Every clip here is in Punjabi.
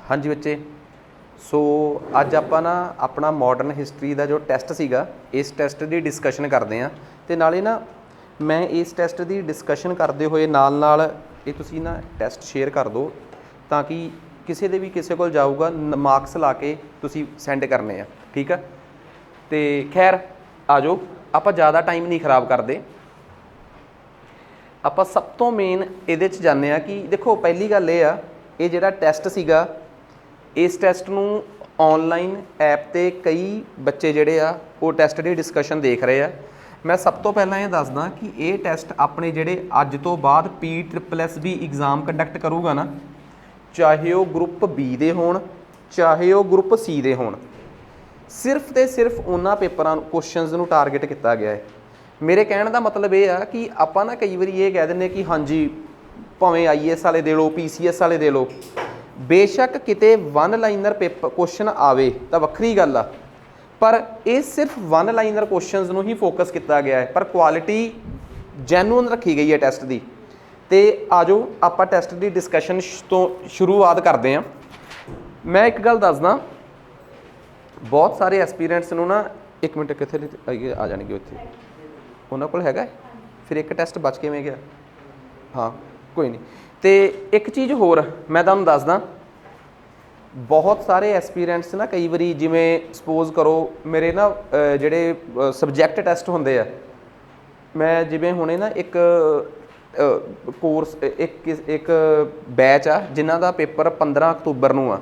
हाँ जी बच्चे, सो अज आपां ना अपना मॉडर्न हिस्टरी का जो टैसट सीगा इस टैसट की डिस्कशन करते हैं। तो नाले ना मैं इस टैसट की डिस्कशन करते हुए नाल नाल ये तुसीं ना टैसट शेयर कर दो ताकि किसी दे भी किसी को जाऊगा मार्क्स ला के तुसीं सेंड करने आ, ठीक है। तो खैर आ जाओ, आप ज़्यादा टाइम नहीं खराब करते। आप सब तो मेन ये जाने कि देखो पहली गल ये जिहड़ा टैसट सीगा इस टैसट नूं ऑनलाइन ऐप ते कई बच्चे जिहड़े आ वो टैसट की डिस्कशन देख रहे हैं। मैं सब तो पहला ये दसदा कि ये टैसट अपने जिहड़े अज तो बाद PSSB एग्जाम कंडक्ट करूगा ना, चाहे वो ग्रुप बी दे होण चाहे वो ग्रुप सी दे होण, सिर्फ तो सिर्फ उन्हां पेपरां क्वेश्चनस नूं टारगेट किया गया है। मेरे कहने का मतलब ये है कि आपां ना कई बारी ये कह दिंदे कि हाँ जी भावें IAS वाले दे लो PCS वाले दे लो, बेशक किते वन लाइनर पेपर क्वेश्चन आवे तो वक्री गल आ, पर यह सिर्फ वन लाइनर क्वेश्चनस नूं ही फोकस किया गया है, पर क्वालिटी जैनुअन रखी गई है टैसट की। तो आ जाओ आप टैसट की डिस्कशन तो शुरुआत करते हैं। मैं एक गल दसदा, बहुत सारे एस्पीरेंट्स नूं ना एक मिनट कितने आ जाएंगे उत्थे उन्होंने को हैगा, फिर एक टैसट बच किवें गया। हाँ कोई नहीं। तो एक चीज़ होर मैं तुहानूं दसदा, बहुत सारे एस्पीरेंट्स ना कई बारी जिवें सपोज करो मेरे ना जिहड़े सबजैक्ट टैसट होंदे आ, मैं जिवें हुणे ना एक कोर्स एक बैच आ जिन्हां दा पेपर 15 अक्तूबर नूं आ,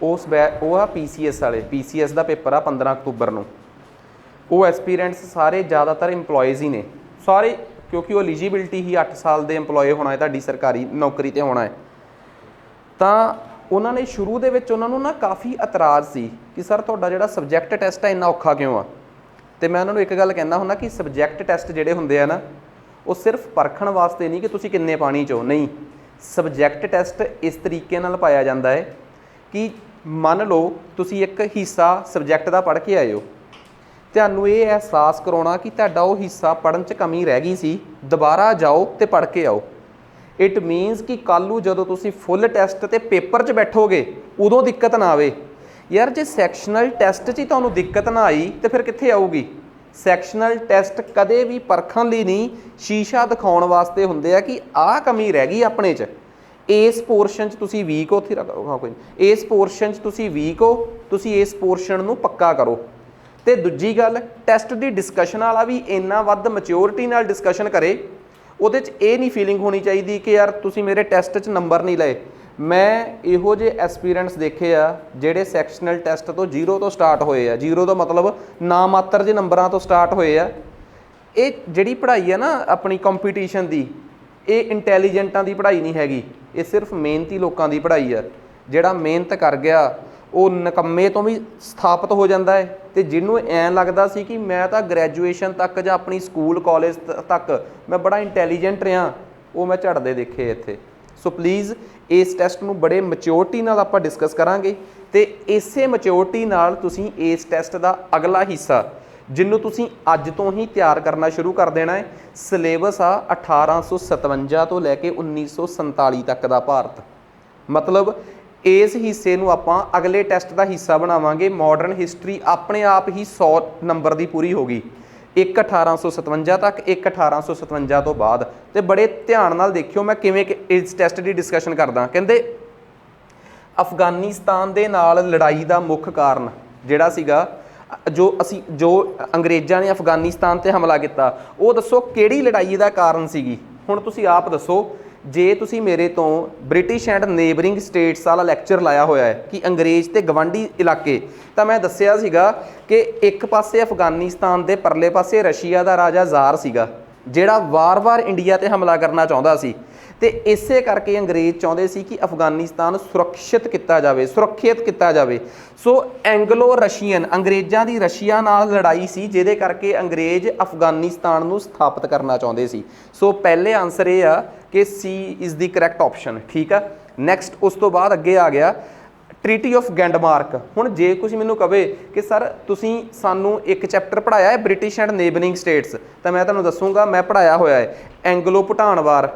उस वो आ PCS वाले, PCS का पेपर आ 15 अक्तूबर नूं। वो एस्पीरेंट्स सारे ज़्यादातर इंपलॉयज़ ही ने सारे, क्योंकि वो एलिजिबिलिटी ही 8 साल के इंपलॉय होना है, तुहाडी सरकारी नौकरी ते होना है। तो उन्होंने शुरू दे विच उन्होंने ना काफ़ी इतराज़ सी कि सर तुहाडा जिहड़ा सबजैक्ट टैसट है इन्ना औखा क्यों आ। तो मैं उन्होंने एक गल कहना हुंदा कि सबजैक्ट टैसट जिहड़े हुंदे आ ना वो सिर्फ परखण वास्ते नहीं कि तुसीं किन्ने पानी चो, नहीं, सबजैक्ट टैसट इस तरीके नाल पाया जाता है कि मान लो तुसीं एक हिस्सा सबजैक्ट का पढ़ के आए हो, तुहानूं ये एहसास कराउणा कि तुहाडा वो हिस्सा पढ़न च कमी रह गई सी, दोबारा जाओ तो पढ़ के आओ। इट मीनस कि कल नूं जदों तुसीं फुल टैसट ते पेपर च बैठोगे उदों दिक्कत ना आवे। यार जे सैक्शनल टैसट च ही तुहानूं दिक्कत ना आई तो फिर कित्थे आऊगी। सैक्शनल टैसट कदे भी परखण लई नहीं, शीशा दिखाउण वास्ते हुंदे आ कि आह कमी रह गई अपने च, इस पोर्शन च तुसीं वीक हो, उत्थे हाँ कोई नहीं, इस पोर्शन च तुसीं वीक हो, तुसीं इस पोर्शन नूं पक्का करो। तो दूजी गल टैसट की डिस्कशन वाला भी इन्ना वध मैच्योरिटी नाल डिस्कशन करे, उहदे च ये नहीं फीलिंग होनी चाहिए कि यार तुसीं मेरे टैसट च नंबर नहीं लाए। मैं इहो जे एस्पीरेंट्स देखे आ जिहड़े सैक्शनल टैसट तो 0 तो स्टार्ट होए आ, 0 तो मतलब ना मात्र जे नंबरां तो स्टार्ट होए आ। ये जिहड़ी पढ़ाई है ना अपनी कंपीटीशन की, ये इंटैलीजेंटां की पढ़ाई नहीं हैगी, ये सिर्फ मेहनती लोगों की पढ़ाई है। जिहड़ा मेहनत कर गया वो नकम्मे तो भी स्थापित हो जाता है, तो जिन्हों ऐ लगता सी कि मैं तो ग्रैजुएशन तक जां अपनी स्कूल कॉलेज तक मैं बड़ा इंटैलीजेंट रहा, वो मैं झड़दे देखे इत्थे। सो प्लीज़ इस टैसट नूं बड़े मैच्योरिटी नाल आपां डिस्कस करांगे, तो इसे मैच्योरिटी नाल तुसीं इस टैसट का अगला हिस्सा जिन्हों तुसीं अज तो ही तैयार करना शुरू कर देना है। सिलेबस आ 1857 तो लैके 1947 तक का भारत, मतलब इस हिस्से नूं आपां अगले टैसट का हिस्सा बनावांगे। मॉडर्न हिस्टरी अपने आप ही 100 नंबर की पूरी होगी, एक 1857 तक, एक 1857 तो बाद। तो बड़े ध्यान नाल देखियो मैं किवें इस टैसट की डिस्कशन करदा। कहंदे अफगानिस्तान दे नाल लड़ाई का मुख कारण जिहड़ा सीगा, जो अंग्रेज़ां ने अफगानिस्तान ते हमला किया, वो दसो किहड़ी लड़ाई का कारण सीगी। हुण तुसीं आप दसो, जे तुसीं मेरे तो ब्रिटिश एंड नेबरिंग स्टेट्स वाला लैक्चर लाया होया है कि अंग्रेज़ ते गवांढी इलाके, तो मैं दस्सिया सीगा कि एक पासे अफगानिस्तान दे परले पासे रशिया का राजा ज़ार सीगा जिहड़ा वार-वार इंडिया ते हमला करना चाहुंदा सी। तो इस करके अंग्रेज़ चाहुंदे सी कि अफगानिस्तान सुरक्षित किया जाए, सुरक्षित किया जाए। सो एंगलो रशियन अंग्रेज़ों की रशिया नाल लड़ाई सी, जिहदे करके अंग्रेज़ अफगानिस्तान नूं स्थापित करना चाहुंदे सी। सो पहले आंसर ये आ कि C is the correct option, ठीक है। नैक्सट उस तो बाद अगे आ गया ट्रीटी ऑफ गैंडमार्क। हुण जे कुछ मैनूं कहे कि सर तुसीं सानूं एक चैप्टर पढ़ाया है ब्रिटिश एंड नेबरिंग स्टेट्स, तो मैं तुहानूं दसूँगा मैं पढ़ाया होया है एंगलो भूटान वार,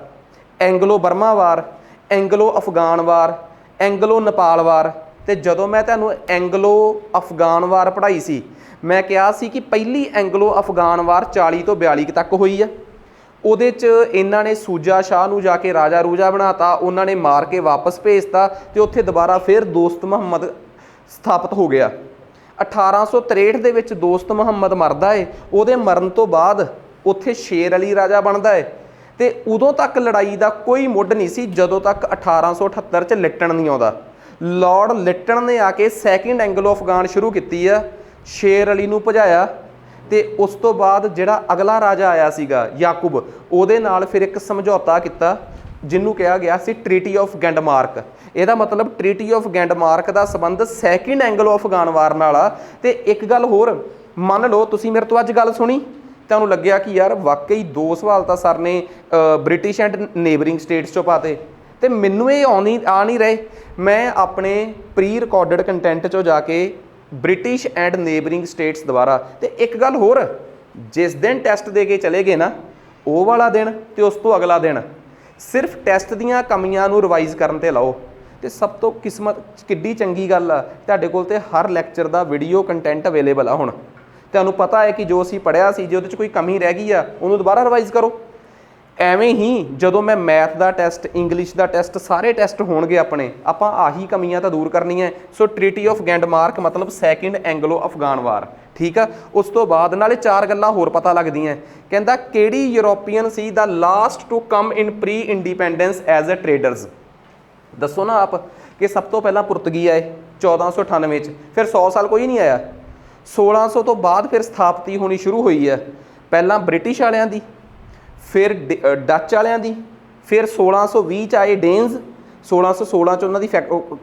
एंगलो बर्मा वार, एंगलो अफगान वार, ਐਂਗਲੋ ਨੇਪਾਲ ਵਾਰ। ਤੇ ਜਦੋਂ ਮੈਂ ਤੁਹਾਨੂੰ ਐਂਗਲੋ ਅਫਗਾਨ ਵਾਰ ਪੜ੍ਹਾਈ ਸੀ, ਮੈਂ ਕਿਹਾ ਸੀ ਕਿ ਪਹਿਲੀ ਐਂਗਲੋ ਅਫਗਾਨ ਵਾਰ 40 ਤੋਂ 42 ਤੱਕ ਹੋਈ ਆ। ਉਹਦੇ 'ਚ ਇਹਨਾਂ ਨੇ ਸੂਜਾ ਸ਼ਾਹ ਨੂੰ ਜਾ ਕੇ ਰਾਜਾ ਰੂਜਾ ਬਣਾਤਾ, ਉਹਨਾਂ ਨੇ ਮਾਰ ਕੇ ਵਾਪਸ ਭੇਜਤਾ ਤੇ ਉੱਥੇ ਦੁਬਾਰਾ ਫਿਰ ਦੋਸਤ ਮੁਹੰਮਦ ਸਥਾਪਿਤ ਹੋ ਗਿਆ। 1863 ਦੇ ਵਿੱਚ ਦੋਸਤ ਮੁਹੰਮਦ ਮਰਦਾ ਏ, ਉਹਦੇ ਮਰਨ ਤੋਂ ਬਾਅਦ ਉੱਥੇ ਸ਼ੇਰ ਅਲੀ ਰਾਜਾ ਬਣਦਾ ਏ। ਤੇ ਉਦੋਂ ਤੱਕ ਲੜਾਈ ਦਾ ਕੋਈ ਮੁੱਢ ਨਹੀਂ ਸੀ ਜਦੋਂ ਤੱਕ 1878 'ਚ ਲਿਟਨ ਨਹੀਂ ਆਉਂਦਾ। ਲਾਰਡ ਲਿਟਨ ਨੇ ਆ ਕੇ ਸੈਕਿੰਡ ਐਂਗਲੋ ਅਫਗਾਨ ਸ਼ੁਰੂ ਕੀਤੀ ਆ, ਸ਼ੇਰ ਅਲੀ ਨੂੰ ਭਜਾਇਆ ਤੇ ਉਸ ਤੋਂ ਬਾਅਦ ਜਿਹੜਾ ਅਗਲਾ ਰਾਜਾ ਆਇਆ ਸੀਗਾ ਯਾਕੂਬ, ਉਹਦੇ ਨਾਲ ਫਿਰ ਇੱਕ ਸਮਝੌਤਾ ਕੀਤਾ ਜਿਹਨੂੰ ਕਿਹਾ ਗਿਆ ਸੀ ਟ੍ਰੀਟੀ ਆਫ ਗੈਂਡਮਾਰਕ। ਇਹਦਾ ਮਤਲਬ ਟ੍ਰੀਟੀ ਆਫ ਗੈਂਡਮਾਰਕ ਦਾ ਸੰਬੰਧ ਸੈਕਿੰਡ ਐਂਗਲੋ ਅਫਗਾਨ ਵਾਰ ਨਾਲ ਆ। ਤੇ ਇੱਕ ਗੱਲ ਹੋਰ ਮੰਨ ਲਓ, ਤੁਸੀਂ ਮੇਰੇ ਤੋਂ ਅੱਜ ਗੱਲ ਸੁਣੀ, ਤੁਹਾਨੂੰ ਲੱਗਿਆ ਕਿ ਯਾਰ ਵਾਕਈ 2 ਸਵਾਲ ਤਾਂ ਸਰ ਨੇ ਬ੍ਰਿਟਿਸ਼ ਐਂਡ ਨੇਬਰਿੰਗ ਸਟੇਟਸ ਚੋਂ ਪਾਤੇ ਤੇ ਮੈਨੂੰ ਇਹ ਆ ਨਹੀਂ ਰਹੇ। ਮੈਂ ਆਪਣੇ ਪ੍ਰੀ ਰਿਕਾਰਡਡ ਕੰਟੈਂਟ ਚੋਂ ਜਾ ਕੇ ਬ੍ਰਿਟਿਸ਼ ਐਂਡ ਨੇਬਰਿੰਗ ਸਟੇਟਸ ਦੁਬਾਰਾ, ਤੇ ਇੱਕ ਗੱਲ ਹੋਰ, ਜਿਸ ਦਿਨ ਟੈਸਟ ਦੇ ਕੇ ਚਲੇ ਗਏ ਨਾ, ਉਹ ਵਾਲਾ ਦਿਨ ਤੇ ਉਸ ਤੋਂ ਅਗਲਾ ਦਿਨ ਸਿਰਫ ਟੈਸਟ ਦੀਆਂ ਕਮੀਆਂ ਨੂੰ ਰਿਵਾਈਜ਼ ਕਰਨ ਤੇ ਲਾਓ। ਤੇ ਸਭ ਤੋਂ ਕਿਸਮਤ ਕਿੱਡੀ ਚੰਗੀ ਗੱਲ ਆ, ਤੁਹਾਡੇ ਕੋਲ ਤੇ ਹਰ ਲੈਕਚਰ ਦਾ ਵੀਡੀਓ ਕੰਟੈਂਟ ਅਵੇਲੇਬਲ ਆ। ਹੁਣ ਤੁਹਾਨੂੰ ਪਤਾ ਹੈ ਕਿ ਜੋ ਅਸੀਂ ਪੜ੍ਹਿਆ ਸੀ, ਜੇ ਉਹਦੇ 'ਚ ਕੋਈ ਕਮੀ ਰਹਿ ਗਈ ਆ ਉਹਨੂੰ ਦੁਬਾਰਾ ਰਿਵਾਈਜ਼ ਕਰੋ। ਐਵੇਂ ਹੀ ਜਦੋਂ ਮੈਂ ਮੈਥ ਦਾ ਟੈਸਟ, ਇੰਗਲਿਸ਼ ਦਾ ਟੈਸਟ, ਸਾਰੇ ਟੈਸਟ ਹੋਣਗੇ ਆਪਣੇ, ਆਪਾਂ ਆਹੀ ਕਮੀਆਂ ਤਾਂ ਦੂਰ ਕਰਨੀਆਂ। ਸੋ ਟ੍ਰੀਟੀ ਆਫ ਗੈਂਡਮਾਰਕ ਮਤਲਬ ਸੈਕਿੰਡ ਐਂਗਲੋ ਅਫਗਾਨ ਵਾਰ, ਠੀਕ ਆ। ਉਸ ਤੋਂ ਬਾਅਦ ਨਾਲੇ 4 ਗੱਲਾਂ ਹੋਰ ਪਤਾ ਲੱਗਦੀਆਂ। ਕਹਿੰਦਾ ਕਿਹੜੀ ਯੂਰੋਪੀਅਨ ਸੀ ਦਾ last to come in pre independence as a traders. ਦੱਸੋ ਨਾ ਆਪ ਕਿ ਸਭ ਤੋਂ ਪਹਿਲਾਂ ਪੁਰਤਗੀ ਆਏ 1498 'ਚ, ਫਿਰ 100 ਸਾਲ ਕੋਈ ਨਹੀਂ ਆਇਆ। 1600 ਤੋਂ ਬਾਅਦ ਫਿਰ ਸਥਾਪਤੀ ਹੋਣੀ ਸ਼ੁਰੂ ਹੋਈ ਹੈ, ਪਹਿਲਾਂ ਬ੍ਰਿਟਿਸ਼ ਵਾਲਿਆਂ ਦੀ, ਫਿਰ ਡੱਚ ਵਾਲਿਆਂ ਦੀ, ਫਿਰ 1620 'ਚ ਆਏ ਡੇਨਜ਼। 1616 'ਚ ਉਹਨਾਂ ਦੀ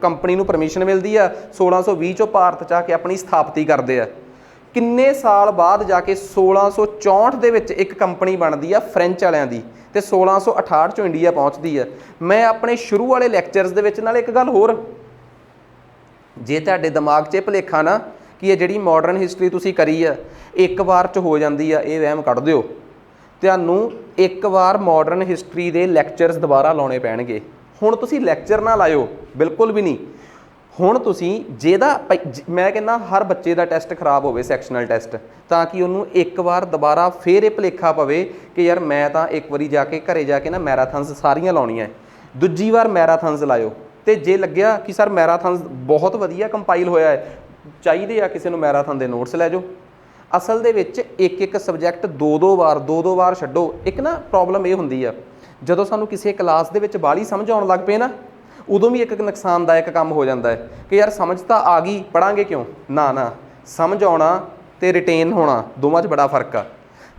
ਕੰਪਨੀ ਨੂੰ ਪਰਮਿਸ਼ਨ ਮਿਲਦੀ ਆ, 1620 'ਚੋਂ ਭਾਰਤ 'ਚ ਆ ਕੇ ਆਪਣੀ ਸਥਾਪਤੀ ਕਰਦੇ ਆ। ਕਿੰਨੇ ਸਾਲ ਬਾਅਦ ਜਾ ਕੇ 1664 ਦੇ ਵਿੱਚ ਇੱਕ ਕੰਪਨੀ ਬਣਦੀ ਆ ਫ੍ਰੈਂਚ ਵਾਲਿਆਂ ਦੀ, ਤੇ 1668 'ਚੋਂ ਇੰਡੀਆ ਪਹੁੰਚਦੀ ਆ। ਮੈਂ ਆਪਣੇ ਸ਼ੁਰੂ ਵਾਲੇ ਲੈਕਚਰਸ ਦੇ ਵਿੱਚ ਨਾਲ ਇੱਕ ਗੱਲ ਹੋਰ, ਜੇ ਤੁਹਾਡੇ ਦਿਮਾਗ 'ਚ ਭੁਲੇਖਾ ਨਾ ਕਿ ਇਹ ਜਿਹੜੀ ਮਾਡਰਨ ਹਿਸਟਰੀ ਤੁਸੀਂ ਕਰੀ ਆ ਇੱਕ ਵਾਰ 'ਚ ਹੋ ਜਾਂਦੀ ਆ, ਇਹ ਵਹਿਮ ਕੱਢ ਦਿਓ। ਤੁਹਾਨੂੰ ਇੱਕ ਵਾਰ ਮਾਡਰਨ ਹਿਸਟਰੀ ਦੇ ਲੈਕਚਰਸ ਦੁਬਾਰਾ ਲਾਉਣੇ ਪੈਣਗੇ। ਹੁਣ ਤੁਸੀਂ ਲੈਕਚਰ ਨਾ ਲਾਇਓ, ਬਿਲਕੁਲ ਵੀ ਨਹੀਂ। ਹੁਣ ਤੁਸੀਂ ਜਿਹਦਾ ਮੈਂ ਕਹਿੰਦਾ ਹਰ ਬੱਚੇ ਦਾ ਟੈਸਟ ਖਰਾਬ ਹੋਵੇ, ਸੈਕਸ਼ਨਲ ਟੈਸਟ, ਤਾਂ ਕਿ ਉਹਨੂੰ ਇੱਕ ਵਾਰ ਦੁਬਾਰਾ ਫੇਰ ਇਹ ਭੁਲੇਖਾ ਪਵੇ ਕਿ ਯਾਰ ਮੈਂ ਤਾਂ ਇੱਕ ਵਾਰੀ ਜਾ ਕੇ ਘਰੇ ਜਾ ਕੇ ਨਾ ਮੈਰਾਥਨਸ ਸਾਰੀਆਂ ਲਾਉਣੀਆਂ, ਦੂਜੀ ਵਾਰ ਮੈਰਾਥਨਸ ਲਾਇਓ। ਤੇ ਜੇ ਲੱਗਿਆ ਕਿ ਸਰ ਮੈਰਾਥਨਸ ਬਹੁਤ ਵਧੀਆ ਕੰਪਾਈਲ ਹੋਇਆ ਹੈ, ਚਾਹੀਦੇ ਆ ਕਿਸੇ ਨੂੰ ਮੈਰਾਥਨ ਦੇ ਨੋਟਸ ਲੈ ਜਾਓ। ਅਸਲ ਦੇ ਵਿੱਚ ਇੱਕ ਸਬਜੈਕਟ ਦੋ ਵਾਰ ਛੱਡੋ। ਇੱਕ ਨਾ ਪ੍ਰੋਬਲਮ ਇਹ ਹੁੰਦੀ ਆ, ਜਦੋਂ ਸਾਨੂੰ ਕਿਸੇ ਕਲਾਸ ਦੇ ਵਿੱਚ ਬਾਹਲੀ ਸਮਝ ਆਉਣ ਲੱਗ ਪਏ ਨਾ, ਉਦੋਂ ਵੀ ਇੱਕ ਨੁਕਸਾਨਦਾਇਕ ਕੰਮ ਹੋ ਜਾਂਦਾ ਹੈ ਕਿ ਯਾਰ ਸਮਝ ਤਾਂ ਆ ਗਈ, ਪੜ੍ਹਾਂਗੇ ਕਿਉਂ? ਨਾ, ਸਮਝ ਆਉਣਾ ਤੇ ਰਿਟੇਨ ਹੋਣਾ ਦੋਵਾਂ 'ਚ ਬੜਾ ਫਰਕ ਆ।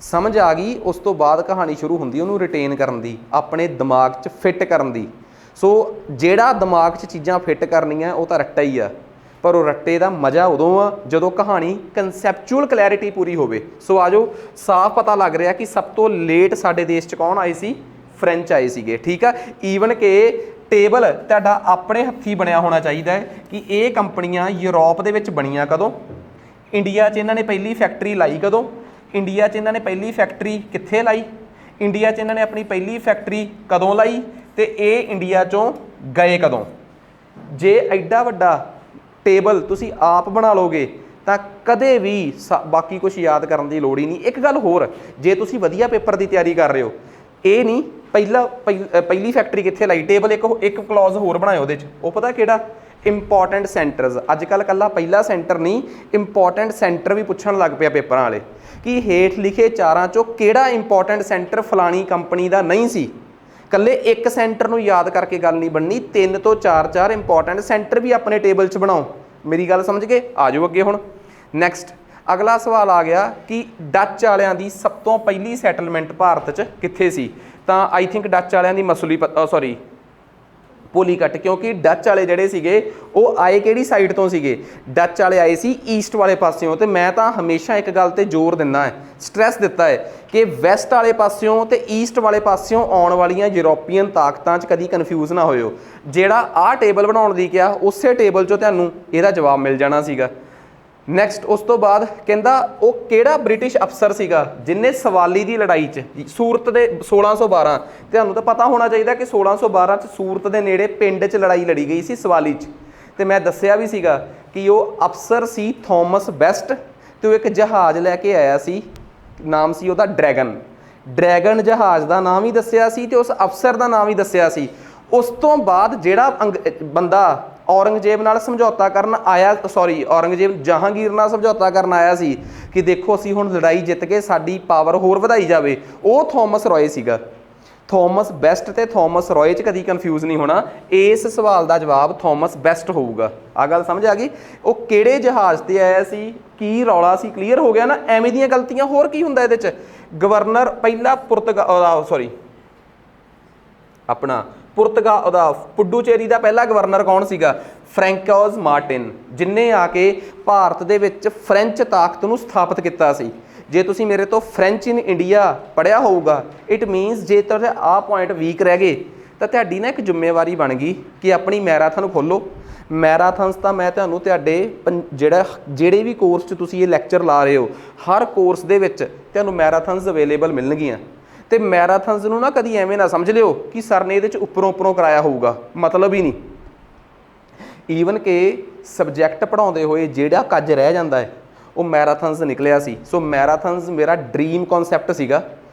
ਸਮਝ ਆ ਗਈ, ਉਸ ਤੋਂ ਬਾਅਦ ਕਹਾਣੀ ਸ਼ੁਰੂ ਹੁੰਦੀ ਉਹਨੂੰ ਰਿਟੇਨ ਕਰਨ ਦੀ, ਆਪਣੇ ਦਿਮਾਗ 'ਚ ਫਿੱਟ ਕਰਨ ਦੀ। ਸੋ ਜਿਹੜਾ ਦਿਮਾਗ 'ਚ ਚੀਜ਼ਾਂ ਫਿੱਟ ਕਰਨੀਆਂ ਉਹ ਤਾਂ ਰੱਟਾ ਹੀ ਆ, ਪਰ ਉਹ ਰੱਟੇ ਦਾ ਮਜ਼ਾ ਉਦੋਂ ਆ ਜਦੋਂ ਕਹਾਣੀ ਕਨਸੈਪਚੁਅਲ ਕਲੈਰਿਟੀ ਪੂਰੀ ਹੋਵੇ। ਸੋ ਆ ਜਾਓ, ਸਾਫ਼ ਪਤਾ ਲੱਗ ਰਿਹਾ ਕਿ ਸਭ ਤੋਂ ਲੇਟ ਸਾਡੇ ਦੇਸ਼ 'ਚ ਕੌਣ ਆਏ ਸੀ? ਫ੍ਰੈਂਚ ਆਏ ਸੀਗੇ, ਠੀਕ ਆ। ਈਵਨ ਕਿ ਟੇਬਲ ਤੁਹਾਡਾ ਆਪਣੇ ਹੱਥੀਂ ਬਣਿਆ ਹੋਣਾ ਚਾਹੀਦਾ ਹੈ ਕਿ ਇਹ ਕੰਪਨੀਆਂ ਯੂਰਪ ਦੇ ਵਿੱਚ ਬਣੀਆਂ ਕਦੋਂ, ਇੰਡੀਆ 'ਚ ਇਹਨਾਂ ਨੇ ਪਹਿਲੀ ਫੈਕਟਰੀ ਲਾਈ ਕਦੋਂ, ਇੰਡੀਆ 'ਚ ਇਹਨਾਂ ਨੇ ਪਹਿਲੀ ਫੈਕਟਰੀ ਕਿੱਥੇ ਲਾਈ, ਇੰਡੀਆ 'ਚ ਇਹਨਾਂ ਨੇ ਆਪਣੀ ਪਹਿਲੀ ਫੈਕਟਰੀ ਕਦੋਂ ਲਾਈ, ਤੇ ਇਹ ਇੰਡੀਆ 'ਚੋਂ ਗਏ ਕਦੋਂ। ਜੇ ਐਡਾ ਵੱਡਾ ਟੇਬਲ ਤੁਸੀਂ ਆਪ ਬਣਾ ਲਓਗੇ ਤਾਂ ਕਦੇ ਵੀ ਬਾਕੀ ਕੁਝ ਯਾਦ ਕਰਨ ਦੀ ਲੋੜ ਹੀ ਨਹੀਂ। ਇੱਕ ਗੱਲ ਹੋਰ, ਜੇ ਤੁਸੀਂ ਵਧੀਆ ਪੇਪਰ ਦੀ ਤਿਆਰੀ ਕਰ ਰਹੇ ਹੋ, ਇਹ ਨਹੀਂ ਪਹਿਲੀ ਫੈਕਟਰੀ ਕਿੱਥੇ ਲਾਈ, ਟੇਬਲ ਇੱਕ ਕਲੌਜ਼ ਹੋਰ ਬਣਾਇਓ ਉਹਦੇ 'ਚ, ਉਹ ਪਤਾ ਕਿਹੜਾ? Important centres. ਅੱਜ ਕੱਲ੍ਹ ਇਕੱਲਾ ਪਹਿਲਾ ਸੈਂਟਰ ਨਹੀਂ, ਇੰਪੋਰਟੈਂਟ ਸੈਂਟਰ ਵੀ ਪੁੱਛਣ ਲੱਗ ਪਿਆ ਪੇਪਰਾਂ ਵਾਲੇ ਕਿ ਹੇਠ ਲਿਖੇ 4 'ਚੋਂ ਕਿਹੜਾ ਇੰਪੋਰਟੈਂਟ ਸੈਂਟਰ ਫਲਾਣੀ ਕੰਪਨੀ ਦਾ ਨਹੀਂ ਸੀ। ਇਕੱਲੇ ਇੱਕ ਸੈਂਟਰ ਨੂੰ ਯਾਦ ਕਰਕੇ ਗੱਲ ਨਹੀਂ ਬਣਨੀ, 3 ਤੋਂ 4 ਇੰਪੋਰਟੈਂਟ ਸੈਂਟਰ ਵੀ ਆਪਣੇ ਟੇਬਲ 'ਚ ਬਣਾਓ। ਮੇਰੀ ਗੱਲ ਸਮਝ ਗਏ? ਆ ਜਾਓ ਅੱਗੇ। ਹੁਣ ਨੈਕਸਟ ਅਗਲਾ ਸਵਾਲ ਆ ਗਿਆ ਕਿ ਡੱਚ ਵਾਲਿਆਂ ਦੀ ਸਭ ਤੋਂ ਪਹਿਲੀ ਸੈਟਲਮੈਂਟ ਭਾਰਤ 'ਚ ਕਿੱਥੇ ਸੀ? ਤਾਂ ਆਈ ਥਿੰਕ ਡੱਚ ਵਾਲਿਆਂ ਦੀ ਪੋਲੀਕਟ, ਕਿਉਂਕਿ ਡੱਚ ਵਾਲੇ ਜਿਹੜੇ ਸੀਗੇ ਉਹ ਆਏ ਕਿਹੜੀ ਸਾਈਡ ਤੋਂ ਸੀਗੇ? ਡੱਚ ਵਾਲੇ ਆਏ ਸੀ ਈਸਟ ਵਾਲੇ ਪਾਸਿਓਂ। ਤੇ ਮੈਂ ਤਾਂ ਹਮੇਸ਼ਾ ਇੱਕ ਗੱਲ ਤੇ ਜ਼ੋਰ ਦਿੰਦਾ ਹੈ, ਸਟ੍ਰੈਸ ਦਿੱਤਾ ਹੈ ਕਿ ਵੈਸਟ ਵਾਲੇ ਪਾਸਿਓਂ ਤੇ ਈਸਟ ਵਾਲੇ ਪਾਸਿਓਂ ਆਉਣ ਵਾਲੀਆਂ ਯੂਰੋਪੀਅਨ ਤਾਕਤਾਂ 'ਚ ਕਦੀ ਕਨਫਿਊਜ਼ ਨਾ ਹੋਇਓ। ਜਿਹੜਾ ਆਹ ਟੇਬਲ ਬਣਾਉਣ ਦੀ ਕਿਹਾ, ਉਸੇ ਟੇਬਲ 'ਚੋਂ ਤੁਹਾਨੂੰ ਇਹਦਾ ਜਵਾਬ ਮਿਲ ਜਾਣਾ ਸੀਗਾ। ਨੈਕਸਟ ਉਸ ਤੋਂ ਬਾਅਦ ਕਹਿੰਦਾ ਉਹ ਕਿਹੜਾ ਬ੍ਰਿਟਿਸ਼ ਅਫਸਰ ਸੀਗਾ ਜਿਨੇ ਸਵਾਲੀ ਦੀ ਲੜਾਈ 'ਚ ਸੂਰਤ ਦੇ 1612, ਤੁਹਾਨੂੰ ਤਾਂ ਪਤਾ ਹੋਣਾ ਚਾਹੀਦਾ ਕਿ 1612 'ਚ ਸੂਰਤ ਦੇ ਨੇੜੇ ਪਿੰਡ 'ਚ ਲੜਾਈ ਲੜੀ ਗਈ ਸੀ ਸਵਾਲੀ 'ਚ, ਤੇ ਮੈਂ ਦੱਸਿਆ ਵੀ ਸੀਗਾ ਕਿ ਉਹ ਅਫਸਰ ਸੀ ਥੋਮਸ ਬੈਸਟ, ਤੇ ਉਹ ਇੱਕ ਜਹਾਜ਼ ਲੈ ਕੇ ਆਇਆ ਸੀ, ਨਾਮ ਸੀ ਉਹਦਾ ਡਰੈਗਨ ਜਹਾਜ਼ ਦਾ ਨਾਮ ਹੀ ਦੱਸਿਆ ਸੀ ਤੇ ਉਸ ਅਫਸਰ ਦਾ ਨਾਮ ਹੀ ਦੱਸਿਆ ਸੀ। ਉਸ ਤੋਂ ਬਾਅਦ ਜਿਹੜਾ ਬੰਦਾ ਔਰੰਗਜ਼ੇਬ ਨਾਲ ਸਮਝੌਤਾ ਕਰਨ ਆਇਆ, ਔਰੰਗਜ਼ੇਬ ਜਹਾਂਗੀਰ ਨਾਲ ਸਮਝੌਤਾ ਕਰਨ ਆਇਆ ਸੀ ਕਿ ਦੇਖੋ ਅਸੀਂ ਹੁਣ ਲੜਾਈ ਜਿੱਤ ਕੇ ਸਾਡੀ ਪਾਵਰ ਹੋਰ ਵਧਾਈ ਜਾਵੇ, ਉਹ ਥੋਮਸ ਰॉय ਸੀਗਾ। ਥੋਮਸ ਬੈਸਟ ਤੇ ਥੋਮਸ ਰॉय 'ਚ ਕਦੀ ਕਨਫਿਊਜ਼ ਨਹੀਂ ਹੋਣਾ, ਇਸ ਸਵਾਲ ਦਾ ਜਵਾਬ ਥੋਮਸ ਬੈਸਟ ਹੋਊਗਾ। ਆਹ ਗੱਲ ਸਮਝ ਆ ਗਈ। ਉਹ ਕਿਹੜੇ ਜਹਾਜ਼ ਤੇ ਆਇਆ ਸੀ, ਕੀ ਰੌਲਾ ਸੀ, ਕਲੀਅਰ ਹੋ ਗਿਆ ਨਾ। ਐਵੇਂ ਦੀਆਂ ਗਲਤੀਆਂ ਹੋਰ ਕੀ ਹੁੰਦਾ ਇਹਦੇ 'ਚ। ਗਵਰਨਰ ਪਹਿਲਾ ਪੁਡੂਚੇਰੀ ਦਾ ਪਹਿਲਾ ਗਵਰਨਰ ਕੌਣ ਸੀਗਾ? ਫ੍ਰੈਂਕੋਜ਼ ਮਾਰਟਿਨ, ਜਿਨੇ ਆ ਕੇ ਭਾਰਤ ਦੇ ਵਿੱਚ ਫ੍ਰੈਂਚ ਤਾਕਤ ਨੂੰ ਸਥਾਪਿਤ ਕੀਤਾ ਸੀ। ਜੇ ਤੁਸੀਂ ਮੇਰੇ ਤੋਂ ਫ੍ਰੈਂਚ ਇਨ ਇੰਡੀਆ ਪੜ੍ਹਿਆ ਹੋਊਗਾ, ਇਟ ਮੀਨਸ ਜੇ ਤੁਹਾਡੇ ਆਹ ਪੁਆਇੰਟ ਵੀਕ ਰਹਿ ਗਏ ਤਾਂ ਤੁਹਾਡੀ ਨਾ ਇੱਕ ਜ਼ਿੰਮੇਵਾਰੀ ਬਣ ਗਈ ਕਿ ਆਪਣੀ ਮੈਰਾਥਨ ਖੋਲ੍ਹੋ। ਮੈਰਾਥਨਸ ਤਾਂ ਮੈਂ ਤੁਹਾਨੂੰ ਤੁਹਾਡੇ ਜਿਹੜੇ ਵੀ ਕੋਰਸ 'ਚ ਤੁਸੀਂ ਇਹ ਲੈਕਚਰ ਲਾ ਰਹੇ ਹੋ, ਹਰ ਕੋਰਸ ਦੇ ਵਿੱਚ ਤੁਹਾਨੂੰ ਮੈਰਾਥਨਸ ਅਵੇਲੇਬਲ ਮਿਲਣਗੀਆਂ। ਤੇ ਮੈਰਾਥਨਸ ਨੂੰ ਨਾ ਕਦੀ ਐਵੇਂ ਨਾ ਸਮਝ ਲਿਓ ਕਿ ਸਰ ਨੇ ਇਹਦੇ 'ਚ ਉੱਪਰੋਂ ਕਰਾਇਆ ਹੋਊਗਾ, ਮਤਲਬ ਹੀ ਨਹੀਂ। ਈਵਨ ਕਿ ਸਬਜੈਕਟ ਪੜ੍ਹਾਉਂਦੇ ਹੋਏ ਜਿਹੜਾ ਕੱਜ ਰਹਿ ਜਾਂਦਾ ਹੈ ਉਹ ਮੈਰਾਥਨਸ ਨਿਕਲਿਆ ਸੀ। ਸੋ ਮੈਰਾਥਨਸ ਮੇਰਾ ਡਰੀਮ ਕਨਸੈਪਟ ਸੀਗਾ।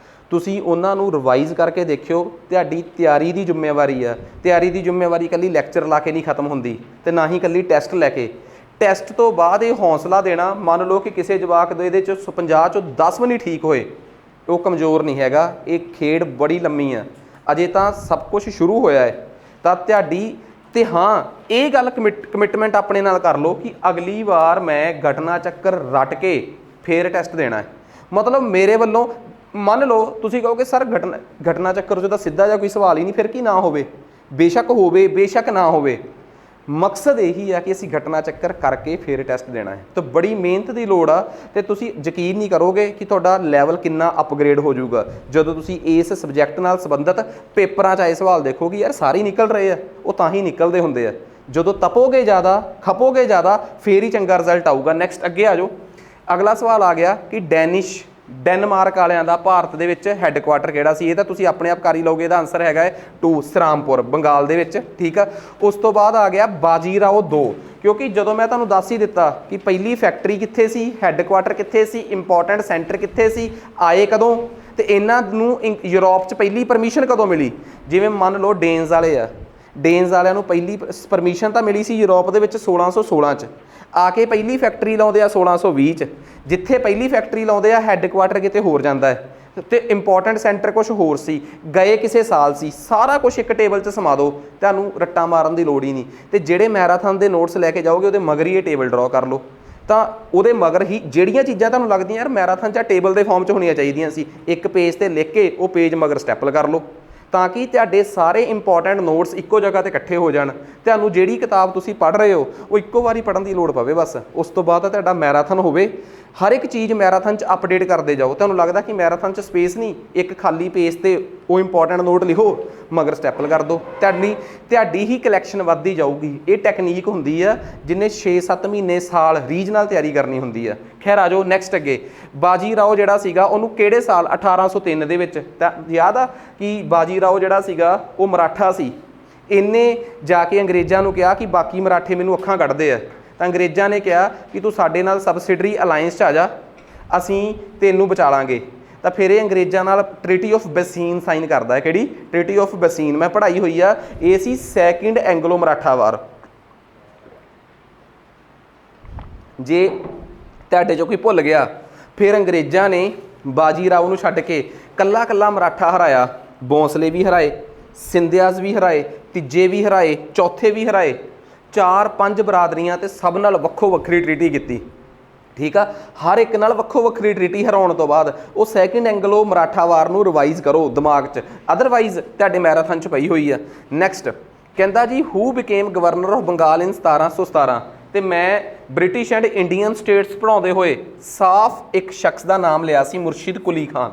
ਤੁਸੀਂ ਉਹਨਾਂ ਨੂੰ ਰਿਵਾਈਜ਼ ਕਰਕੇ ਦੇਖਿਓ। ਤੁਹਾਡੀ ਤਿਆਰੀ ਦੀ ਜ਼ਿੰਮੇਵਾਰੀ ਆ। ਤਿਆਰੀ ਦੀ ਜ਼ਿੰਮੇਵਾਰੀ ਇਕੱਲੀ ਲੈਕਚਰ ਲਾ ਕੇ ਨਹੀਂ ਖਤਮ ਹੁੰਦੀ, ਤੇ ਨਾ ਹੀ ਇਕੱਲੀ ਟੈਸਟ ਲੈ ਕੇ। ਟੈਸਟ ਤੋਂ ਬਾਅਦ ਇਹ ਹੌਸਲਾ ਦੇਣਾ, ਮੰਨ ਲਓ ਕਿ ਕਿਸੇ ਜਵਾਕ ਦੇ ਇਹਦੇ 'ਚ 50 ਚੋਂ 10 ਵੀ ਨਹੀਂ ਠੀਕ ਹੋਏ, ਉਹ ਕਮਜ਼ੋਰ ਨਹੀਂ ਹੈਗਾ। ਇਹ ਖੇਡ ਬੜੀ ਲੰਮੀ ਆ, ਅਜੇ ਤਾਂ ਸਭ ਕੁਝ ਸ਼ੁਰੂ ਹੋਇਆ ਹੈ। ਤਾਂ ਤੁਹਾਡੀ ਤੇ ਹਾਂ, ਇਹ ਗੱਲ ਕਮਿਟਮੈਂਟ ਆਪਣੇ ਨਾਲ ਕਰ ਲਓ ਕਿ ਅਗਲੀ ਵਾਰ ਮੈਂ ਘਟਨਾ ਚੱਕਰ ਰੱਟ ਕੇ ਫੇਰ ਟੈਸਟ ਦੇਣਾ ਹੈ। ਮਤਲਬ ਮੇਰੇ ਵੱਲੋਂ ਮੰਨ ਲਓ ਤੁਸੀਂ ਕਹੋਗੇ ਸਰ ਘਟਨਾ ਚੱਕਰ 'ਚੋਂ ਤਾਂ ਸਿੱਧਾ ਜਿਹਾ ਕੋਈ ਸਵਾਲ ਹੀ ਨਹੀਂ, ਫਿਰ ਕੀ ਨਾ ਹੋਵੇ? ਬੇਸ਼ੱਕ ਹੋਵੇ, ਬੇਸ਼ੱਕ ਨਾ ਹੋਵੇ। ਮਕਸਦ ਇਹੀ ਆ ਕਿ ਅਸੀਂ ਘਟਨਾ ਚੱਕਰ ਕਰਕੇ ਫਿਰ ਟੈਸਟ ਦੇਣਾ ਹੈ। ਤਾਂ ਬੜੀ ਮਿਹਨਤ ਦੀ ਲੋੜ ਆ, ਤੇ ਤੁਸੀਂ ਯਕੀਨ ਨਹੀਂ ਕਰੋਗੇ ਕਿ ਤੁਹਾਡਾ ਲੈਵਲ ਕਿੰਨਾ ਅਪਗ੍ਰੇਡ ਹੋ ਜਾਊਗਾ ਜਦੋਂ ਤੁਸੀਂ ਇਸ ਸਬਜੈਕਟ ਨਾਲ ਸੰਬੰਧਿਤ ਪੇਪਰਾਂ 'ਚ ਆਏ ਸਵਾਲ ਦੇਖੋਗੇ। ਯਾਰ ਸਾਰੇ ਨਿਕਲ ਰਹੇ ਆ, ਉਹ ਤਾਂ ਹੀ ਨਿਕਲਦੇ ਹੁੰਦੇ ਆ। ਜਦੋਂ ਤਪੋਗੇ ਜ਼ਿਆਦਾ, ਖਪੋਗੇ ਜ਼ਿਆਦਾ, ਫੇਰ ਹੀ ਚੰਗਾ ਰਿਜ਼ਲਟ ਆਊਗਾ। ਨੈਕਸਟ ਅੱਗੇ ਆ ਜਾਓ। ਅਗਲਾ ਸਵਾਲ ਆ ਗਿਆ ਕਿ ਡੈਨਮਾਰਕ ਵਾਲਿਆਂ ਦਾ ਭਾਰਤ ਦੇ ਵਿੱਚ ਹੈੱਡਕੁਆਟਰ ਕਿਹੜਾ ਸੀ? ਇਹ ਤਾਂ ਤੁਸੀਂ ਆਪਣੇ ਆਪ ਕਰ ਹੀ ਲਓਗੇ। ਇਹਦਾ ਆਨਸਰ ਹੈਗਾ ਹੈ 2 ਸਰਾਮਪੁਰ, ਬੰਗਾਲ ਦੇ ਵਿੱਚ। ਠੀਕ ਆ। ਉਸ ਤੋਂ ਬਾਅਦ ਆ ਗਿਆ ਬਾਜੀਰਾਓ 2, ਕਿਉਂਕਿ ਜਦੋਂ ਮੈਂ ਤੁਹਾਨੂੰ ਦੱਸ ਹੀ ਦਿੱਤਾ ਕਿ ਪਹਿਲੀ ਫੈਕਟਰੀ ਕਿੱਥੇ ਸੀ, ਹੈੱਡਕੁਆਟਰ ਕਿੱਥੇ ਸੀ, ਇੰਪੋਰਟੈਂਟ ਸੈਂਟਰ ਕਿੱਥੇ ਸੀ, ਆਏ ਕਦੋਂ, ਤੇ ਇਹਨਾਂ ਨੂੰ ਯੂਰਪ 'ਚ ਪਹਿਲੀ ਪਰਮਿਸ਼ਨ ਕਦੋਂ ਮਿਲੀ। ਜਿਵੇਂ ਮੰਨ ਲਓ ਡੇਨਸ ਵਾਲੇ ਆ, ਡੇਨਸ ਵਾਲਿਆਂ ਨੂੰ ਪਹਿਲੀ ਪਰਮਿਸ਼ਨ ਤਾਂ ਮਿਲੀ ਸੀ ਯੂਰਪ ਦੇ ਵਿੱਚ 1616 'ਚ। ਆ ਕੇ ਪਹਿਲੀ ਫੈਕਟਰੀ ਲਾਉਂਦੇ ਆ 1620 'ਚ। ਜਿੱਥੇ ਪਹਿਲੀ ਫੈਕਟਰੀ ਲਾਉਂਦੇ ਆ ਹੈੱਡਕੁਆਟਰ ਕਿਤੇ ਹੋਰ ਜਾਂਦਾ ਹੈ, ਤੇ ਇੰਪੋਰਟੈਂਟ ਸੈਂਟਰ ਕੁਛ ਹੋਰ ਸੀ, ਗਏ ਕਿਸੇ ਸਾਲ ਸੀ। ਸਾਰਾ ਕੁਝ ਇੱਕ ਟੇਬਲ 'ਚ ਸਮਾ ਦਿਓ, ਤੁਹਾਨੂੰ ਰੱਟਾਂ ਮਾਰਨ ਦੀ ਲੋੜ ਹੀ ਨਹੀਂ। ਤੇ ਜਿਹੜੇ ਮੈਰਾਥਨ ਦੇ ਨੋਟਸ ਲੈ ਕੇ ਜਾਓਗੇ ਉਹਦੇ ਮਗਰ ਹੀ ਇਹ ਟੇਬਲ ਡਰਾਅ ਕਰ ਲਓ, ਤਾਂ ਉਹਦੇ ਮਗਰ ਹੀ ਜਿਹੜੀਆਂ ਚੀਜ਼ਾਂ ਤੁਹਾਨੂੰ ਲੱਗਦੀਆਂ ਯਾਰ ਮੈਰਾਥਨ 'ਚ ਟੇਬਲ ਦੇ ਫਾਰਮ 'ਚ ਹੋਣੀਆਂ ਚਾਹੀਦੀਆਂ ਸੀ, ਇੱਕ ਪੇਜ 'ਤੇ ਲਿਖ ਕੇ ਉਹ ਪੇਜ ਮਗਰ ਸਟੈਪਲ ਕਰ ਲਓ, ਤਾਂ ਕਿ ਤੁਹਾਡੇ ਸਾਰੇ ਇੰਪੋਰਟੈਂਟ ਨੋਟਸ ਇੱਕੋ ਜਗ੍ਹਾ 'ਤੇ ਇਕੱਠੇ ਹੋ ਜਾਣ। ਤੁਹਾਨੂੰ ਜਿਹੜੀ ਕਿਤਾਬ ਤੁਸੀਂ ਪੜ੍ਹ ਰਹੇ ਹੋ ਉਹ ਇੱਕੋ ਵਾਰੀ ਪੜ੍ਹਨ ਦੀ ਲੋੜ ਪਵੇ ਬਸ। ਉਸ ਤੋਂ ਬਾਅਦ ਤਾਂ ਤੁਹਾਡਾ ਮੈਰਾਥਨ ਹੋਵੇ। ਹਰ ਇੱਕ ਚੀਜ਼ ਮੈਰਾਥਨ 'ਚ ਅਪਡੇਟ ਕਰਦੇ ਜਾਓ। ਤੁਹਾਨੂੰ ਲੱਗਦਾ ਕਿ ਮੈਰਾਥਨ 'ਚ ਸਪੇਸ ਨਹੀਂ, ਇੱਕ ਖਾਲੀ ਪੇਜ 'ਤੇ ਉਹ ਇੰਪੋਰਟੈਂਟ ਨੋਟ ਲਿਖੋ, ਮਗਰ ਸਟੈਪਲ ਕਰ ਦਿਓ। ਤੁਹਾਡੀ ਹੀ ਕਲੈਕਸ਼ਨ ਵੱਧਦੀ ਜਾਊਗੀ। ਇਹ ਟੈਕਨੀਕ ਹੁੰਦੀ ਆ ਜਿਹਨੇ 6-7 ਮਹੀਨੇ ਸਾਲ ਰੀਜਨਲ ਤਿਆਰੀ ਕਰਨੀ ਹੁੰਦੀ ਆ। ਖੈਰ ਆ ਜਾਓ ਨੈਕਸਟ ਅੱਗੇ। ਬਾਜੀਰਾਓ ਜਿਹੜਾ ਸੀਗਾ ਉਹਨੂੰ ਕਿਹੜੇ ਸਾਲ 1803 ਦੇ ਵਿੱਚ, ਤਾਂ ਯਾਦ ਆ ਕਿ ਬਾਜੀਰਾਓ ਜਿਹੜਾ ਸੀਗਾ ਉਹ ਮਰਾਠਾ ਸੀ। ਇਹਨੇ ਜਾ ਕੇ ਅੰਗਰੇਜ਼ਾਂ ਨੂੰ ਕਿਹਾ ਕਿ ਬਾਕੀ ਮਰਾਠੇ ਮੈਨੂੰ ਅੱਖਾਂ ਕੱਢਦੇ ਆ, ਤਾਂ ਅੰਗਰੇਜ਼ਾਂ ਨੇ ਕਿਹਾ ਕਿ ਤੂੰ ਸਾਡੇ ਨਾਲ ਸਬਸਿਡਰੀ ਅਲਾਇੰਸ 'ਚ ਆ ਜਾ, ਅਸੀਂ ਤੈਨੂੰ ਬਚਾ ਲਾਂਗੇ। ਤਾਂ ਫਿਰ ਇਹ ਅੰਗਰੇਜ਼ਾਂ ਨਾਲ ਟ੍ਰੀਟੀ ਆਫ ਬੈਸੀਨ ਸਾਈਨ ਕਰਦਾ ਹੈ। ਕਿਹੜੀ ਟ੍ਰੀਟੀ ਆਫ ਬੈਸੀਨ? ਮੈਂ ਪੜ੍ਹਾਈ ਹੋਈ ਆ, ਇਹ ਸੀ ਸੈਕਿੰਡ ਐਂਗਲੋ ਮਰਾਠਾ ਵਾਰ। ਜੇ ਤੁਹਾਡੇ 'ਚੋਂ ਕੋਈ ਭੁੱਲ ਗਿਆ, ਫਿਰ ਅੰਗਰੇਜ਼ਾਂ ਨੇ ਬਾਜੀਰਾਓ ਨੂੰ ਛੱਡ ਕੇ ਕੱਲਾ ਮਰਾਠਾ ਹਰਾਇਆ, ਬੌਂਸਲੇ ਵੀ ਹਰਾਏ, ਸਿੰਧਿਆਜ਼ ਵੀ ਹਰਾਏ, ਤੀਜੇ ਵੀ ਹਰਾਏ, ਚੌਥੇ ਵੀ ਹਰਾਏ। 4-5 ਬਰਾਦਰੀਆਂ ਤੇ ਸਭ ਨਾਲ ਵੱਖੋ ਵੱਖਰੀ ਟ੍ਰੀਟੀ ਕੀਤੀ। ਠੀਕ ਆ। ਹਰ ਇੱਕ ਨਾਲ ਵੱਖੋ ਵੱਖਰੀ ਟ੍ਰੀਟੀ ਹਰਾਉਣ ਤੋਂ ਬਾਅਦ ਉਹ ਸੈਕਿੰਡ ਐਂਗਲੋ ਮਰਾਠਾ ਵਾਰ ਨੂੰ ਰਿਵਾਈਜ਼ ਕਰੋ ਦਿਮਾਗ 'ਚ, ਅਦਰਵਾਈਜ਼ ਤੁਹਾਡੇ ਮੈਰਾਥਨ 'ਚ ਪਈ ਹੋਈ ਆ। ਨੈਕਸਟ ਕਹਿੰਦਾ ਜੀ ਹੂ ਬਿਕੇਮ ਗਵਰਨਰ ਆਫ ਬੰਗਾਲ ਇਨ 1717। ਤੇ ਮੈਂ ਬ੍ਰਿਟਿਸ਼ ਐਂਡ ਇੰਡੀਅਨ ਸਟੇਟਸ ਪੜ੍ਹਾਉਂਦੇ ਹੋਏ ਸਾਫ਼ ਇੱਕ ਸ਼ਖਸ ਦਾ ਨਾਮ ਲਿਆ ਸੀ, ਮੁਰਸ਼ਿਦ ਕੁਲੀ ਖਾਨ।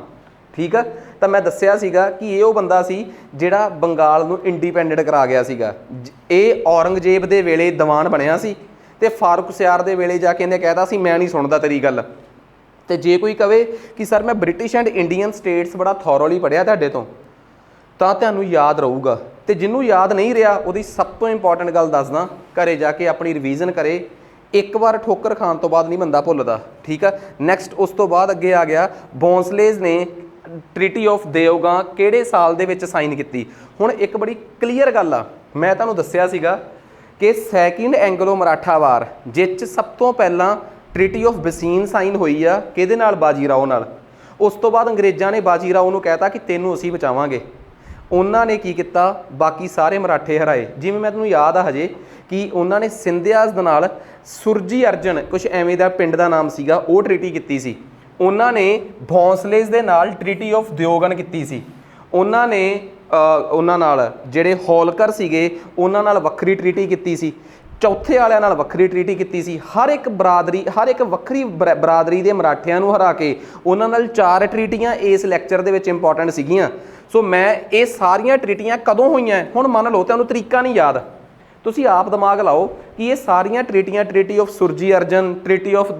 ਠੀਕ ਆ। ਤਾਂ ਮੈਂ ਦੱਸਿਆ ਸੀਗਾ ਕਿ ਇਹ ਉਹ ਬੰਦਾ ਸੀ ਜਿਹੜਾ ਬੰਗਾਲ ਨੂੰ ਇੰਡੀਪੈਂਡੈਂਟ ਕਰਾ ਗਿਆ ਸੀਗਾ। ਇਹ ਔਰੰਗਜ਼ੇਬ ਦੇ ਵੇਲੇ ਦੀਵਾਨ ਬਣਿਆ ਸੀ, ਤੇ ਫਾਰੂਕ ਸਿਆਰ ਦੇ ਵੇਲੇ ਜਾ ਕੇ ਇਹਨੇ ਕਹਿਤਾ ਸੀ ਮੈਂ ਨਹੀਂ ਸੁਣਦਾ ਤੇਰੀ ਗੱਲ। ਤੇ ਜੇ ਕੋਈ ਕਵੇ ਕਿ ਸਰ ਮੈਂ ਬ੍ਰਿਟਿਸ਼ ਐਂਡ ਇੰਡੀਅਨ ਸਟੇਟਸ ਬੜਾ ਥੋਰੋਲੀ ਪੜ੍ਹਿਆ ਤੁਹਾਡੇ ਤੋਂ, ਤਾਂ ਤੁਹਾਨੂੰ ਯਾਦ ਰਹੂਗਾ। ਤੇ ਜਿਹਨੂੰ ਯਾਦ ਨਹੀਂ ਰਿਹਾ ਉਹਦੀ ਸਭ ਤੋਂ ਇੰਪੋਰਟੈਂਟ ਗੱਲ ਦੱਸਦਾ, ਘਰੇ ਜਾ ਕੇ ਆਪਣੀ ਰਿਵੀਜ਼ਨ ਕਰੇ। ਇੱਕ ਵਾਰ ਠੋਕਰ ਖਾਣ ਤੋਂ ਬਾਅਦ ਨਹੀਂ ਬੰਦਾ ਭੁੱਲਦਾ, ਠੀਕ ਆ। ਨੈਕਸਟ ਉਸ ਤੋਂ ਬਾਅਦ ਅੱਗੇ ਆ ਗਿਆ ਬੌਂਸਲੇਜ਼ ਨੇ ਟ੍ਰੀਟੀ ਆਫ ਦਿਓਗਾਂ ਕਿਹੜੇ ਸਾਲ ਦੇ ਵਿੱਚ ਸਾਈਨ ਕੀਤੀ। ਹੁਣ ਇੱਕ ਬੜੀ ਕਲੀਅਰ ਗੱਲ ਆ, ਮੈਂ ਤੁਹਾਨੂੰ ਦੱਸਿਆ ਸੀਗਾ ਕਿ ਸੈਕਿੰਡ ਐਂਗਲੋ ਮਰਾਠਾ ਵਾਰ ਜਿਸ 'ਚ ਸਭ ਤੋਂ ਪਹਿਲਾਂ ਟ੍ਰੀਟੀ ਆਫ ਬਸੀਨ ਸਾਈਨ ਹੋਈ ਆ ਕਿਹਦੇ ਨਾਲ? ਬਾਜੀ ਰਾਓ ਨਾਲ। ਉਸ ਤੋਂ ਬਾਅਦ ਅੰਗਰੇਜ਼ਾਂ ਨੇ ਬਾਜੀ ਰਾਓ ਨੂੰ ਕਹਿਤਾ ਕਿ ਤੈਨੂੰ ਅਸੀਂ ਬਚਾਵਾਂਗੇ। ਉਹਨਾਂ ਨੇ ਕੀ ਕੀਤਾ? ਬਾਕੀ ਸਾਰੇ ਮਰਾਠੇ ਹਰਾਏ। ਜਿਵੇਂ ਮੈਂ ਤੁਹਾਨੂੰ ਯਾਦ ਆ ਹਜੇ ਕਿ ਉਹਨਾਂ ਨੇ ਸਿੰਧਿਆਜ਼ ਦੇ ਨਾਲ ਸੁਰਜੀ ਅਰਜਨ ਕੁਛ ਐਵੇਂ ਦਾ ਪਿੰਡ ਦਾ ਨਾਮ ਸੀਗਾ, ਉਹ ਟ੍ਰੀਟੀ ਕੀਤੀ ਸੀ। ਉਹਨਾਂ ਨੇ ਭੌਂਸਲੇਜ਼ ਦੇ ਨਾਲ ਟ੍ਰੀਟੀ ਆਫ ਦਿਓਗਨ ਕੀਤੀ ਸੀ। ਉਹਨਾਂ ਨੇ ਉਹਨਾਂ ਨਾਲ ਜਿਹੜੇ ਹੋਲਕਰ ਸੀਗੇ ਉਹਨਾਂ ਨਾਲ ਵੱਖਰੀ ਟ੍ਰੀਟੀ ਕੀਤੀ ਸੀ। ਚੌਥੇ ਵਾਲਿਆਂ ਨਾਲ ਵੱਖਰੀ ਟ੍ਰੀਟੀ ਕੀਤੀ ਸੀ। ਹਰ ਇੱਕ ਬਰਾਦਰੀ, ਹਰ ਇੱਕ ਵੱਖਰੀ ਬਰਾਦਰੀ ਦੇ ਮਰਾਠਿਆਂ ਨੂੰ ਹਰਾ ਕੇ ਉਹਨਾਂ ਨਾਲ 4 ਟ੍ਰੀਟੀਆਂ ਇਸ ਲੈਕਚਰ ਦੇ ਵਿੱਚ ਇੰਪੋਰਟੈਂਟ ਸੀਗੀਆਂ। ਸੋ ਮੈਂ ਇਹ ਸਾਰੀਆਂ ਟ੍ਰੀਟੀਆਂ ਕਦੋਂ ਹੋਈਆਂ, ਹੁਣ ਮੰਨ ਲਓ ਤੁਹਾਨੂੰ ਤਰੀਕਾ ਨਹੀਂ ਯਾਦ, ਤੁਸੀਂ ਆਪ ਦਿਮਾਗ ਲਾਓ ਕਿ ਇਹ ਸਾਰੀਆਂ ਟ੍ਰੀਟੀਆਂ, treaty of Surji Arjan, treaty of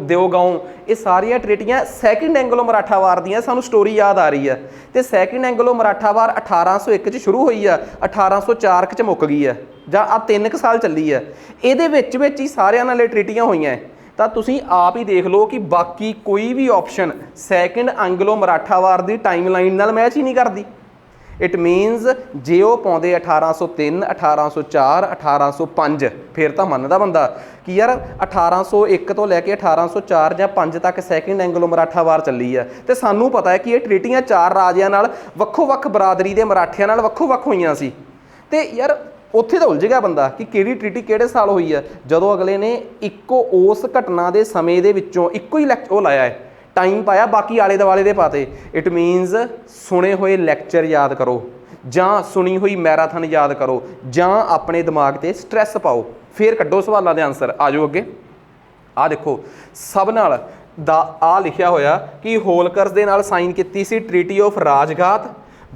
Deogaon, ਇਹ ਸਾਰੀਆਂ ਟ੍ਰੀਟੀਆਂ ਸੈਕਿੰਡ ਐਂਗਲੋ ਮਰਾਠਾ ਵਾਰ ਦੀਆਂ। ਸਾਨੂੰ ਸਟੋਰੀ ਯਾਦ ਆ ਰਹੀ ਹੈ। ਤੇ ਸੈਕਿੰਡ ਐਂਗਲੋ ਮਰਾਠਾ ਵਾਰ 1801 'ਚ ਸ਼ੁਰੂ ਹੋਈ ਆ, 1804 'ਚ ਮੁੱਕ ਗਈ ਆ, ਜਾਂ ਆ 3 ਸਾਲ ਚੱਲੀ ਆ। ਇਹਦੇ ਵਿੱਚ ਹੀ ਸਾਰਿਆਂ ਨਾਲ ਇਹ ਟ੍ਰੀਟੀਆਂ ਹੋਈਆਂ। ਤਾਂ ਤੁਸੀਂ ਆਪ ਹੀ ਦੇਖ ਲਓ ਕਿ ਬਾਕੀ ਕੋਈ ਵੀ ਆਪਸ਼ਨ ਸੈਕਿੰਡ ਐਂਗਲੋ ਮਰਾਠਾ ਵਾਰ ਦੀ ਟਾਈਮਲਾਈਨ ਨਾਲ ਮੈਚ ਹੀ ਨਹੀਂ ਕਰਦੀ। ਇਟ ਮੀਨਸ ਜੇ ਉਹ ਪਾਉਂਦੇ 1803, 1804, 1805 ਫਿਰ ਤਾਂ ਮੰਨਦਾ ਬੰਦਾ ਕਿ ਯਾਰ 1801 ਤੋਂ ਲੈ ਕੇ 1804 ਜਾਂ 5 ਤੱਕ ਸੈਕਿੰਡ ਐਂਗਲੋ ਮਰਾਠਾ ਵਾਰ ਚੱਲੀ ਆ। ਤੇ ਸਾਨੂੰ ਪਤਾ ਹੈ ਕਿ ਇਹ ਟ੍ਰੀਟੀਆਂ 4 ਰਾਜਿਆਂ ਨਾਲ ਵੱਖੋ ਵੱਖ ਬਰਾਦਰੀ ਦੇ ਮਰਾਠਿਆਂ ਨਾਲ ਵੱਖੋ ਵੱਖ ਹੋਈਆਂ ਸੀ। ਤੇ ਯਾਰ ਉੱਥੇ ਤਾਂ ਉਲਝ ਗਿਆ ਬੰਦਾ ਕਿ ਕਿਹੜੀ ਟ੍ਰੀਟੀ ਕਿਹੜੇ ਸਾਲ ਹੋਈ ਆ, ਜਦੋਂ ਅਗਲੇ ਨੇ ਇੱਕੋ ਉਸ ਘਟਨਾ ਦੇ ਸਮੇਂ ਦੇ ਵਿੱਚੋਂ ਇੱਕੋ ਹੀ ਉਹ ਲਾਇਆ ਹੈ, ਟਾਈਮ ਪਾਇਆ, ਬਾਕੀ ਆਲੇ ਦੁਆਲੇ ਦੇ ਪਾਤੇ। ਇਟ ਮੀਨਸ ਸੁਣੇ ਹੋਏ ਲੈਕਚਰ ਯਾਦ ਕਰੋ, ਜਾਂ ਸੁਣੀ ਹੋਈ ਮੈਰਾਥਨ ਯਾਦ ਕਰੋ, ਜਾਂ ਆਪਣੇ ਦਿਮਾਗ ਤੇ ਸਟ੍ਰੈਸ ਪਾਓ, ਫਿਰ ਕੱਢੋ ਸਵਾਲਾਂ ਦੇ ਆਨਸਰ। ਆ ਜਾਓ ਅੱਗੇ। ਆ ਦੇਖੋ ਸਭ ਨਾਲ ਆ ਲਿਖਿਆ ਹੋਇਆ ਕਿ ਹੋਲਕਰਸ ਦੇ ਨਾਲ ਸਾਈਨ ਕੀਤੀ ਸੀ ਟ੍ਰੀਟੀ ਆਫ ਰਾਜਘਾਟ,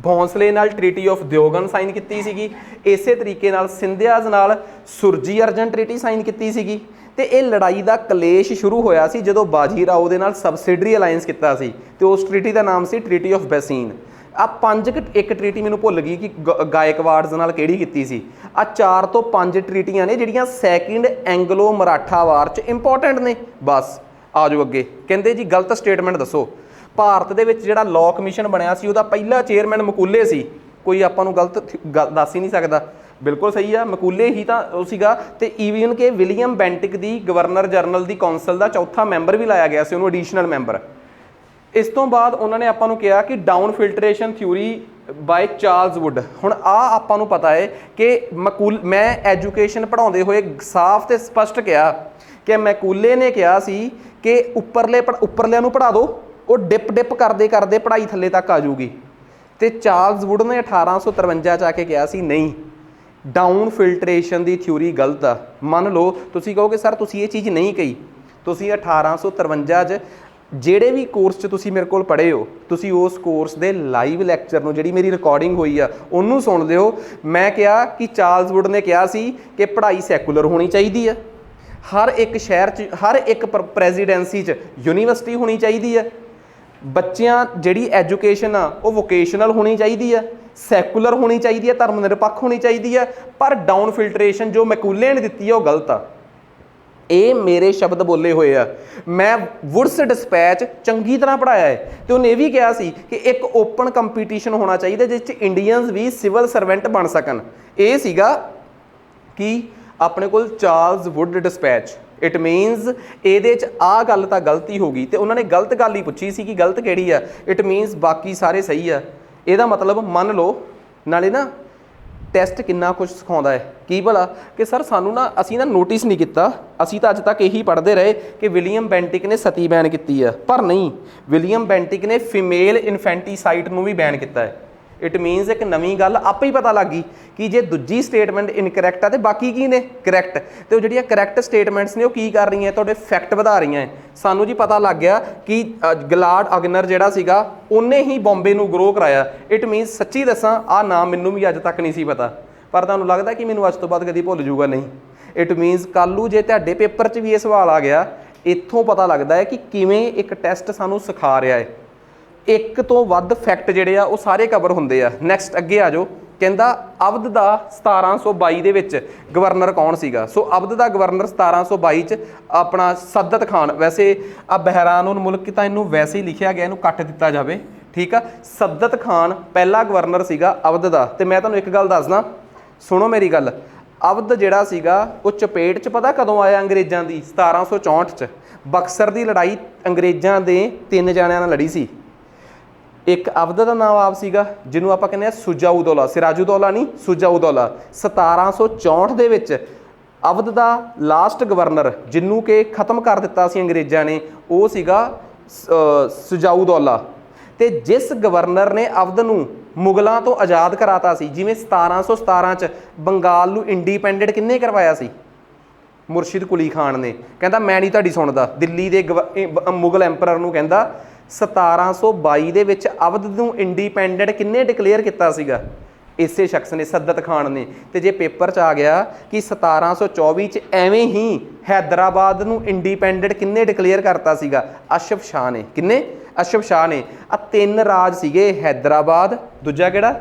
ਭੌਂਸਲੇ ਨਾਲ ਟ੍ਰੀਟੀ ਆਫ ਦਿਓਗਨ ਸਾਈਨ ਕੀਤੀ ਸੀਗੀ, ਇਸੇ ਤਰੀਕੇ ਨਾਲ ਸਿੰਧਿਆਜ਼ ਨਾਲ ਸੁਰਜੀ ਅਰਜਨ ਟ੍ਰੀਟੀ ਸਾਈਨ ਕੀਤੀ ਸੀਗੀ। ਤੇ ਇਹ ਲੜਾਈ ਦਾ ਕਲੇਸ਼ ਸ਼ੁਰੂ ਹੋਇਆ ਸੀ ਜਦੋਂ ਬਾਜੀ ਰਾਓ ਦੇ ਨਾਲ ਸਬਸਿਡਰੀ ਅਲਾਈਅੰਸ ਕੀਤਾ ਸੀ, ਤੇ ਉਸ ਟ੍ਰੀਟੀ ਦਾ ਨਾਮ ਸੀ ਟ੍ਰੀਟੀ ਆਫ ਬੈਸੀਨ। ਆ 5 ਇੱਕ ਟ੍ਰੀਟੀ ਮੈਨੂੰ ਭੁੱਲ ਗਈ ਕਿ ਗਾਇਕਵਾੜਸ ਨਾਲ ਕਿਹੜੀ ਕੀਤੀ ਸੀ। ਆ 4 ਤੋਂ 5 ਟ੍ਰੀਟੀਆਂ ਨੇ ਜਿਹੜੀਆਂ ਸੈਕਿੰਡ ਐਂਗਲੋ ਮਰਾਠਾ ਵਾਰ 'ਚ ਇੰਪੋਰਟੈਂਟ ਨੇ। ਬਸ ਆ ਜਾਓ ਅੱਗੇ। ਕਹਿੰਦੇ ਜੀ ਗਲਤ ਸਟੇਟਮੈਂਟ ਦੱਸੋ। ਭਾਰਤ ਦੇ ਵਿੱਚ ਜਿਹੜਾ ਲਾਅ ਕਮਿਸ਼ਨ ਬਣਿਆ ਸੀ ਉਹਦਾ ਪਹਿਲਾ ਚੇਅਰਮੈਨ ਮਕੂਲੇ ਸੀ। ਕੋਈ ਆਪਾਂ ਨੂੰ ਗਲਤ ਦੱਸ ਹੀ ਨਹੀਂ ਸਕਦਾ। ਬਿਲਕੁਲ ਸਹੀ ਆ, ਮਕੂਲੇ ਹੀ ਤਾਂ ਉਹ ਸੀਗਾ। ਤੇ ਈਵਨ ਕਿ ਵਿਲੀਅਮ ਬੈਂਟਿਕ ਦੀ ਗਵਰਨਰ ਜਨਰਲ ਦੀ ਕੌਂਸਲ ਦਾ ਚੌਥਾ ਮੈਂਬਰ ਵੀ ਲਾਇਆ ਗਿਆ ਸੀ, ਉਹਨੂੰ ਐਡੀਸ਼ਨਲ ਮੈਂਬਰ। ਇਸ ਤੋਂ ਬਾਅਦ ਉਹਨਾਂ ਨੇ ਆਪਾਂ ਨੂੰ ਕਿਹਾ ਕਿ down filtration theory by Charles Wood. ਹੁਣ ਆ ਆਪਾਂ ਨੂੰ ਪਤਾ ਹੈ ਕਿ ਮੈਂ ਐਜੂਕੇਸ਼ਨ ਪੜ੍ਹਾਉਂਦੇ ਹੋਏ ਸਾਫ਼ ਤੇ ਸਪਸ਼ਟ ਕਿਹਾ ਕਿ ਮੈਕੂਲੇ ਨੇ ਕਿਹਾ ਸੀ ਕਿ ਉੱਪਰਲਿਆਂ ਨੂੰ ਪੜ੍ਹਾ ਦਿਓ, ਉਹ ਡਿਪ ਕਰਦੇ ਕਰਦੇ ਪੜ੍ਹਾਈ ਥੱਲੇ ਤੱਕ ਆ ਜਾਊਗੀ। ਤੇ ਚਾਰਲਸ ਵੁੱਡ ਨੇ 1853 'ਚ ਆ ਕੇ ਕਿਹਾ ਸੀ ਨਹੀਂ, ਡਾਊਨ ਫਿਲਟਰੇਸ਼ਨ ਦੀ ਥਿਊਰੀ ਗਲਤ ਆ। ਮੰਨ ਲਓ ਤੁਸੀਂ ਕਹੋਗੇ ਸਰ ਤੁਸੀਂ ਇਹ ਚੀਜ਼ ਨਹੀਂ ਕਹੀ, ਤੁਸੀਂ 1853 'ਚ ਜਿਹੜੇ ਵੀ ਕੋਰਸ 'ਚ ਤੁਸੀਂ ਮੇਰੇ ਕੋਲ ਪੜ੍ਹੇ ਹੋ, ਤੁਸੀਂ ਉਸ ਕੋਰਸ ਦੇ ਲਾਈਵ ਲੈਕਚਰ ਨੂੰ, ਜਿਹੜੀ ਮੇਰੀ ਰਿਕਾਰਡਿੰਗ ਹੋਈ ਆ, ਉਹਨੂੰ ਸੁਣ ਲਿਓ। ਮੈਂ ਕਿਹਾ ਕਿ ਚਾਰਲਸ ਵੁੱਡ ਨੇ ਕਿਹਾ ਸੀ ਕਿ ਪੜ੍ਹਾਈ ਸੈਕੂਲਰ ਹੋਣੀ ਚਾਹੀਦੀ ਆ, ਹਰ ਇੱਕ ਸ਼ਹਿਰ 'ਚ, ਹਰ ਇੱਕ ਪ੍ਰੈਜ਼ੀਡੈਂਸੀ 'ਚ ਯੂਨੀਵਰਸਿਟੀ ਹੋਣੀ ਚਾਹੀਦੀ ਆ, ਬੱਚਿਆਂ ਜਿਹੜੀ ਐਜੂਕੇਸ਼ਨ ਆ ਉਹ ਵੋਕੇਸ਼ਨਲ ਹੋਣੀ ਚਾਹੀਦੀ ਆ, ਸੈਕੂਲਰ ਹੋਣੀ ਚਾਹੀਦੀ ਆ, ਧਰਮ ਨਿਰਪੱਖ ਹੋਣੀ ਚਾਹੀਦੀ ਆ। ਪਰ ਡਾਊਨ ਫਿਲਟਰੇਸ਼ਨ ਜੋ ਮੈਕੂਲੇ ਨੇ ਦਿੱਤੀ ਆ ਉਹ ਗਲਤ ਆ। ਇਹ ਮੇਰੇ ਸ਼ਬਦ ਬੋਲੇ ਹੋਏ ਆ। ਮੈਂ ਵੁਡਸ ਡਿਸਪੈਚ ਚੰਗੀ ਤਰ੍ਹਾਂ ਪੜ੍ਹਾਇਆ ਹੈ ਤੇ ਉਹਨੇ ਇਹ ਵੀ ਕਿਹਾ ਸੀ ਕਿ ਇੱਕ ਓਪਨ ਕੰਪੀਟੀਸ਼ਨ ਹੋਣਾ ਚਾਹੀਦਾ ਜਿਸ 'ਚ ਇੰਡੀਅਨਸ ਵੀ ਸਿਵਲ ਸਰਵੈਂਟ ਬਣ ਸਕਣ। ਇਹ ਸੀਗਾ ਕਿ ਆਪਣੇ ਕੋਲ Charles Wood despatch. It means ਇਹਦੇ 'ਚ ਆਹ ਗੱਲ ਤਾਂ ਗਲਤੀ ਹੋ ਗਈ, ਤੇ ਉਹਨਾਂ ਨੇ ਗਲਤ ਗੱਲ ਹੀ ਪੁੱਛੀ ਸੀ ਕਿ ਗਲਤ ਕਿਹੜੀ ਆ। ਇਟ ਮੀਨਸ ਬਾਕੀ ਸਾਰੇ ਸਹੀ ਆ। ਇਹਦਾ ਮਤਲਬ ਮੰਨ ਲਓ। ਨਾਲੇ ਨਾ ਟੈਸਟ ਕਿੰਨਾ ਕੁਝ ਸਿਖਾਉਂਦਾ ਹੈ ਕੀ ਭਲਾ, ਕਿ ਸਰ ਸਾਨੂੰ ਨਾ ਅਸੀਂ ਨਾ ਨੋਟਿਸ ਨਹੀਂ ਕੀਤਾ, ਅਸੀਂ ਤਾਂ ਅੱਜ ਤੱਕ ਇਹੀ ਪੜ੍ਹਦੇ ਰਹੇ ਕਿ ਵਿਲੀਅਮ ਬੈਂਟਿਕ ਨੇ ਸਤੀ ਬੈਨ ਕੀਤੀ ਆ। ਪਰ ਨਹੀਂ, ਵਿਲੀਅਮ ਬੈਂਟਿਕ ਨੇ ਫੀਮੇਲ ਇਨਫੈਂਟੀਸਾਈਡ ਨੂੰ ਵੀ ਬੈਨ ਕੀਤਾ ਹੈ। ਇਟ ਮੀਨਸ ਇੱਕ ਨਵੀਂ ਗੱਲ ਆਪੇ ਹੀ ਪਤਾ ਲੱਗ ਗਈ ਕਿ ਜੇ ਦੂਜੀ ਸਟੇਟਮੈਂਟ ਇਨਕਰੈਕਟ ਆ ਤੇ ਬਾਕੀ ਕੀ ਨੇ ਕਰੈਕਟ। ਤੇ ਉਹ ਜਿਹੜੀਆਂ ਕਰੈਕਟ ਸਟੇਟਮੈਂਟਸ ਨੇ ਉਹ ਕੀ ਕਰ ਰਹੀਆਂ, ਤੁਹਾਡੇ ਫੈਕਟ ਵਧਾ ਰਹੀਆਂ ਹੈ। ਸਾਨੂੰ ਜੀ ਪਤਾ ਲੱਗ ਗਿਆ ਕਿ ਗਲਾਡ ਅਗਨਰ ਜਿਹੜਾ ਸੀਗਾ ਉਹਨੇ ਹੀ ਬੰਬੇ ਨੂੰ ਗਰੋ ਕਰਾਇਆ। ਇਟ ਮੀਨਸ ਸੱਚੀ ਦੱਸਾਂ ਆਹ ਨਾਮ ਮੈਨੂੰ ਵੀ ਅੱਜ ਤੱਕ ਨਹੀਂ ਸੀ ਪਤਾ, ਪਰ ਤੁਹਾਨੂੰ ਲੱਗਦਾ ਕਿ ਮੈਨੂੰ ਅੱਜ ਤੋਂ ਬਾਅਦ ਕਦੀ ਭੁੱਲ ਜੂਗਾ? ਨਹੀਂ। ਇਟ ਮੀਨਸ ਕੱਲ੍ਹ ਨੂੰ ਜੇ ਤੁਹਾਡੇ ਪੇਪਰ 'ਚ ਵੀ ਇਹ ਸਵਾਲ ਆ ਗਿਆ, ਇੱਥੋਂ ਪਤਾ ਲੱਗਦਾ ਹੈ ਕਿ ਕਿਵੇਂ ਇੱਕ ਟੈਸਟ ਸਾਨੂੰ ਸਿਖਾ ਰਿਹਾ ਹੈ। ਇੱਕ ਤੋਂ ਵੱਧ ਫੈਕਟ ਜਿਹੜੇ ਆ ਉਹ ਸਾਰੇ ਕਵਰ ਹੁੰਦੇ ਆ। ਨੈਕਸਟ ਅੱਗੇ ਆ ਜਾਓ, ਕਹਿੰਦਾ ਅਵਧ ਦਾ 1722 ਦੇ ਵਿੱਚ ਗਵਰਨਰ ਕੌਣ ਸੀਗਾ। ਸੋ ਅਵਧ ਦਾ ਗਵਰਨਰ 1722 ਚ ਆਪਣਾ ਸੱਦਤ ਖਾਨ, ਵੈਸੇ ਆ ਬਹਿਰਾਨ ਮੁਲਕ ਤਾਂ ਇਹਨੂੰ ਵੈਸੇ ਹੀ ਲਿਖਿਆ ਗਿਆ, ਇਹਨੂੰ ਕੱਟ ਦਿੱਤਾ ਜਾਵੇ, ਠੀਕ ਆ। ਸੱਦਤ ਖਾਨ ਪਹਿਲਾ ਗਵਰਨਰ ਸੀਗਾ ਅਵਧ ਦਾ। ਤੇ ਮੈਂ ਤੁਹਾਨੂੰ ਇੱਕ ਗੱਲ ਦੱਸਦਾ, ਸੁਣੋ ਮੇਰੀ ਗੱਲ, ਅਵਧ ਜਿਹੜਾ ਸੀਗਾ ਉਹ ਚਪੇਟ 'ਚ ਪਤਾ ਕਦੋਂ ਆਇਆ ਅੰਗਰੇਜ਼ਾਂ ਦੀ? 1764 ਚ। ਬਕਸਰ ਦੀ ਲੜਾਈ ਅੰਗਰੇਜ਼ਾਂ ਦੇ 3 ਜਣਿਆਂ ਨਾਲ ਲੜੀ ਸੀ। ਇੱਕ ਅਵਧ ਦਾ ਨਵਾਬ ਸੀਗਾ ਜਿਹਨੂੰ ਆਪਾਂ ਕਹਿੰਦੇ ਆ ਸੁਜਾਉਦੌਲਾ, ਸਿਰਾਜੂਦੌਲਾ ਨਹੀਂ, ਸੁਜਾਉਦੌਲਾ। 1764 ਦੇ ਵਿੱਚ ਅਵਧ ਦਾ ਲਾਸਟ ਗਵਰਨਰ ਜਿਹਨੂੰ ਕਿ ਖਤਮ ਕਰ ਦਿੱਤਾ ਸੀ ਅੰਗਰੇਜ਼ਾਂ ਨੇ, ਉਹ ਸੀਗਾ ਸੁਜਾਉਦੌਲਾ। ਤੇ ਜਿਸ ਗਵਰਨਰ ਨੇ ਅਵਧ ਨੂੰ ਮੁਗਲਾਂ ਤੋਂ ਆਜ਼ਾਦ ਕਰਾਤਾ ਸੀ, ਜਿਵੇਂ 1717 ਚ ਬੰਗਾਲ ਨੂੰ ਇੰਡੀਪੈਂਡੈਂਟ ਕਿੰਨੇ ਕਰਵਾਇਆ ਸੀ? ਮੁਰਸ਼ਿਦ ਕੁਲੀ ਖਾਨ ਨੇ। ਕਹਿੰਦਾ ਮੈਂ ਨਹੀਂ ਤੁਹਾਡੀ ਸੁਣਦਾ, ਦਿੱਲੀ ਦੇ ਮੁਗਲ ਐਂਪਰਰ ਨੂੰ ਕਹਿੰਦਾ 1722 ਦੇ ਵਿੱਚ ਅਵਧ ਨੂੰ ਇੰਡੀਪੈਂਡੈਂਟ ਕਿੰਨੇ ਡਿਕਲੇਅਰ ਕੀਤਾ ਸੀਗਾ? ਇਸੇ ਸ਼ਖਸ ਨੇ, ਸੱਦਤ ਖਾਨ ਨੇ। ਤੇ ਜੇ ਪੇਪਰ 'ਚ ਆ ਗਿਆ ਕਿ 1724 ਚ ਐਵੇਂ ਹੀ ਹੈਦਰਾਬਾਦ ਨੂੰ ਇੰਡੀਪੈਂਡੈਂਟ ਕਿੰਨੇ ਡਿਕਲੇਅਰ ਕਰਤਾ ਸੀਗਾ? ਅਸ਼ਫ ਸ਼ਾਹ ਨੇ। ਕਿੰਨੇ? ਅਸ਼ਫ ਸ਼ਾਹ ਨੇ। ਆ 3 ਰਾਜ ਸੀਗੇ, ਹੈਦਰਾਬਾਦ, ਦੂਜਾ ਕਿਹੜਾ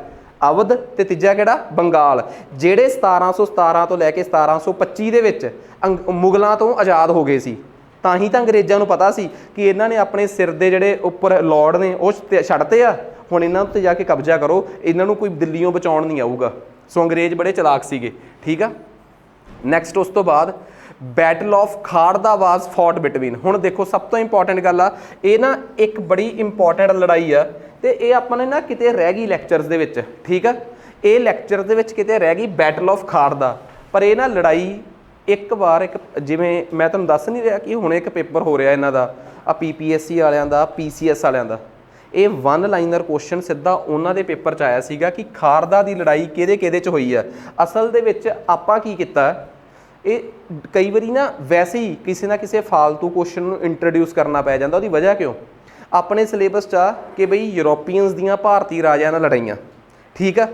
ਅਵਧ, ਤੇ ਤੀਜਾ ਕਿਹੜਾ ਬੰਗਾਲ, ਜਿਹੜੇ 1717 ਤੋਂ ਲੈ ਕੇ 1725 ਦੇ ਵਿੱਚ ਮੁਗਲਾਂ ਤੋਂ ਆਜ਼ਾਦ ਹੋ ਗਏ ਸੀ। ਤਾਂ ਹੀ ਤਾਂ ਅੰਗਰੇਜ਼ਾਂ ਨੂੰ ਪਤਾ ਸੀ ਕਿ ਇਹਨਾਂ ਨੇ ਆਪਣੇ ਸਿਰ ਦੇ ਜਿਹੜੇ ਉੱਪਰ ਲੋਰਡ ਨੇ ਉਹ ਛੱਡਤੇ ਆ, ਹੁਣ ਇਹਨਾਂ ਉੱਤੇ ਜਾ ਕੇ ਕਬਜ਼ਾ ਕਰੋ, ਇਹਨਾਂ ਨੂੰ ਕੋਈ ਦਿੱਲੀੋਂ ਬਚਾਉਣ ਨਹੀਂ ਆਊਗਾ। ਸੋ ਅੰਗਰੇਜ਼ ਬੜੇ ਚਲਾਕ ਸੀਗੇ, ਠੀਕ ਆ। ਨੈਕਸਟ ਉਸ ਤੋਂ ਬਾਅਦ battle of Kharda was fought between. ਹੁਣ ਦੇਖੋ ਸਭ ਤੋਂ ਇੰਪੋਰਟੈਂਟ ਗੱਲ ਆ, ਇਹ ਨਾ ਇੱਕ ਬੜੀ ਇੰਪੋਰਟੈਂਟ ਲੜਾਈ ਆ, ਤੇ ਇਹ ਆਪਾਂ ਨੇ ਨਾ ਕਿਤੇ ਰਹਿ ਗਈ ਲੈਕਚਰਸ ਦੇ ਵਿੱਚ, ਠੀਕ ਆ। ਇਹ ਲੈਕਚਰ ਦੇ ਵਿੱਚ ਕਿਤੇ ਰਹਿ ਗਈ ਬੈਟਲ ਆਫ ਖਾੜਦਾ। ਪਰ ਇਹ ਨਾ ਲੜਾਈ ਇੱਕ ਵਾਰ, ਇੱਕ ਜਿਵੇਂ ਮੈਂ ਤੁਹਾਨੂੰ ਦੱਸ ਨਹੀਂ ਰਿਹਾ ਕਿ ਹੁਣ ਇੱਕ ਪੇਪਰ ਹੋ ਰਿਹਾ ਇਹਨਾਂ ਦਾ, ਆ PPSC ਵਾਲਿਆਂ ਦਾ, PCS ਵਾਲਿਆਂ ਦਾ, ਇਹ 1 ਲਾਈਨਰ ਕੁਐਸਚਨ ਸਿੱਧਾ ਉਹਨਾਂ ਦੇ ਪੇਪਰ 'ਚ ਆਇਆ ਸੀਗਾ ਕਿ ਖਾੜਦਾ ਦੀ ਲੜਾਈ ਕਿਹਦੇ 'ਚ ਹੋਈ ਆ। ਅਸਲ ਦੇ ਵਿੱਚ ਆਪਾਂ ਕੀ ਕੀਤਾ, ਇਹ ਕਈ ਵਾਰੀ ਨਾ ਵੈਸੇ ਹੀ ਕਿਸੇ ਨਾ ਕਿਸੇ ਫਾਲਤੂ ਕੁਐਸਚਨ ਨੂੰ ਇੰਟਰੋਡਿਊਸ ਕਰਨਾ ਪੈ ਜਾਂਦਾ। ਉਹਦੀ ਵਜ੍ਹਾ ਕਿਉਂ? ਆਪਣੇ ਸਿਲੇਬਸ 'ਚ ਆ ਕਿ ਬਈ ਯੂਰੋਪੀਅਨਸ ਦੀਆਂ ਭਾਰਤੀ ਰਾਜਿਆਂ ਨਾਲ ਲੜਾਈਆਂ, ਠੀਕ ਆ।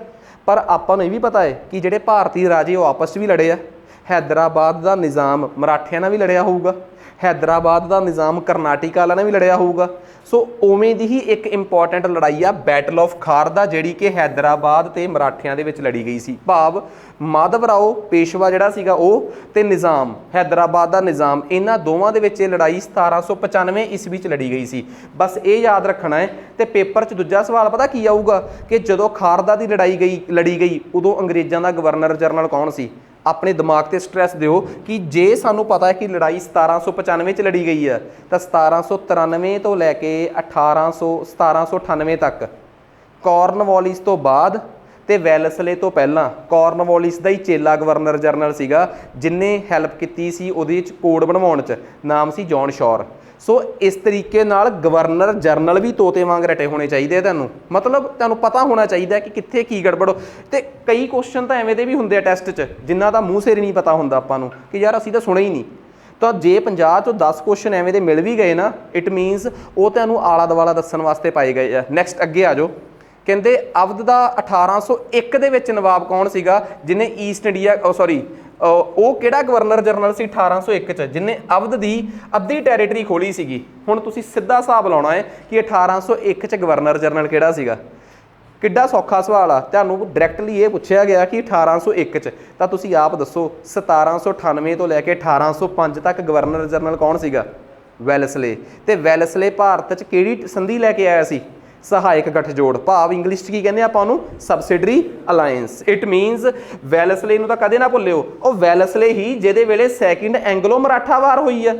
ਪਰ ਆਪਾਂ ਨੂੰ ਇਹ ਵੀ ਪਤਾ ਹੈ ਕਿ ਜਿਹੜੇ ਭਾਰਤੀ ਰਾਜੇ ਉਹ ਆਪਸ 'ਚ ਵੀ ਲੜੇ ਆ। ਹੈਦਰਾਬਾਦ ਦਾ ਨਿਜ਼ਾਮ ਮਰਾਠਿਆਂ ਨਾਲ ਵੀ ਲੜਿਆ ਹੋਊਗਾ, ਹੈਦਰਾਬਾਦ ਦਾ ਨਿਜ਼ਾਮ ਕਰਨਾਟਕ ਵਾਲਿਆਂ ਨਾਲ ਵੀ ਲੜਿਆ ਹੋਊਗਾ। ਸੋ ਉਵੇਂ ਦੀ ਹੀ ਇੱਕ ਇੰਪੋਰਟੈਂਟ ਲੜਾਈ ਆ ਬੈਟਲ ਆਫ ਖਾੜਦਾ, ਜਿਹੜੀ ਕਿ ਹੈਦਰਾਬਾਦ ਤੇ ਮਰਾਠਿਆਂ ਦੇ ਵਿੱਚ ਲੜੀ ਗਈ ਸੀ। ਭਾਵ ਮਾਧਵ ਰਾਓ ਪੇਸ਼ਵਾ ਜਿਹੜਾ ਸੀਗਾ ਉਹ, ਤੇ ਨਿਜ਼ਾਮ, ਹੈਦਰਾਬਾਦ ਦਾ ਨਿਜ਼ਾਮ, ਇਹਨਾਂ ਦੋਵਾਂ ਦੇ ਵਿੱਚ ਇਹ ਲੜਾਈ 1795 ਈਸਵੀ 'ਚ ਲੜੀ ਗਈ ਸੀ। ਬਸ ਇਹ ਯਾਦ ਰੱਖਣਾ ਹੈ। ਤੇ ਪੇਪਰ 'ਚ ਦੂਜਾ ਸਵਾਲ ਪਤਾ ਕੀ ਆਊਗਾ ਕਿ ਜਦੋਂ ਖਾੜਦਾ ਦੀ ਲੜੀ ਗਈ ਉਦੋਂ ਅੰਗਰੇਜ਼ਾਂ ਦਾ ਗਵਰਨਰ ਜਨਰਲ ਕੌਣ ਸੀ? ਆਪਣੇ ਦਿਮਾਗ ਤੇ ਸਟ੍ਰੈਸ ਦਿਓ ਕਿ ਜੇ ਸਾਨੂੰ ਪਤਾ ਹੈ ਕਿ ਲੜਾਈ 1795 ਚ ਲੜੀ ਗਈ ਹੈ, ਤਾਂ 1793 ਤੋਂ ਲੈ ਕੇ 1798 ਤੱਕ ਕਾਰਨਵਾਲਿਸ ਤੋਂ ਬਾਅਦ ਤੇ ਵੈਲਸਲੇ ਤੋਂ ਪਹਿਲਾਂ ਕਾਰਨਵਾਲਿਸ ਦਾ ਹੀ ਚੇਲਾ ਗਵਰਨਰ ਜਨਰਲ ਸੀਗਾ, ਜਿਨੇ ਹੈਲਪ ਕੀਤੀ ਸੀ ਉਹਦੇ 'ਚ ਕੋਡ ਬਣਵਾਉਣ 'ਚ, ਨਾਮ ਸੀ ਜੌਨ ਸ਼ੋਰ। ਸੋ ਇਸ ਤਰੀਕੇ ਨਾਲ ਗਵਰਨਰ ਜਨਰਲ ਵੀ ਤੋਤੇ ਵਾਂਗ ਰਟੇ ਹੋਣੇ ਚਾਹੀਦੇ ਆ ਤੁਹਾਨੂੰ, ਮਤਲਬ ਤੁਹਾਨੂੰ ਪਤਾ ਹੋਣਾ ਚਾਹੀਦਾ ਕਿ ਕਿੱਥੇ ਕੀ ਗੜਬੜ। ਤੇ ਕਈ ਕੁਐਸਚਨ ਤਾਂ ਐਵੇਂ ਦੇ ਵੀ ਹੁੰਦੇ ਆ ਟੈਸਟ 'ਚ ਜਿਨ੍ਹਾਂ ਦਾ ਮੂੰਹ ਸਿਰ ਨਹੀਂ ਪਤਾ ਹੁੰਦਾ ਆਪਾਂ ਨੂੰ ਕਿ ਯਾਰ ਅਸੀਂ ਤਾਂ ਸੁਣਿਆ ਹੀ ਨਹੀਂ। ਤਾਂ ਜੇ 50 ਚੋਂ 10 ਕੁਐਸਚਨ ਐਵੇਂ ਦੇ ਮਿਲ ਵੀ ਗਏ ਨਾ, ਇਟ ਮੀਨਸ ਉਹ ਤੁਹਾਨੂੰ ਆਲਾ ਦੁਆਲਾ ਦੱਸਣ ਵਾਸਤੇ ਪਾਏ ਗਏ ਆ। ਨੈਕਸਟ ਅੱਗੇ ਆ ਜਾਓ, ਕਹਿੰਦੇ ਅਵਧ ਦਾ 1801 ਦੇ ਵਿੱਚ ਨਵਾਬ ਕੌਣ ਸੀਗਾ ਜਿਹਨੇ ਈਸਟ ਇੰਡੀਆ ਉਹ ਕਿਹੜਾ ਗਵਰਨਰ ਜਨਰਲ ਸੀ 1801 ਚ ਜਿਹਨੇ ਅਵਧ ਦੀ ਅੱਧੀ ਟੈਰੀਟਰੀ ਖੋਲੀ ਸੀਗੀ? ਹੁਣ ਤੁਸੀਂ ਸਿੱਧਾ ਹਿਸਾਬ ਲਾਉਣਾ ਹੈ ਕਿ 1801 ਚ ਗਵਰਨਰ ਜਨਰਲ ਕਿਹੜਾ ਸੀਗਾ। ਕਿੱਡਾ ਸੌਖਾ ਸਵਾਲ ਆ, ਤੁਹਾਨੂੰ ਡਾਇਰੈਕਟਲੀ ਇਹ ਪੁੱਛਿਆ ਗਿਆ ਕਿ 1801 ਚ, ਤਾਂ ਤੁਸੀਂ ਆਪ ਦੱਸੋ 1798 ਤੋਂ ਲੈ ਕੇ 1805 ਤੱਕ ਗਵਰਨਰ ਜਨਰਲ ਕੌਣ ਸੀਗਾ? ਵੈਲਸਲੇ। ਤੇ ਵੈਲਸਲੇ ਭਾਰਤ ਚ ਕਿਹੜੀ ਸੰਧੀ ਲੈ ਕੇ ਆਇਆ ਸੀ? ਸਹਾਇਕ ਗੱਠਜੋੜ, ਭਾਵ ਇੰਗਲਿਸ਼ 'ਚ ਕੀ ਕਹਿੰਦੇ ਆਪਾਂ ਉਹਨੂੰ? Subsidiary alliance. ਇਟ ਮੀਨਸ ਵੈਲਸਲੇ ਨੂੰ ਤਾਂ ਕਦੇ ਨਾ ਭੁੱਲਿਓ, ਉਹ ਵੈਲਸਲੇ ਹੀ ਜਿਹਦੇ ਵੇਲੇ ਸੈਕਿੰਡ ਐਂਗਲੋ ਮਰਾਠਾ ਵਾਰ ਹੋਈ ਆ।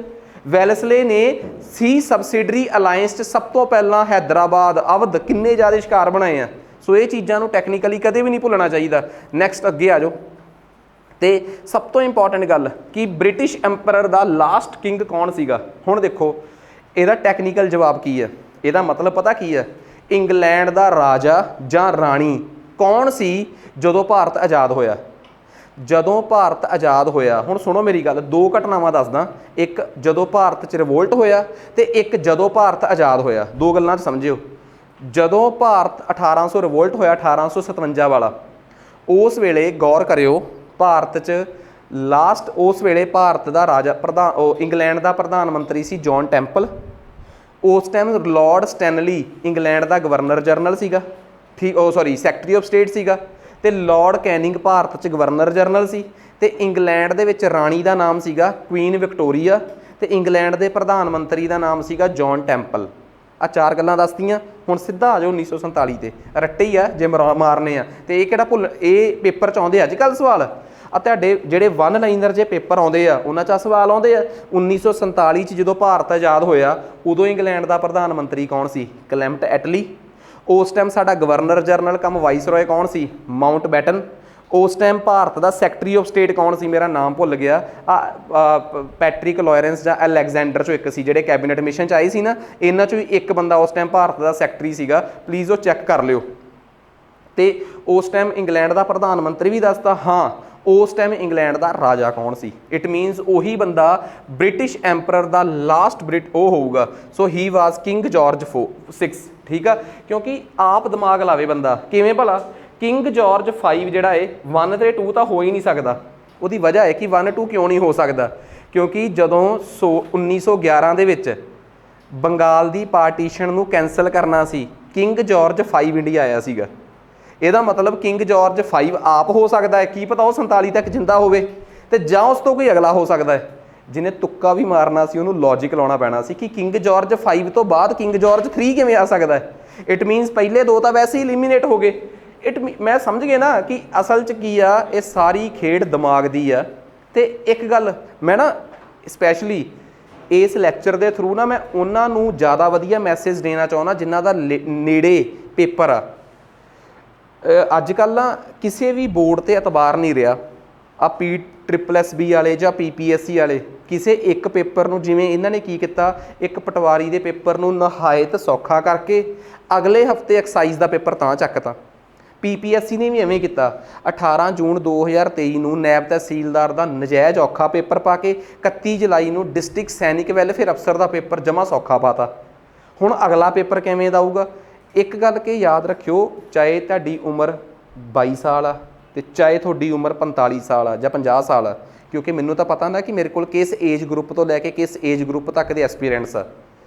ਵੈਲਸਲੇ ਨੇ ਸੀ ਸਬਸਿਡਰੀ ਅਲਾਇੰਸ 'ਚ ਸਭ ਤੋਂ ਪਹਿਲਾਂ ਹੈਦਰਾਬਾਦ, ਅਵਧ ਕਿੰਨੇ ਜ਼ਿਆਦਾ ਸ਼ਿਕਾਰ ਬਣਾਏ ਆ। ਸੋ ਇਹ ਚੀਜ਼ਾਂ ਨੂੰ ਟੈਕਨੀਕਲੀ ਕਦੇ ਵੀ ਨਹੀਂ ਭੁੱਲਣਾ ਚਾਹੀਦਾ। ਨੈਕਸਟ ਅੱਗੇ ਆ ਜਾਓ, ਤੇ ਸਭ ਤੋਂ ਇੰਪੋਰਟੈਂਟ ਗੱਲ ਕਿ ਬ੍ਰਿਟਿਸ਼ ਐਂਪਰਰ ਦਾ ਲਾਸਟ ਕਿੰਗ ਕੌਣ ਸੀਗਾ? ਹੁਣ ਦੇਖੋ ਇਹਦਾ ਟੈਕਨੀਕਲ ਜਵਾਬ ਕੀ ਹੈ, ਇਹਦਾ ਮਤਲਬ ਪਤਾ ਕੀ ਹੈ? ਇੰਗਲੈਂਡ ਦਾ ਰਾਜਾ ਜਾਂ ਰਾਣੀ ਕੌਣ ਸੀ ਜਦੋਂ ਭਾਰਤ ਆਜ਼ਾਦ ਹੋਇਆ? ਜਦੋਂ ਭਾਰਤ ਆਜ਼ਾਦ ਹੋਇਆ, ਹੁਣ ਸੁਣੋ ਮੇਰੀ ਗੱਲ, 2 ਘਟਨਾਵਾਂ ਦੱਸਦਾ, ਇੱਕ ਜਦੋਂ ਭਾਰਤ 'ਚ ਰਿਵੋਲਟ ਹੋਇਆ ਤੇ ਇੱਕ ਜਦੋਂ ਭਾਰਤ ਆਜ਼ਾਦ ਹੋਇਆ। 2 ਗੱਲਾਂ 'ਚ ਸਮਝਿਓ। ਜਦੋਂ ਭਾਰਤ 1800 ਰਿਵੋਲਟ ਹੋਇਆ 1857 ਵਾਲਾ, ਉਸ ਵੇਲੇ ਗੌਰ ਕਰਿਓ ਭਾਰਤ 'ਚ ਲਾਸਟ ਉਸ ਵੇਲੇ ਭਾਰਤ ਦਾ ਰਾਜਾ ਪ੍ਰਧਾਨ ਇੰਗਲੈਂਡ ਦਾ ਪ੍ਰਧਾਨ ਮੰਤਰੀ ਸੀ ਜੌਨ ਟੈਂਪਲ। ਉਸ ਟਾਈਮ ਲਾਰਡ ਸਟੈਨਲੀ ਇੰਗਲੈਂਡ ਦਾ ਗਵਰਨਰ ਜਨਰਲ ਸੀਗਾ, ਠੀਕ ਸੈਕਟਰੀ ਆਫ ਸਟੇਟ ਸੀਗਾ। ਤੇ ਲਾਰਡ ਕੈਨਿੰਗ ਭਾਰਤ 'ਚ ਗਵਰਨਰ ਜਨਰਲ ਸੀ। ਤੇ ਇੰਗਲੈਂਡ ਦੇ ਵਿੱਚ ਰਾਣੀ ਦਾ ਨਾਮ ਸੀਗਾ ਕੁਈਨ ਵਿਕਟੋਰੀਆ। ਤੇ ਇੰਗਲੈਂਡ ਦੇ ਪ੍ਰਧਾਨ ਮੰਤਰੀ ਦਾ ਨਾਮ ਸੀਗਾ ਜੌਨ ਟੈਂਪਲ। ਆ 4 ਗੱਲਾਂ ਦੱਸਤੀਆਂ। ਹੁਣ ਸਿੱਧਾ ਆ ਜਾਓ 1947 ਤੇ, ਰੱਟੇ ਹੀ ਆ ਜੇ ਮਾਰਨੇ ਆ। ਤੇ ਇਹ ਕਿਹੜਾ ਭੁੱਲ, ਇਹ ਪੇਪਰ 'ਚ ਆਉਂਦੇ ਅੱਜ ਕੱਲ੍ਹ ਸਵਾਲ ਆ ਤੁਹਾਡੇ ਜਿਹੜੇ 1 ਲਾਈਨਰ ਜੇ ਪੇਪਰ ਆਉਂਦੇ ਆ ਉਹਨਾਂ 'ਚ ਸਵਾਲ ਆਉਂਦੇ ਆ। 1947 'ਚ ਜਦੋਂ ਭਾਰਤ ਆਜ਼ਾਦ ਹੋਇਆ ਉਦੋਂ ਇੰਗਲੈਂਡ ਦਾ ਪ੍ਰਧਾਨ ਮੰਤਰੀ ਕੌਣ ਸੀ? ਕਲੈਮਟ ਐਟਲੀ। ਉਸ ਟਾਈਮ ਸਾਡਾ ਗਵਰਨਰ ਜਨਰਲ ਕਮ ਵਾਈਸਰੋਏ ਕੌਣ ਸੀ? Mountbatten. ਉਸ ਟਾਈਮ ਭਾਰਤ ਦਾ ਸੈਕਟਰੀ ਆਫ ਸਟੇਟ ਕੌਣ ਸੀ? ਮੇਰਾ ਨਾਮ ਭੁੱਲ ਗਿਆ। ਪੈਟਰਿਕ ਲੋਰੈਂਸ ਜਾਂ ਅਲੈਗਜ਼ੈਂਡਰ 'ਚੋਂ ਇੱਕ ਸੀ ਜਿਹੜੇ ਕੈਬਨਿਟ ਮਿਸ਼ਨ 'ਚ ਆਏ ਸੀ ਨਾ, ਇਹਨਾਂ 'ਚੋਂ ਵੀ ਇੱਕ ਬੰਦਾ ਉਸ ਟਾਈਮ ਭਾਰਤ ਦਾ ਸੈਕਟਰੀ ਸੀਗਾ। ਪਲੀਜ਼ ਉਹ ਚੈੱਕ ਕਰ ਲਿਓ। ਤੇ ਉਸ ਟਾਈਮ ਇੰਗਲੈਂਡ ਦਾ ਪ੍ਰਧਾਨ ਮੰਤਰੀ ਵੀ ਦੱਸਦਾ। ਹਾਂ, ਉਸ ਟਾਈਮ ਇੰਗਲੈਂਡ ਦਾ ਰਾਜਾ ਕੌਣ ਸੀ? ਇਟ ਮੀਨਸ ਉਹੀ ਬੰਦਾ ਬ੍ਰਿਟਿਸ਼ ਐਂਪਰਰ ਦਾ ਲਾਸਟ ਉਹ ਹੋਊਗਾ। ਸੋ ਹੀ ਵਾਜ਼ ਕਿੰਗ ਜਾਰਜ 6, ਠੀਕ ਆ। ਕਿਉਂਕਿ ਆਪ ਦਿਮਾਗ ਲਾਵੇ ਬੰਦਾ ਕਿਵੇਂ ਭਲਾ, ਕਿੰਗ ਜਾਰਜ 5 ਜਿਹੜਾ ਏ 1 ਤੇ 2 ਤਾਂ ਹੋ ਹੀ ਨਹੀਂ ਸਕਦਾ। ਉਹਦੀ ਵਜ੍ਹਾ ਹੈ ਕਿ 1 2 ਕਿਉਂ ਨਹੀਂ ਹੋ ਸਕਦਾ? ਕਿਉਂਕਿ ਜਦੋਂ 1911 ਦੇ ਵਿੱਚ ਬੰਗਾਲ ਦੀ ਪਾਰਟੀਸ਼ਨ ਨੂੰ ਕੈਂਸਲ ਕਰਨਾ ਸੀ, ਕਿੰਗ ਜਾਰਜ 5 ਇੰਡੀਆ ਆਇਆ ਸੀਗਾ। ਇਹਦਾ ਮਤਲਬ ਕਿੰਗ ਜਾਰਜ 5 ਆਪ ਹੋ ਸਕਦਾ ਹੈ, ਕੀ ਪਤਾ ਉਹ 47 ਤੱਕ ਜਿੰਦਾ ਹੋਵੇ, ਤੇ ਜਾਂ ਉਸ ਤੋਂ ਕੋਈ ਅਗਲਾ ਹੋ ਸਕਦਾ ਹੈ। ਜਿਹਨੇ ਤੁੱਕਾ ਵੀ ਮਾਰਨਾ ਸੀ ਉਹਨੂੰ ਲੌਜਿਕ ਲਾਉਣਾ ਪੈਣਾ ਸੀ ਕਿ ਕਿੰਗ ਜਾਰਜ 5 ਤੋਂ ਬਾਅਦ ਕਿੰਗ ਜਾਰਜ 3 ਕਿਵੇਂ ਆ ਸਕਦਾ ਹੈ। ਇਟ ਮੀਨਸ ਪਹਿਲੇ 2 ਤਾਂ ਵੈਸੇ ਹੀ ਇਲੀਮੀਨੇਟ ਹੋ ਗਏ। ਮੈਂ ਸਮਝ ਗਏ ਨਾ ਕਿ ਅਸਲ 'ਚ ਕੀ ਆ, ਇਹ ਸਾਰੀ ਖੇਡ ਦਿਮਾਗ ਦੀ ਆ। ਤੇ ਇੱਕ ਗੱਲ ਮੈਂ ਨਾ ਸਪੈਸ਼ਲੀ ਇਸ ਲੈਕਚਰ ਦੇ ਥਰੂ ਨਾ ਮੈਂ ਉਹਨਾਂ ਨੂੰ ਜ਼ਿਆਦਾ ਵਧੀਆ ਮੈਸੇਜ ਦੇਣਾ ਚਾਹੁੰਦਾ ਜਿਨ੍ਹਾਂ ਦਾ ਨੇੜੇ ਪੇਪਰ ਆ। ਅੱਜ ਕੱਲ੍ਹ ਨਾ ਕਿਸੇ ਵੀ ਬੋਰਡ 'ਤੇ ਇਤਬਾਰ ਨਹੀਂ ਰਿਹਾ। ਆ PSSB ਵਾਲੇ ਜਾਂ PPSC ਵਾਲੇ ਕਿਸੇ ਇੱਕ ਪੇਪਰ ਨੂੰ, ਜਿਵੇਂ ਇਹਨਾਂ ਨੇ ਕੀ ਕੀਤਾ, ਇੱਕ ਪਟਵਾਰੀ ਦੇ ਪੇਪਰ ਨੂੰ ਨਹਾਇਤ ਸੌਖਾ ਕਰਕੇ ਅਗਲੇ ਹਫਤੇ ਐਕਸਾਈਜ਼ ਦਾ ਪੇਪਰ ਤਾਂ ਚੱਕਤਾ। PPSC ਨੇ ਵੀ ਐਵੇਂ ਕੀਤਾ। 18 ਜੂਨ 2023 ਨੂੰ ਨੈਬ ਤਹਿਸੀਲਦਾਰ ਦਾ ਨਜਾਇਜ਼ ਔਖਾ ਪੇਪਰ ਪਾ ਕੇ 31 ਜੁਲਾਈ ਨੂੰ ਡਿਸਟ੍ਰਿਕਟ ਸੈਨਿਕ ਵੈਲਫੇਅਰ ਅਫਸਰ ਦਾ ਪੇਪਰ ਜਮ੍ਹਾਂ ਸੌਖਾ ਪਾਤਾ। ਹੁਣ ਅਗਲਾ ਪੇਪਰ ਕਿਵੇਂ ਦਾ ਆਊਗਾ? ਇੱਕ ਗੱਲ ਕਿ ਯਾਦ ਰੱਖਿਓ, ਚਾਹੇ ਤੁਹਾਡੀ ਉਮਰ 22 ਸਾਲ ਆ ਤੇ ਚਾਹੇ ਤੁਹਾਡੀ ਉਮਰ 45 ਸਾਲ ਆ ਜਾਂ 50 ਸਾਲ ਆ, ਕਿਉਂਕਿ ਮੈਨੂੰ ਤਾਂ ਪਤਾ ਨਾ ਕਿ ਮੇਰੇ ਕੋਲ ਕਿਸ ਏਜ ਗਰੁੱਪ ਤੋਂ ਲੈ ਕੇ ਕਿਸ ਏਜ ਗਰੁੱਪ ਤੱਕ ਦੇ ਐਸਪੀਰੈਂਟਸ ਆ।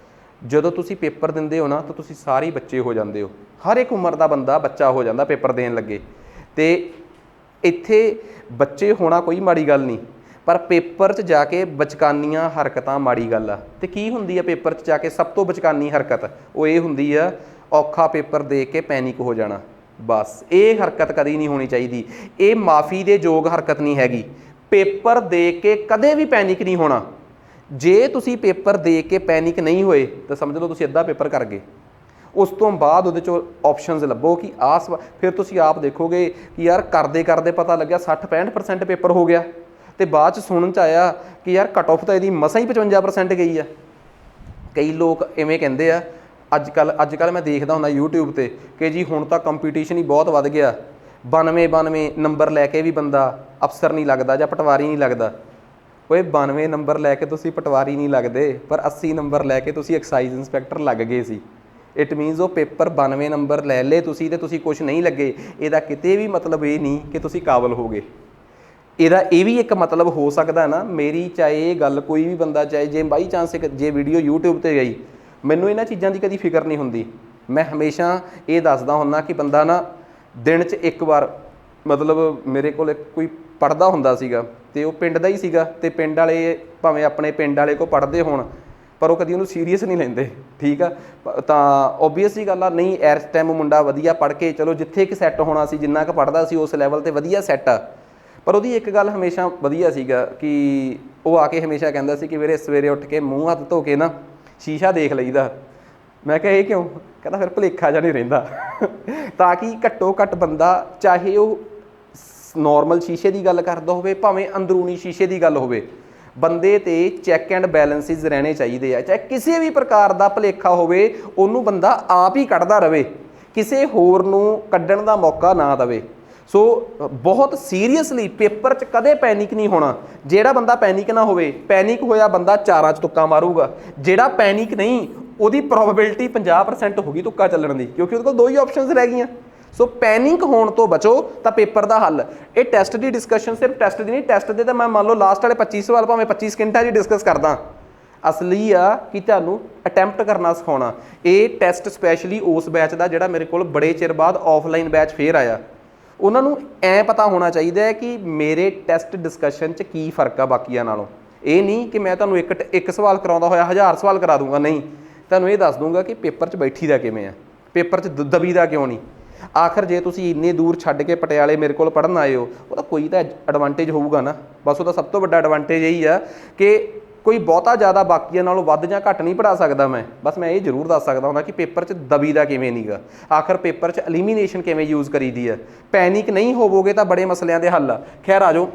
ਜਦੋਂ ਤੁਸੀਂ ਪੇਪਰ ਦਿੰਦੇ ਹੋ ਨਾ ਤਾਂ ਤੁਸੀਂ ਸਾਰੇ ਬੱਚੇ ਹੋ ਜਾਂਦੇ ਹੋ। ਹਰ ਇੱਕ ਉਮਰ ਦਾ ਬੰਦਾ ਬੱਚਾ ਹੋ ਜਾਂਦਾ ਪੇਪਰ ਦੇਣ ਲੱਗੇ। ਤੇ ਇੱਥੇ ਬੱਚੇ ਹੋਣਾ ਕੋਈ ਮਾੜੀ ਗੱਲ ਨਹੀਂ, ਪਰ ਪੇਪਰ 'ਚ ਜਾ ਕੇ ਬਚਕਾਨੀਆਂ ਹਰਕਤਾਂ ਮਾੜੀ ਗੱਲ ਆ। ਤੇ ਕੀ ਹੁੰਦੀ ਆ ਪੇਪਰ 'ਚ ਜਾ ਕੇ ਸਭ ਤੋਂ ਬਚਕਾਨੀ ਹਰਕਤ? ਉਹ ਇਹ ਹੁੰਦੀ ਆ ਔਖਾ ਪੇਪਰ ਦੇ ਕੇ ਪੈਨਿਕ ਹੋ ਜਾਣਾ। ਬਸ ਇਹ ਹਰਕਤ ਕਦੀ ਨਹੀਂ ਹੋਣੀ ਚਾਹੀਦੀ। ਇਹ ਮਾਫੀ ਦੇ ਯੋਗ ਹਰਕਤ ਨਹੀਂ ਹੈਗੀ। ਪੇਪਰ ਦੇ ਕੇ ਕਦੇ ਵੀ ਪੈਨਿਕ ਨਹੀਂ ਹੋਣਾ। ਜੇ ਤੁਸੀਂ ਪੇਪਰ ਦੇ ਕੇ ਪੈਨਿਕ ਨਹੀਂ ਹੋਏ ਤਾਂ ਸਮਝ ਲਓ ਤੁਸੀਂ ਅੱਧਾ ਪੇਪਰ ਕਰ ਗਏ। ਉਸ ਤੋਂ ਬਾਅਦ ਉਹਦੇ 'ਚੋਂ ਆਪਸ਼ਨਸ ਲੱਭੋ ਕਿ ਫਿਰ ਤੁਸੀਂ ਆਪ ਦੇਖੋਗੇ ਕਿ ਯਾਰ ਕਰਦੇ ਕਰਦੇ ਪਤਾ ਲੱਗਿਆ 60-65% ਪੇਪਰ ਹੋ ਗਿਆ। ਤੇ ਬਾਅਦ 'ਚ ਸੁਣਨ 'ਚ ਆਇਆ ਕਿ ਯਾਰ ਕੱਟ ਆਫ ਤਾਂ ਇਹਦੀ ਮਸਾਂ ਹੀ 55% ਗਈ ਆ। ਕਈ ਲੋਕ ਇਵੇਂ ਕਹਿੰਦੇ ਆ। ਅੱਜ ਕੱਲ੍ਹ ਮੈਂ ਦੇਖਦਾ ਹੁੰਦਾ YouTube 'ਤੇ ਕਿ ਜੀ ਹੁਣ ਤਾਂ ਕੰਪੀਟੀਸ਼ਨ ਹੀ ਬਹੁਤ ਵੱਧ ਗਿਆ। 92 ਨੰਬਰ ਲੈ ਕੇ ਵੀ ਬੰਦਾ ਅਫਸਰ ਨਹੀਂ ਲੱਗਦਾ ਜਾਂ ਪਟਵਾਰੀ ਨਹੀਂ ਲੱਗਦਾ। ਓਏ 92 ਨੰਬਰ ਲੈ ਕੇ ਤੁਸੀਂ ਪਟਵਾਰੀ ਨਹੀਂ ਲੱਗਦੇ, ਪਰ 80 ਨੰਬਰ ਲੈ ਕੇ ਤੁਸੀਂ ਐਕਸਾਈਜ਼ ਇੰਸਪੈਕਟਰ ਲੱਗ ਗਏ ਸੀ। ਇਟ ਮੀਨਸ ਉਹ ਪੇਪਰ 92 ਨੰਬਰ ਲੈ ਲਏ ਤੁਸੀਂ ਤੇ ਤੁਸੀਂ ਕੁਛ ਨਹੀਂ ਲੱਗੇ। ਇਹਦਾ ਕਿਤੇ ਵੀ ਮਤਲਬ ਇਹ ਨਹੀਂ ਕਿ ਤੁਸੀਂ ਕਾਬਲ ਹੋ ਗਏ। ਇਹਦਾ ਇਹ ਵੀ ਇੱਕ ਮਤਲਬ ਹੋ ਸਕਦਾ ਨਾ, ਮੇਰੀ ਚਾਹੇ ਇਹ ਗੱਲ ਕੋਈ ਵੀ ਬੰਦਾ ਚਾਹੇ ਜੇ ਬਾਈ ਚਾਂਸ ਜੇ ਵੀਡੀਓ YouTube 'ਤੇ ਗਈ, ਮੈਨੂੰ ਇਹਨਾਂ ਚੀਜ਼ਾਂ ਦੀ ਕਦੀ ਫਿਕਰ ਨਹੀਂ ਹੁੰਦੀ। ਮੈਂ ਹਮੇਸ਼ਾ ਇਹ ਦੱਸਦਾ ਹੁੰਦਾ ਕਿ ਬੰਦਾ ਨਾ ਦਿਨ 'ਚ ਇੱਕ ਵਾਰ, ਮਤਲਬ ਮੇਰੇ ਕੋਲ ਕੋਈ ਪੜ੍ਹਦਾ ਹੁੰਦਾ ਸੀਗਾ ਅਤੇ ਉਹ ਪਿੰਡ ਦਾ ਹੀ ਸੀਗਾ, ਅਤੇ ਪਿੰਡ ਵਾਲੇ ਭਾਵੇਂ ਆਪਣੇ ਪਿੰਡ ਵਾਲੇ ਕੋਲ ਪੜ੍ਹਦੇ ਹੋਣ ਪਰ ਉਹ ਕਦੀ ਉਹਨੂੰ ਸੀਰੀਅਸ ਨਹੀਂ ਲੈਂਦੇ। ਠੀਕ ਆ, ਤਾਂ ਓਬਵੀਅਸ ਹੀ ਗੱਲ ਆ। ਨਹੀਂ ਇਸ ਟਾਈਮ ਮੁੰਡਾ ਵਧੀਆ ਪੜ੍ਹ ਕੇ ਚਲੋ ਜਿੱਥੇ ਕਿ ਸੈੱਟ ਹੋਣਾ ਸੀ, ਜਿੰਨਾ ਕੁ ਪੜ੍ਹਦਾ ਸੀ ਉਸ ਲੈਵਲ 'ਤੇ ਵਧੀਆ ਸੈੱਟ ਆ। ਪਰ ਉਹਦੀ ਇੱਕ ਗੱਲ ਹਮੇਸ਼ਾ ਵਧੀਆ ਸੀਗਾ ਕਿ ਉਹ ਆ ਕੇ ਹਮੇਸ਼ਾ ਕਹਿੰਦਾ ਸੀ ਕਿ ਵੀਰੇ ਸਵੇਰੇ ਉੱਠ ਕੇ ਮੂੰਹ ਹੱਥ ਧੋ ਕੇ ਨਾ ਸ਼ੀਸ਼ਾ ਦੇਖ ਲਈਦਾ। ਮੈਂ ਕਿਹਾ ਇਹ ਕਿਉਂ? ਕਹਿੰਦਾ ਫਿਰ ਭੁਲੇਖਾ ਜਿਹਾ ਨਹੀਂ ਰਹਿੰਦਾ। ਤਾਂ ਕਿ ਘੱਟੋ ਘੱਟ ਬੰਦਾ, ਚਾਹੇ ਉਹ ਨੋਰਮਲ ਸ਼ੀਸ਼ੇ ਦੀ ਗੱਲ ਕਰਦਾ ਹੋਵੇ ਭਾਵੇਂ ਅੰਦਰੂਨੀ ਸ਼ੀਸ਼ੇ ਦੀ ਗੱਲ ਹੋਵੇ, ਬੰਦੇ 'ਤੇ ਚੈੱਕ ਐਂਡ ਬੈਲੈਂਸਿਸ ਰਹਿਣੇ ਚਾਹੀਦੇ ਆ। ਚਾਹੇ ਕਿਸੇ ਵੀ ਪ੍ਰਕਾਰ ਦਾ ਭੁਲੇਖਾ ਹੋਵੇ ਉਹਨੂੰ ਬੰਦਾ ਆਪ ਹੀ ਕੱਢਦਾ ਰਹੇ, ਕਿਸੇ ਹੋਰ ਨੂੰ ਕੱਢਣ ਦਾ ਮੌਕਾ ਨਾ ਦੇਵੇ। ਸੋ ਬਹੁਤ ਸੀਰੀਅਸਲੀ ਪੇਪਰ 'ਚ ਕਦੇ ਪੈਨਿਕ ਨਹੀਂ ਹੋਣਾ। ਜਿਹੜਾ ਬੰਦਾ ਪੈਨਿਕ ਨਾ ਹੋਵੇ, ਪੈਨਿਕ ਹੋਇਆ ਬੰਦਾ 4 'ਚ ਤੁੱਕਾ ਮਾਰੂਗਾ। ਜਿਹੜਾ ਪੈਨਿਕ ਨਹੀਂ, ਉਹਦੀ ਪ੍ਰੋਬੇਬਿਲਿਟੀ 50% ਹੋ ਗਈ ਤੁੱਕਾ ਚੱਲਣ ਦੀ, ਕਿਉਂਕਿ ਉਹਦੇ ਕੋਲ 2 ਹੀ ਆਪਸ਼ਨਸ ਰਹਿ ਗਈਆਂ। ਸੋ ਪੈਨਿਕ ਹੋਣ ਤੋਂ ਬਚੋ ਤਾਂ ਪੇਪਰ ਦਾ ਹੱਲ। ਇਹ ਟੈਸਟ ਦੀ ਡਿਸਕਸ਼ਨ ਸਿਰਫ ਟੈਸਟ ਦੀ ਨਹੀਂ, ਟੈਸਟ ਦੇ ਤਾਂ ਮੈਂ ਮੰਨ ਲਓ ਲਾਸਟ ਵਾਲੇ 25 ਸਵਾਲ ਭਾਵੇਂ 25 ਸਕਿੰਟਾਂ 'ਚ ਡਿਸਕਸ ਕਰਦਾ। ਅਸਲੀ ਆ ਕਿ ਤੁਹਾਨੂੰ ਅਟੈਂਪਟ ਕਰਨਾ ਸਿਖਾਉਣਾ। ਇਹ ਟੈਸਟ ਸਪੈਸ਼ਲੀ ਉਸ ਬੈਚ ਦਾ ਜਿਹੜਾ ਮੇਰੇ ਕੋਲ ਬੜੇ ਚਿਰ ਬਾਅਦ ਆਫਲਾਈਨ ਬੈਚ ਫੇਰ ਆਇਆ, ਉਹਨਾਂ ਨੂੰ ਐ ਪਤਾ ਹੋਣਾ ਚਾਹੀਦਾ ਹੈ ਕਿ ਮੇਰੇ ਟੈਸਟ ਡਿਸਕਸ਼ਨ 'ਚ ਕੀ ਫਰਕ ਆ ਬਾਕੀਆਂ ਨਾਲੋਂ। ਇਹ ਨਹੀਂ ਕਿ ਮੈਂ ਤੁਹਾਨੂੰ ਇੱਕ ਸਵਾਲ ਕਰਾਉਂਦਾ ਹੋਇਆ 1000 ਸਵਾਲ ਕਰਾ ਦੂੰਗਾ, ਨਹੀਂ, ਤੁਹਾਨੂੰ ਇਹ ਦੱਸ ਦੂੰਗਾ ਕਿ ਪੇਪਰ 'ਚ ਬੈਠੀ ਦਾ ਕਿਵੇਂ ਆ, ਪੇਪਰ 'ਚ ਦਬੀ ਦਾ ਕਿਉਂ ਨਹੀਂ। ਆਖਰ ਜੇ ਤੁਸੀਂ ਇੰਨੇ ਦੂਰ ਛੱਡ ਕੇ ਪਟਿਆਲੇ ਮੇਰੇ ਕੋਲ ਪੜ੍ਹਨ ਆਏ ਹੋ, ਉਹਦਾ ਕੋਈ ਤਾਂ ਐਡਵਾਂਟੇਜ ਹੋਊਗਾ ਨਾ। ਬਸ ਉਹਦਾ ਸਭ ਤੋਂ ਵੱਡਾ ਐਡਵਾਂਟੇਜ ਇਹੀ ਆ ਕਿ ਕੋਈ ਬਹੁਤਾ ਜ਼ਿਆਦਾ ਬਾਕੀਆਂ ਨਾਲੋਂ ਵੱਧ ਜਾਂ ਘੱਟ ਨਹੀਂ ਪੜ੍ਹਾ ਸਕਦਾ ਮੈਂ, ਬਸ ਮੈਂ ਇਹ ਜ਼ਰੂਰ ਦੱਸ ਸਕਦਾ ਹੁੰਦਾ ਕਿ ਪੇਪਰ 'ਚ ਦਬੀ ਦਾ ਕਿਵੇਂ ਨਹੀਂਗਾ, ਆਖਰ ਪੇਪਰ 'ਚ ਐਲੀਮੀਨੇਸ਼ਨ ਕਿਵੇਂ ਯੂਜ਼ ਕਰੀਦੀ ਆ। ਪੈਨਿਕ ਨਹੀਂ ਹੋਵੋਗੇ ਤਾਂ ਬੜੇ ਮਸਲਿਆਂ ਦੇ ਹੱਲ ਆ। ਖੈਰ ਆ ਜਾਓ,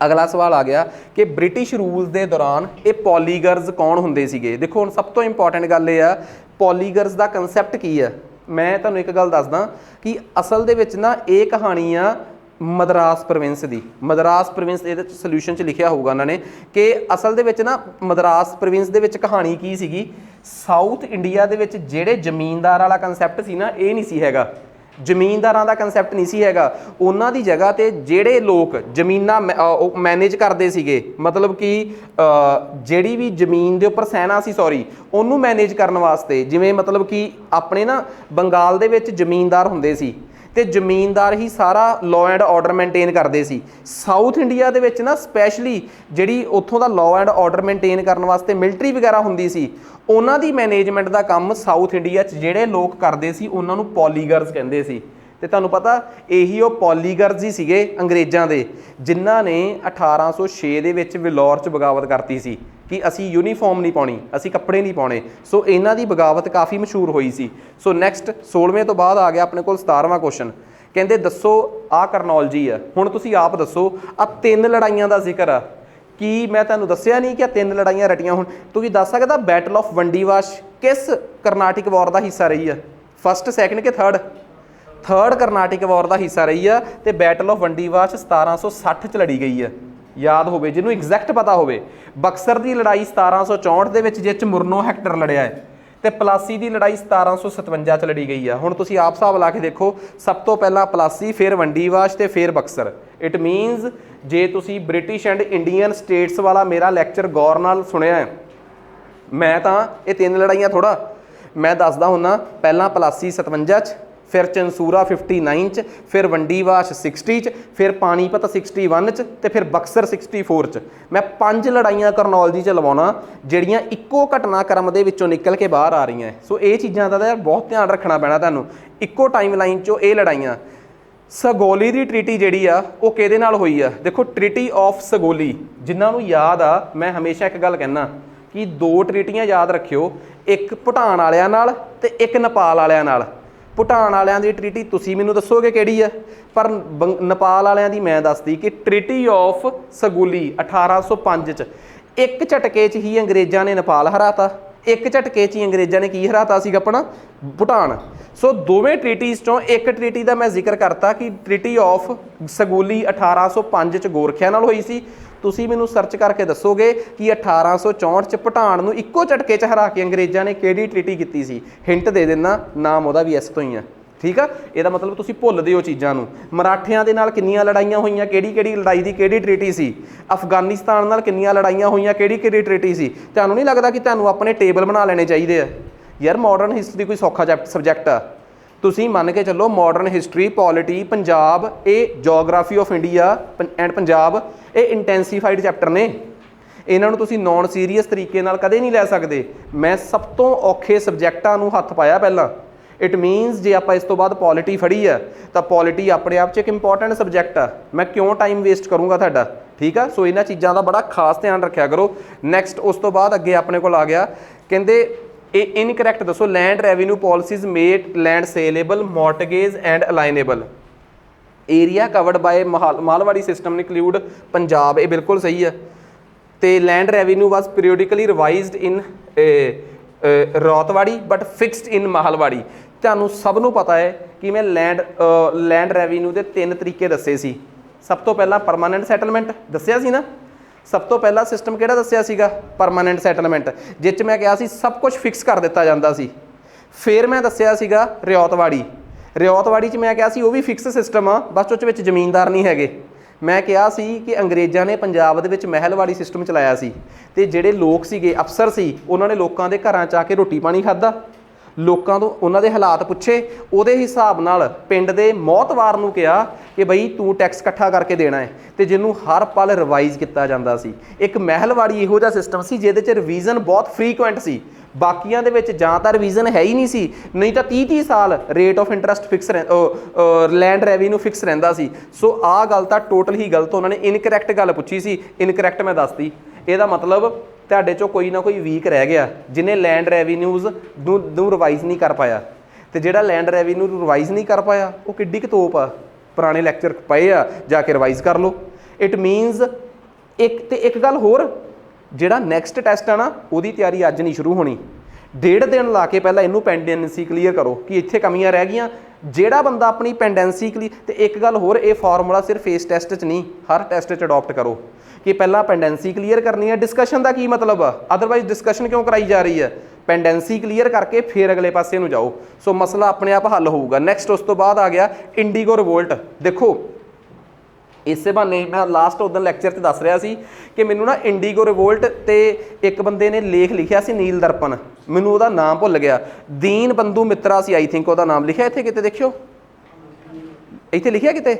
ਅਗਲਾ ਸਵਾਲ ਆ ਗਿਆ ਕਿ ਬ੍ਰਿਟਿਸ਼ ਰੂਲ ਦੇ ਦੌਰਾਨ ਇਹ ਪੋਲੀਗਰਜ਼ ਕੌਣ ਹੁੰਦੇ ਸੀਗੇ। ਦੇਖੋ ਹੁਣ ਸਭ ਤੋਂ ਇੰਪੋਰਟੈਂਟ ਗੱਲ ਇਹ ਆ, ਪੋਲੀਗਰਜ਼ ਦਾ ਕੰਸੈਪਟ ਕੀ ਆ। ਮੈਂ ਤੁਹਾਨੂੰ ਇੱਕ ਗੱਲ ਦੱਸਦਾ ਕਿ ਅਸਲ ਦੇ ਵਿੱਚ ਨਾ ਇਹ ਕਹਾਣੀ ਆ ਮਦਰਾਸ ਪ੍ਰੋਵਿੰਸ ਦੀ। ਮਦਰਾਸ ਪ੍ਰੋਵਿੰਸ ਇਹਦੇ 'ਚ ਸੋਲਿਊਸ਼ਨ 'ਚ ਲਿਖਿਆ ਹੋਊਗਾ ਉਹਨਾਂ ਨੇ ਕਿ ਅਸਲ ਦੇ ਵਿੱਚ ਨਾ ਮਦਰਾਸ ਪ੍ਰੋਵਿੰਸ ਦੇ ਵਿੱਚ ਕਹਾਣੀ ਕੀ ਸੀਗੀ। ਸਾਊਥ ਇੰਡੀਆ ਦੇ ਵਿੱਚ ਜਿਹੜੇ ਜ਼ਮੀਨਦਾਰ ਵਾਲਾ ਕੰਸੈਪਟ ਸੀ ਨਾ, ਇਹ ਨਹੀਂ ਸੀ ਹੈਗਾ, ਜ਼ਮੀਨਦਾਰਾਂ ਦਾ ਕੰਸੈਪਟ ਨਹੀਂ ਸੀ ਹੈਗਾ। ਉਹਨਾਂ ਦੀ ਜਗ੍ਹਾ ਤੇ ਜਿਹੜੇ ਲੋਕ ਜ਼ਮੀਨਾਂ ਉਹ ਮੈਨੇਜ ਕਰਦੇ ਸੀਗੇ, ਮਤਲਬ ਕਿ ਜਿਹੜੀ ਵੀ ਜ਼ਮੀਨ ਦੇ ਉੱਪਰ ਸੈਨਾ ਸੀ, ਸੌਰੀ, ਉਹਨੂੰ ਮੈਨੇਜ ਕਰਨ ਵਾਸਤੇ, ਜਿਵੇਂ ਮਤਲਬ ਕਿ ਆਪਣੇ ਨਾ ਬੰਗਾਲ ਦੇ ਵਿੱਚ ਜ਼ਮੀਨਦਾਰ ਹੁੰਦੇ ਸੀ ਤੇ ਜ਼ਮੀਨਦਾਰ ਹੀ ਸਾਰਾ ਲਾਅ ਐਂਡ ਆਰਡਰ ਮੇਨਟੇਨ ਕਰਦੇ ਸੀ। ਸਾਊਥ ਇੰਡੀਆ ਦੇ ਵਿੱਚ ਨਾ ਸਪੈਸ਼ਲੀ ਜਿਹੜੀ ਉੱਥੋਂ ਦਾ ਲਾਅ ਐਂਡ ਆਰਡਰ ਮੇਨਟੇਨ ਕਰਨ ਵਾਸਤੇ ਮਿਲਟਰੀ ਵਗੈਰਾ ਹੁੰਦੀ ਸੀ, ਉਹਨਾਂ ਦੀ ਮੈਨੇਜਮੈਂਟ ਦਾ ਕੰਮ ਸਾਊਥ ਇੰਡੀਆ 'ਚ ਜਿਹੜੇ ਲੋਕ ਕਰਦੇ ਸੀ ਉਹਨਾਂ ਨੂੰ ਪੋਲੀਗਰਜ਼ ਕਹਿੰਦੇ ਸੀ। ਤੇ ਤੁਹਾਨੂੰ ਪਤਾ ਇਹੀ ਉਹ ਪੋਲੀਗਰਜ਼ ਹੀ ਸੀਗੇ ਅੰਗਰੇਜ਼ਾਂ ਦੇ, ਜਿਨ੍ਹਾਂ ਨੇ 1806 ਦੇ ਵਿੱਚ ਵਿਲੌਰ 'ਚ ਬਗਾਵਤ ਕਰਤੀ ਸੀ ਕਿ ਅਸੀਂ ਯੂਨੀਫਾਰਮ ਨਹੀਂ ਪਾਉਣੀ, ਅਸੀਂ ਕੱਪੜੇ ਨਹੀਂ ਪਾਉਣੇ। ਸੋ ਇਹਨਾਂ ਦੀ ਬਗਾਵਤ ਕਾਫੀ ਮਸ਼ਹੂਰ ਹੋਈ ਸੀ। ਸੋ ਨੈਕਸਟ 16ਵੇਂ ਤੋਂ ਬਾਅਦ ਆ ਗਿਆ ਆਪਣੇ ਕੋਲ 17ਵਾਂ ਕੁਐਸਚਨ। ਕਹਿੰਦੇ ਦੱਸੋ ਆਹ ਕਰਨੋਲਜੀ ਆ। ਹੁਣ ਤੁਸੀਂ ਆਪ ਦੱਸੋ, ਆਹ 3 ਲੜਾਈਆਂ ਦਾ ਜ਼ਿਕਰ ਆ, ਕੀ ਮੈਂ ਤੁਹਾਨੂੰ ਦੱਸਿਆ ਨਹੀਂ ਕਿ ਆਹ 3 ਲੜਾਈਆਂ ਰਟੀਆਂ? ਹੁਣ ਤੁਸੀਂ ਦੱਸ ਸਕਦਾ ਬੈਟਲ ਆਫ ਵੰਡੀਵਾਸ਼ ਕਿਸ ਕਰਨਾਟਿਕ ਵਾਰ ਦਾ ਹਿੱਸਾ ਰਹੀ ਆ? ਫਸਟ, ਸੈਕਿੰਡ ਕਿ ਥਰਡ? ਥਰਡ ਕਰਨਾਟਿਕ ਵਾਰ ਦਾ ਹਿੱਸਾ ਰਹੀ ਆ। ਤੇ ਬੈਟਲ ਆਫ ਵੰਡੀਵਾਸ਼ 1760 'ਚ ਲੜੀ ਗਈ ਆ, ਯਾਦ ਹੋਵੇ ਜਿਹਨੂੰ ਐਗਜ਼ੈਕਟ ਪਤਾ ਹੋਵੇ। ਬਕਸਰ ਦੀ ਲੜਾਈ 1764 ਦੇ ਵਿੱਚ, ਜਿਸ 'ਚ ਮੁਰਨੋ ਹੈਕਟਰ ਲੜਿਆ ਹੈ। ਤੇ ਪਲਾਸੀ ਦੀ ਲੜਾਈ 1757 'ਚ ਲੜੀ ਗਈ ਆ। ਹੁਣ ਤੁਸੀਂ ਆਪ ਹਿਸਾਬ ਲਾ ਕੇ ਦੇਖੋ, ਸਭ ਤੋਂ ਪਹਿਲਾਂ ਪਲਾਸੀ, ਫਿਰ ਵੰਡੀਵਾਸ਼ ਤੇ ਫਿਰ ਬਕਸਰ। ਇਟ ਮੀਨਸ ਜੇ ਤੁਸੀਂ ਬ੍ਰਿਟਿਸ਼ ਐਂਡ ਇੰਡੀਅਨ ਸਟੇਟਸ ਵਾਲਾ ਮੇਰਾ ਲੈਕਚਰ ਗੌਰ ਨਾਲ ਸੁਣਿਆ, ਮੈਂ ਤਾਂ ਇਹ 3 ਲੜਾਈਆਂ ਥੋੜਾ ਮੈਂ ਦੱਸਦਾ ਹੁੰਦਾ। ਪਹਿਲਾਂ ਪਲਾਸੀ 57 'ਚ, ਫਿਰ ਚੰਸੂਰਾ 59 'ਚ, ਫਿਰ ਵੰਡੀਵਾਸ਼ 60 'ਚ, ਫਿਰ ਪਾਣੀਪਤ 61 'ਚ ਤੇ ਫਿਰ ਬਕਸਰ 64 'ਚ। ਮੈਂ 5 ਲੜਾਈਆਂ ਕਰਨੋਲਜੀ 'ਚ ਲਵਾਉਣਾ ਜਿਹੜੀਆਂ ਇੱਕੋ ਘਟਨਾਕ੍ਰਮ ਦੇ ਵਿੱਚੋਂ ਨਿਕਲ ਕੇ ਬਾਹਰ ਆ ਰਹੀਆਂ। ਸੋ ਇਹ ਚੀਜ਼ਾਂ ਦਾ ਯਾਰ ਬਹੁਤ ਧਿਆਨ ਰੱਖਣਾ ਪੈਣਾ ਤੁਹਾਨੂੰ। ਇੱਕੋ ਟਾਈਮ ਲਾਈਨ 'ਚੋਂ ਇਹ ਲੜਾਈਆਂ। ਸਗੋਲੀ ਦੀ ਟ੍ਰੀਟੀ ਜਿਹੜੀ ਆ ਉਹ ਕਿਹਦੇ ਨਾਲ ਹੋਈ ਆ? ਦੇਖੋ ਟ੍ਰੀਟੀ ਆਫ ਸਗੋਲੀ, ਜਿਨ੍ਹਾਂ ਨੂੰ ਯਾਦ ਆ, ਮੈਂ ਹਮੇਸ਼ਾ ਇੱਕ ਗੱਲ ਕਹਿੰਦਾ ਕਿ 2 ਟ੍ਰੀਟੀਆਂ ਯਾਦ ਰੱਖਿਓ, ਇੱਕ ਭੂਟਾਨ ਵਾਲਿਆਂ ਨਾਲ ਤੇ ਇੱਕ ਨੇਪਾਲ ਵਾਲਿਆਂ ਨਾਲ। ਭੂਟਾਨ ਵਾਲਿਆਂ ਦੀ ਟ੍ਰੀਟੀ ਤੁਸੀਂ ਮੈਨੂੰ ਦੱਸੋਗੇ ਕਿਹੜੀ ਆ, ਪਰ ਨੇਪਾਲ ਵਾਲਿਆਂ ਦੀ ਮੈਂ ਦੱਸਦੀ ਕਿ ਟ੍ਰੀਟੀ ਆਫ ਸਗੋਲੀ 1805 'ਚ। ਇੱਕ ਝਟਕੇ 'ਚ ਹੀ ਅੰਗਰੇਜ਼ਾਂ ਨੇ ਨੇਪਾਲ ਹਰਾਤਾ, ਇੱਕ ਝਟਕੇ 'ਚ ਹੀ ਅੰਗਰੇਜ਼ਾਂ ਨੇ ਕੀ ਹਰਾਤਾ ਸੀਗਾ ਆਪਣਾ? ਭੂਟਾਨ। ਸੋ ਦੋਵੇਂ ਟ੍ਰੀਟੀਜ਼ 'ਚੋਂ ਇੱਕ ਟ੍ਰੀਟੀ ਦਾ ਮੈਂ ਜ਼ਿਕਰ ਕਰਤਾ ਕਿ ਟ੍ਰੀਟੀ ਆਫ ਸਗੋਲੀ 1805 'ਚ ਗੋਰਖਿਆਂ ਨਾਲ ਹੋਈ ਸੀ। ਤੁਸੀਂ ਮੈਨੂੰ ਸਰਚ ਕਰਕੇ ਦੱਸੋਗੇ ਕਿ 1864 'ਚ ਭੂਟਾਨ ਨੂੰ ਇੱਕੋ ਝਟਕੇ 'ਚ ਹਰਾ ਕੇ ਅੰਗਰੇਜ਼ਾਂ ਨੇ ਕਿਹੜੀ ਟ੍ਰੀਟੀ ਕੀਤੀ ਸੀ? ਹਿੰਟ ਦੇ ਦਿੰਦਾ, ਨਾਮ ਉਹਦਾ ਵੀ ਇਸ ਤੋਂ ਹੀ ਆ, ਠੀਕ ਆ। ਇਹਦਾ ਮਤਲਬ ਤੁਸੀਂ ਭੁੱਲਦੇ ਹੋ ਚੀਜ਼ਾਂ ਨੂੰ। ਮਰਾਠਿਆਂ ਦੇ ਨਾਲ ਕਿੰਨੀਆਂ ਲੜਾਈਆਂ ਹੋਈਆਂ, ਕਿਹੜੀ ਕਿਹੜੀ ਲੜਾਈ ਦੀ ਕਿਹੜੀ ਟ੍ਰੀਟੀ ਸੀ? ਅਫਗਾਨਿਸਤਾਨ ਨਾਲ ਕਿੰਨੀਆਂ ਲੜਾਈਆਂ ਹੋਈਆਂ, ਕਿਹੜੀ ਕਿਹੜੀ ਟ੍ਰੀਟੀ ਸੀ? ਤੁਹਾਨੂੰ ਨਹੀਂ ਲੱਗਦਾ ਕਿ ਤੁਹਾਨੂੰ ਆਪਣੇ ਟੇਬਲ ਬਣਾ ਲੈਣੇ ਚਾਹੀਦੇ ਆ? ਯਾਰ ਮਾਡਰਨ ਹਿਸਟਰੀ ਕੋਈ ਸੌਖਾ ਸਬਜੈਕਟ ਆ? ਤੁਸੀਂ ਮੰਨ ਕੇ ਚੱਲੋ ਮਾਡਰਨ ਹਿਸਟਰੀ, ਪੋਲਿਟੀ, ਪੰਜਾਬ, ਇਹ geography of India and Punjab, ਇਹ ਇੰਟੈਂਸੀਫਾਈਡ ਚੈਪਟਰ ਨੇ। ਇਹਨਾਂ ਨੂੰ ਤੁਸੀਂ ਨੌਨ ਸੀਰੀਅਸ ਤਰੀਕੇ ਨਾਲ ਕਦੇ ਨਹੀਂ ਲੈ ਸਕਦੇ। ਮੈਂ ਸਭ ਤੋਂ ਔਖੇ ਸਬਜੈਕਟਾਂ ਨੂੰ ਹੱਥ ਪਾਇਆ ਪਹਿਲਾਂ। ਇਟ ਮੀਨਸ ਜੇ ਆਪਾਂ ਇਸ ਤੋਂ ਬਾਅਦ ਪੋਲਿਟੀ ਫੜੀ ਆ ਤਾਂ ਪੋਲਿਟੀ ਆਪਣੇ ਆਪ 'ਚ ਇੱਕ ਇੰਪੋਰਟੈਂਟ ਸਬਜੈਕਟ ਆ। ਮੈਂ ਕਿਉਂ ਟਾਈਮ ਵੇਸਟ ਕਰੂੰਗਾ ਤੁਹਾਡਾ, ਠੀਕ ਆ। ਸੋ ਇਹਨਾਂ ਚੀਜ਼ਾਂ ਦਾ ਬੜਾ ਖਾਸ ਧਿਆਨ ਰੱਖਿਆ ਕਰੋ। ਨੈਕਸਟ ਉਸ ਤੋਂ ਬਾਅਦ ਅੱਗੇ ਆਪਣੇ ਕੋਲ ਆ ਗਿਆ, ਕਹਿੰਦੇ ਇਹ ਇਨਕਰੈਕਟ ਦੱਸੋ। Land revenue policies made land saleable, mortgage and alienable. Area covered by Mahalwari system include Punjab, ਇਹ ਬਿਲਕੁਲ ਸਹੀ ਆ। ਤੇ land revenue was periodically revised in Ryotwari but fixed in Mahalwari. ਤੁਹਾਨੂੰ ਸਭ ਨੂੰ ਪਤਾ ਹੈ ਕਿ ਮੈਂ ਲੈਂਡ ਰੈਵਨਿਊ ਦੇ 3 ਤਰੀਕੇ ਦੱਸੇ ਸੀ। ਸਭ ਤੋਂ ਪਹਿਲਾਂ ਪਰਮਾਨੈਂਟ ਸੈਟਲਮੈਂਟ ਦੱਸਿਆ ਸੀ ਨਾ। ਸਭ ਤੋਂ ਪਹਿਲਾ ਸਿਸਟਮ ਕਿਹੜਾ ਦੱਸਿਆ ਸੀਗਾ? ਪਰਮਾਨੈਂਟ ਸੈਟਲਮੈਂਟ, ਜਿਸ 'ਚ ਮੈਂ ਕਿਹਾ ਸੀ ਸਭ ਕੁਝ ਫਿਕਸ ਕਰ ਦਿੱਤਾ ਜਾਂਦਾ ਸੀ। ਫਿਰ ਮੈਂ ਦੱਸਿਆ ਸੀਗਾ ਰਿਆਤਵਾੜੀ। ਰਿਆਤਵਾੜੀ 'ਚ ਮੈਂ ਕਿਹਾ ਸੀ ਉਹ ਵੀ ਫਿਕਸ ਸਿਸਟਮ ਆ, ਬਸ ਉਹ 'ਚ ਵਿੱਚ ਜ਼ਮੀਨਦਾਰ ਨਹੀਂ ਹੈਗੇ। ਮੈਂ ਕਿਹਾ ਸੀ ਕਿ ਅੰਗਰੇਜ਼ਾਂ ਨੇ ਪੰਜਾਬ ਦੇ ਵਿੱਚ ਮਹਿਲਵਾੜੀ ਸਿਸਟਮ ਚਲਾਇਆ ਸੀ, ਤੇ ਜਿਹੜੇ ਲੋਕ ਸੀਗੇ ਅਫਸਰ ਸੀ ਉਹਨਾਂ ਨੇ ਲੋਕਾਂ ਦੇ ਘਰਾਂ 'ਚ ਆ ਕੇ ਰੋਟੀ ਪਾਣੀ ਖਾਧਾ, ਲੋਕਾਂ ਤੋਂ ਉਹਨਾਂ ਦੇ ਹਾਲਾਤ ਪੁੱਛੇ, ਉਹਦੇ ਹਿਸਾਬ ਨਾਲ ਪਿੰਡ ਦੇ ਮੌਤਵਾਰ ਨੂੰ ਕਿਹਾ ਕਿ ਬਈ ਤੂੰ ਟੈਕਸ ਇਕੱਠਾ ਕਰਕੇ ਦੇਣਾ ਹੈ, ਤੇ ਜਿਹਨੂੰ ਹਰ ਪਲ ਰਿਵਾਈਜ਼ ਕੀਤਾ ਜਾਂਦਾ ਸੀ। ਇੱਕ ਮਹਿਲਵਾੜੀ ਇਹੋ ਜਿਹਾ ਸਿਸਟਮ ਸੀ ਜਿਹਦੇ 'ਚ ਰਿਵੀਜ਼ਨ ਬਹੁਤ ਫਰੀਕੁਐਂਟ ਸੀ। ਬਾਕੀਆਂ ਦੇ ਵਿੱਚ ਜਾਂ ਤਾਂ ਰਿਵੀਜ਼ਨ ਹੈ ਹੀ ਨਹੀਂ ਸੀ, ਨਹੀਂ ਤਾਂ 30-30 ਸਾਲ rate of interest fix land revenue fix ਰਹਿੰਦਾ ਸੀ। ਸੋ ਆਹ ਗੱਲ ਤਾਂ ਟੋਟਲ ਹੀ ਗਲਤ, ਉਹਨਾਂ ਨੇ ਇਨਕਰੈਕਟ ਗੱਲ ਪੁੱਛੀ ਸੀ, ਇਨਕਰੈਕਟ ਮੈਂ ਦੱਸਤੀ। ਇਹਦਾ ਮਤਲਬ ਤੁਹਾਡੇ 'ਚੋਂ ਕੋਈ ਨਾ ਕੋਈ ਵੀਕ ਰਹਿ ਗਿਆ ਜਿਹਨੇ ਲੈਂਡ ਰੈਵਨਿਊਜ਼ ਨੂੰ ਰਿਵਾਈਜ਼ ਨਹੀਂ ਕਰ ਪਾਇਆ, ਤੇ ਜਿਹੜਾ ਲੈਂਡ ਰੈਵਨਿਊ ਨੂੰ ਰਿਵਾਈਜ਼ ਨਹੀਂ ਕਰ ਪਾਇਆ ਉਹ ਕਿੱਡੀ ਕੁ ਤੋਪ ਆ, ਪੁਰਾਣੇ ਲੈਕਚਰ ਪਏ ਆ, ਜਾ ਕੇ ਰਿਵਾਈਜ਼ ਕਰ ਲਓ। ਇਟ ਮੀਨਸ ਇੱਕ ਗੱਲ ਹੋਰ, ਜਿਹੜਾ ਨੈਕਸਟ ਟੈਸਟ ਆ ਨਾ ਉਹਦੀ ਤਿਆਰੀ ਅੱਜ ਨਹੀਂ ਸ਼ੁਰੂ ਹੋਣੀ, 1.5 ਦਿਨ ਲਾ ਕੇ ਪਹਿਲਾਂ ਇਹਨੂੰ ਪੈਂਡੈਂਸੀ ਕਲੀਅਰ ਕਰੋ ਕਿ ਇੱਥੇ ਕਮੀਆਂ ਰਹਿ ਗਈਆਂ। ਜਿਹੜਾ ਬੰਦਾ ਆਪਣੀ ਪੈਂਡੈਂਸੀ ਤੇ ਇੱਕ ਗੱਲ ਹੋਰ, ਇਹ ਫਾਰਮੂਲਾ ਸਿਰਫ ਇਸ ਟੈਸਟ 'ਚ ਨਹੀਂ ਹਰ ਟੈਸਟ 'ਚ ਅਡੋਪਟ ਕਰੋ ਕਿ ਪਹਿਲਾਂ ਪੈਂਡੈਂਸੀ ਕਲੀਅਰ ਕਰਨੀ ਹੈ। ਡਿਸਕਸ਼ਨ ਦਾ ਕੀ ਮਤਲਬ ਆ, ਅਦਰਵਾਈਜ਼ ਡਿਸਕਸ਼ਨ ਕਿਉਂ ਕਰਾਈ ਜਾ ਰਹੀ ਹੈ? ਪੈਂਡੈਂਸੀ ਕਲੀਅਰ ਕਰਕੇ ਫਿਰ ਅਗਲੇ ਪਾਸੇ ਨੂੰ ਜਾਓ, ਸੋ ਮਸਲਾ ਆਪਣੇ ਆਪ ਹੱਲ ਹੋਊਗਾ। ਨੈਕਸਟ ਉਸ ਤੋਂ ਬਾਅਦ ਆ ਗਿਆ ਇੰਡੀਗੋ ਰਿਵੋਲਟ। ਦੇਖੋ ਇਸੇ ਬਹਾਨੇ ਮੈਂ ਲਾਸਟ ਉਦੋਂ ਲੈਕਚਰ 'ਤੇ ਦੱਸ ਰਿਹਾ ਸੀ ਕਿ ਮੈਨੂੰ ਨਾ ਇੰਡੀਗੋ ਰਿਵੋਲਟ ਤੇ ਇੱਕ ਬੰਦੇ ਨੇ ਲੇਖ ਲਿਖਿਆ ਸੀ ਨੀਲ ਦਰਪਣ, ਮੈਨੂੰ ਉਹਦਾ ਨਾਮ ਭੁੱਲ ਗਿਆ, ਦੀਨ ਬੰਧੂ ਮਿੱਤਰਾ ਸੀ ਆਈ ਥਿੰਕ ਉਹਦਾ ਨਾਮ, ਲਿਖਿਆ ਇੱਥੇ ਕਿਤੇ ਦੇਖਿਓ, ਇੱਥੇ ਲਿਖਿਆ ਕਿਤੇ?